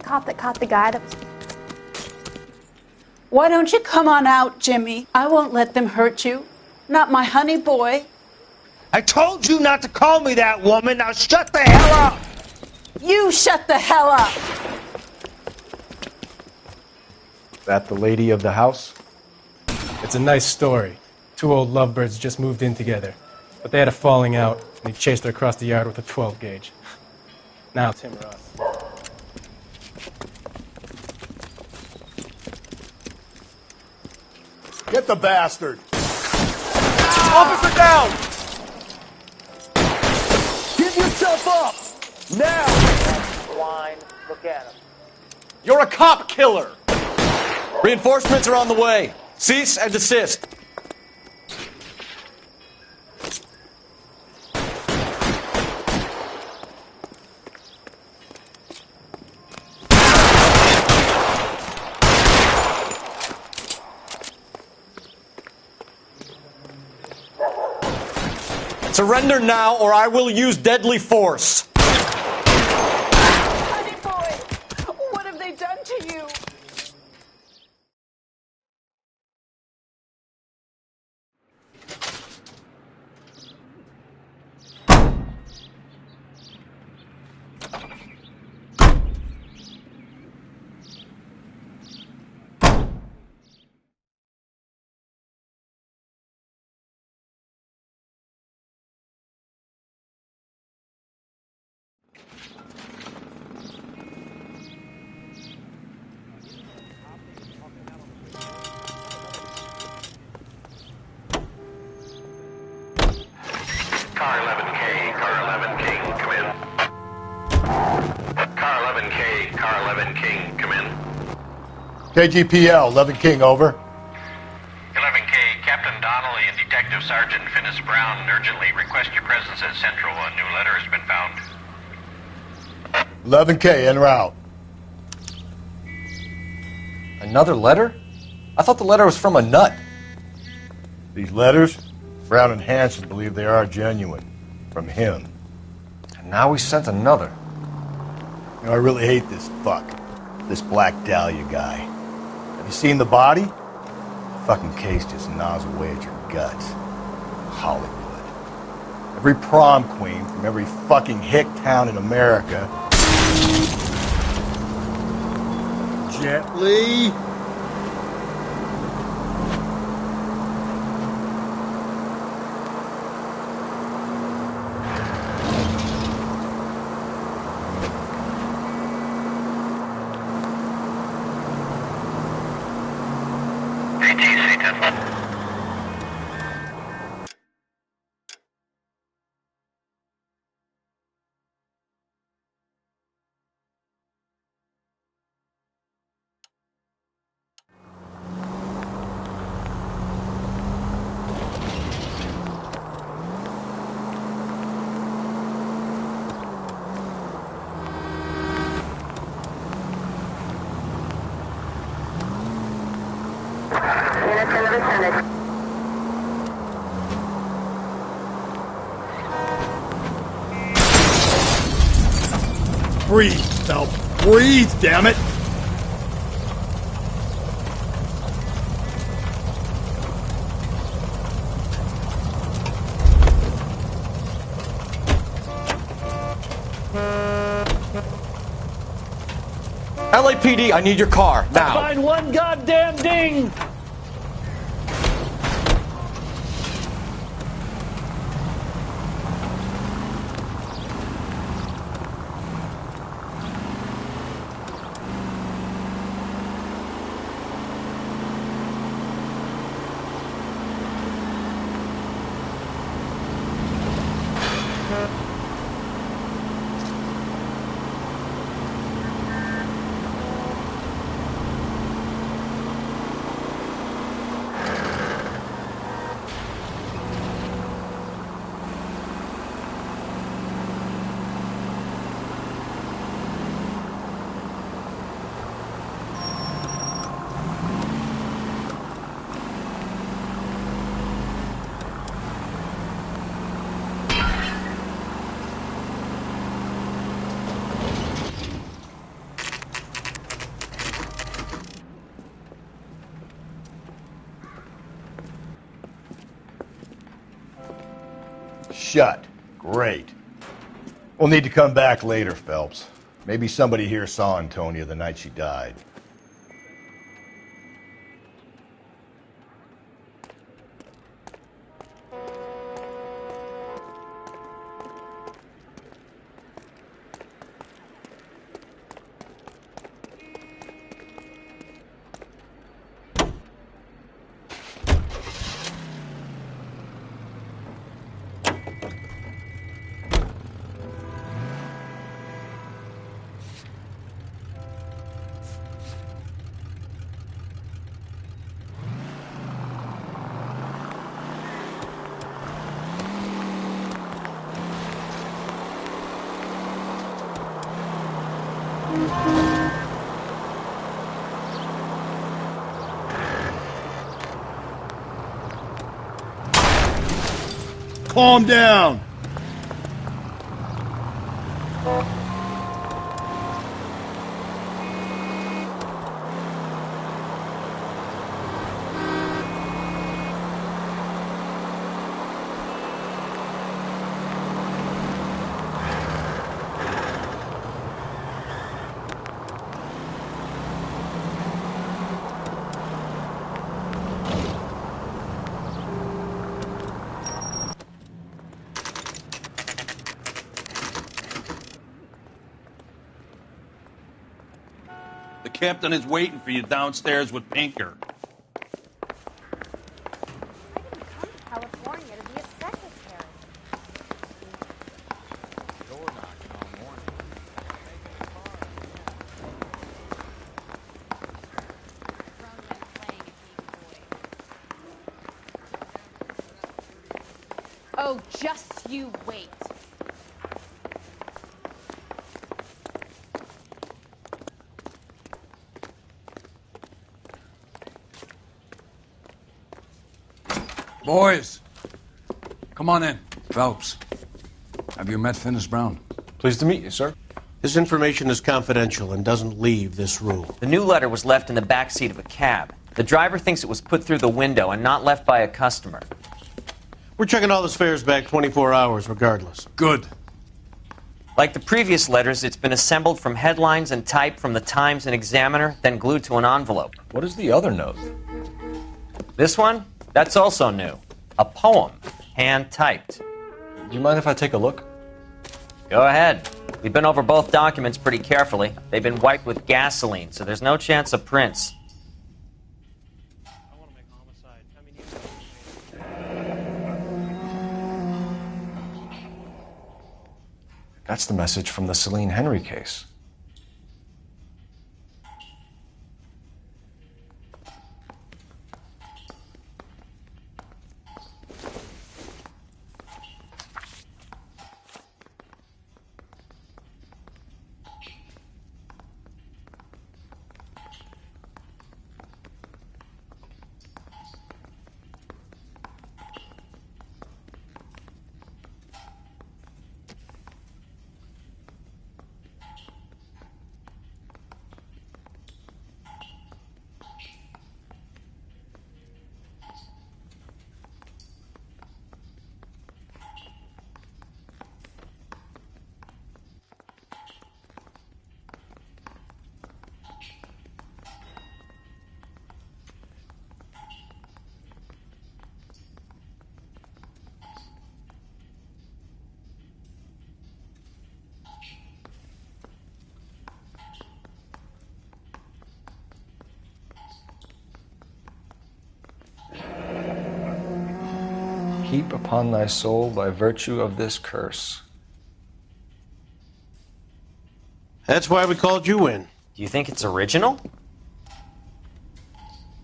cop that caught the guy that was... Why don't you come on out, Jimmy? I won't let them hurt you. Not my honey boy. I told you not to call me that, woman. Now shut the hell up! You shut the hell up! That the lady of the house? It's a nice story. Two old lovebirds just moved in together. But they had a falling out, and he chased her across the yard with a 12 gauge. Now it's him or us. Get the bastard! Officer down! Give yourself up! Now! Blind, look at him. You're a cop killer! Reinforcements are on the way. Cease and desist. Surrender now, or I will use deadly force. Honey boy, what have they done to you? Car 11K, Car 11 King, come in. Car 11K, Car 11 King, come in. KGPL, 11 King, over. 11K, Captain Donnelly and Detective Sergeant Finis Brown urgently request your presence at Central. A new letter has been found. 11K, en route. Another letter? I thought the letter was from a nut. These letters, Brown and Hanson believe they are genuine. From him. And now we sent another. You know, I really hate this fuck. This Black Dahlia guy. Have you seen the body? The fucking case just gnaws away at your guts. Hollywood. Every prom queen from every fucking hick town in America. Gently. Breathe, Phelps. Breathe, damn it! LAPD, I need your car, now. Find one goddamn ding! Shut. Great. We'll need to come back later, Phelps. Maybe somebody here saw Antonia the night she died. Calm down. The captain is waiting for you downstairs with Pinker. California to be a secretary. Oh, just you wait. Boys, come on in. Phelps, have you met Finis Brown? Pleased to meet you, sir. This information is confidential and doesn't leave this room. The new letter was left in the back seat of a cab. The driver thinks it was put through the window and not left by a customer. We're checking all the fares back 24 hours regardless. Good. Like the previous letters, it's been assembled from headlines and type from the Times and Examiner, then glued to an envelope. What is the other note? This one? That's also new. A poem, hand-typed. Do you mind if I take a look? Go ahead. We've been over both documents pretty carefully. They've been wiped with gasoline, so there's no chance of prints. That's the message from the Celine Henry case. Heap upon thy soul by virtue of this curse. That's why we called you in. Do you think it's original?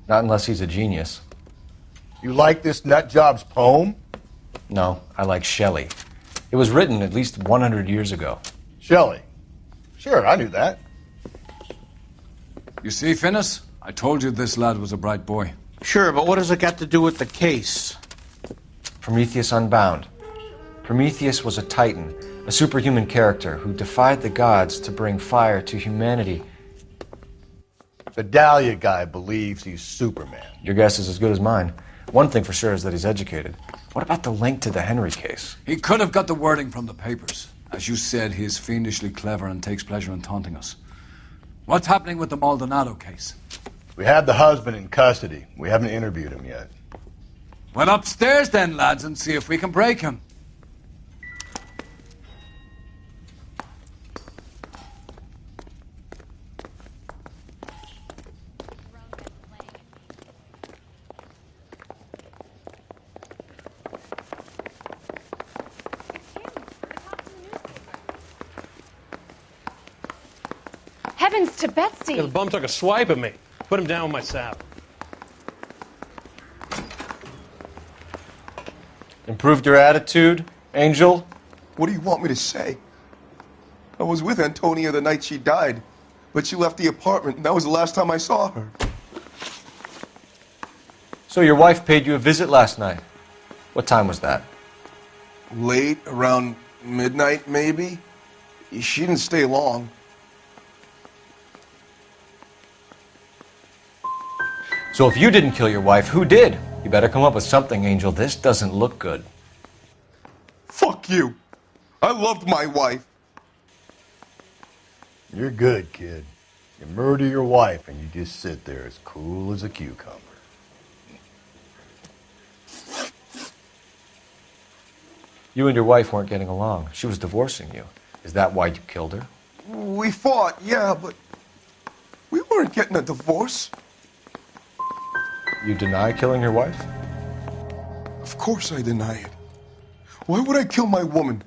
Not unless he's a genius. You like this nutjob's poem? No, I like Shelley. It was written at least 100 years ago. Shelley? Sure, I knew that. You see, Finis? I told you this lad was a bright boy. Sure, but what has it got to do with the case? Prometheus Unbound. Prometheus was a titan, a superhuman character who defied the gods to bring fire to humanity. The Dahlia guy believes he's Superman. Your guess is as good as mine. One thing for sure is that he's educated. What about the link to the Henry case? He could have got the wording from the papers. As you said, he is fiendishly clever and takes pleasure in taunting us. What's happening with the Maldonado case? We have the husband in custody. We haven't interviewed him yet. Well, upstairs then, lads, and see if we can break him. Heavens to Betsy! Yeah, the bum took a swipe at me. Put him down with my sap. Improved your attitude, Angel? What do you want me to say? I was with Antonia the night she died, but she left the apartment, and that was the last time I saw her. So your wife paid you a visit last night. What time was that? Late, around midnight, maybe? She didn't stay long. So if you didn't kill your wife, who did? You better come up with something, Angel. This doesn't look good. Fuck you. I loved my wife. You're good, kid. You murder your wife and you just sit there as cool as a cucumber. You and your wife weren't getting along. She was divorcing you. Is that why you killed her? We fought, yeah, but we weren't getting a divorce. You deny killing your wife? Of course I deny it. Why would I kill my woman?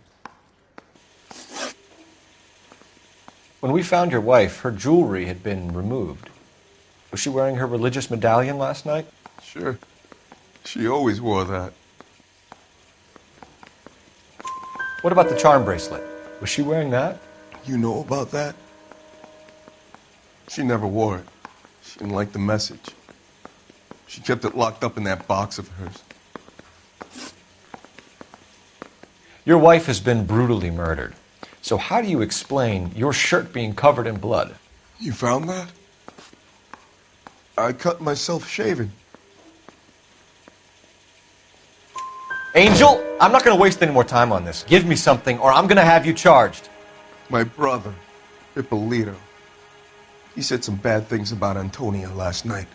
When we found your wife, her jewelry had been removed. Was she wearing her religious medallion last night? Sure. She always wore that. What about the charm bracelet? Was she wearing that? You know about that? She never wore it. She didn't like the message. She kept it locked up in that box of hers. Your wife has been brutally murdered. So how do you explain your shirt being covered in blood? You found that? I cut myself shaving. Angel, I'm not going to waste any more time on this. Give me something or I'm going to have you charged. My brother, Ippolito, he said some bad things about Antonia last night.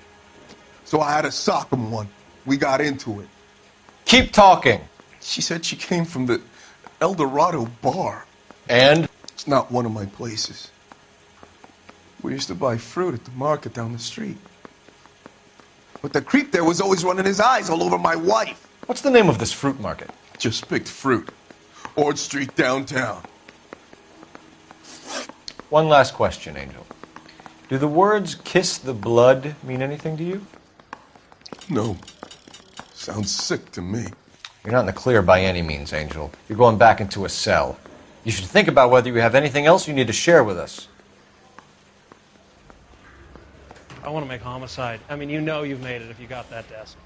So I had to sock him one. We got into it. Keep talking. She said she came from the El Dorado bar. And? It's not one of my places. We used to buy fruit at the market down the street. But the creep there was always running his eyes all over my wife. What's the name of this fruit market? Just picked fruit. Ord Street downtown. One last question, Angel. Do the words kiss the blood mean anything to you? No. Sounds sick to me. You're not in the clear by any means, Angel. You're going back into a cell. You should think about whether you have anything else you need to share with us. I want to make homicide. I mean, you know you've made it if you got that desk.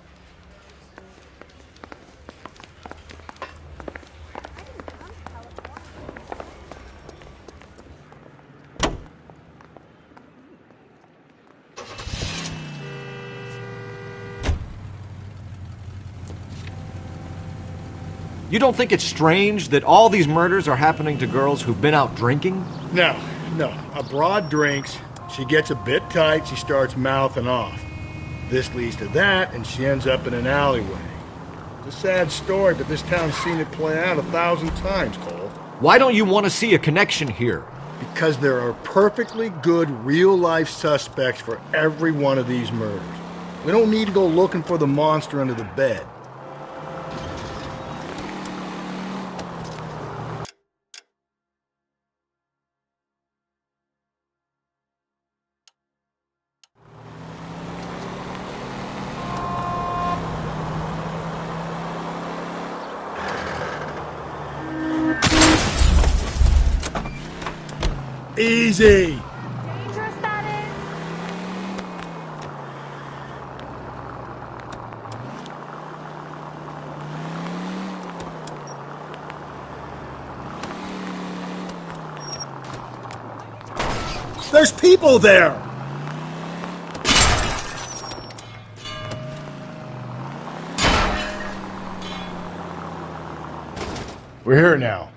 You don't think it's strange that all these murders are happening to girls who've been out drinking? No. A broad drinks, she gets a bit tight, she starts mouthing off. This leads to that, and she ends up in an alleyway. It's a sad story, but this town's seen it play out 1,000 times, Cole. Why don't you want to see a connection here? Because there are perfectly good real-life suspects for every one of these murders. We don't need to go looking for the monster under the bed. Easy! Dangerous, that is. There's people there! We're here now.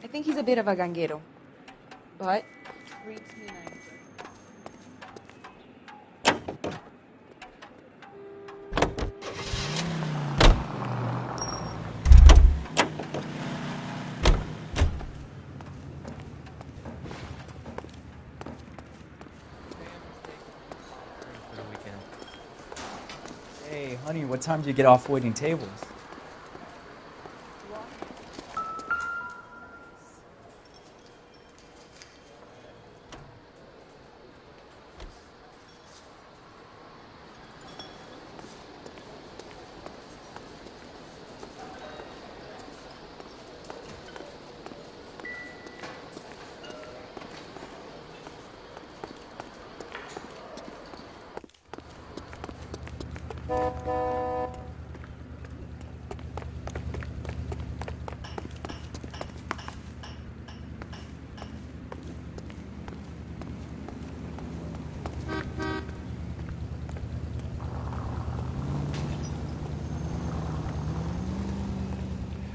I think he's a bit of a ganguero, but treats me nice. Hey, honey, what time do you get off waiting tables?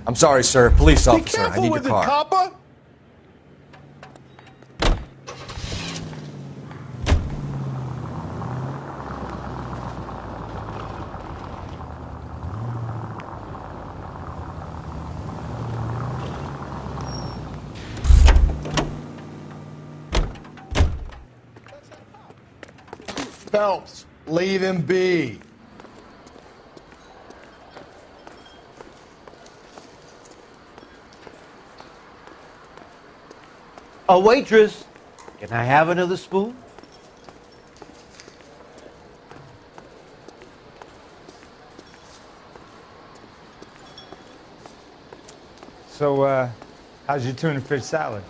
I'm sorry, sir. Police Be officer. I careful need your with it, car. copper. Phelps, leave him be. A waitress, can I have another spoon? So, how's your tuna fish salad?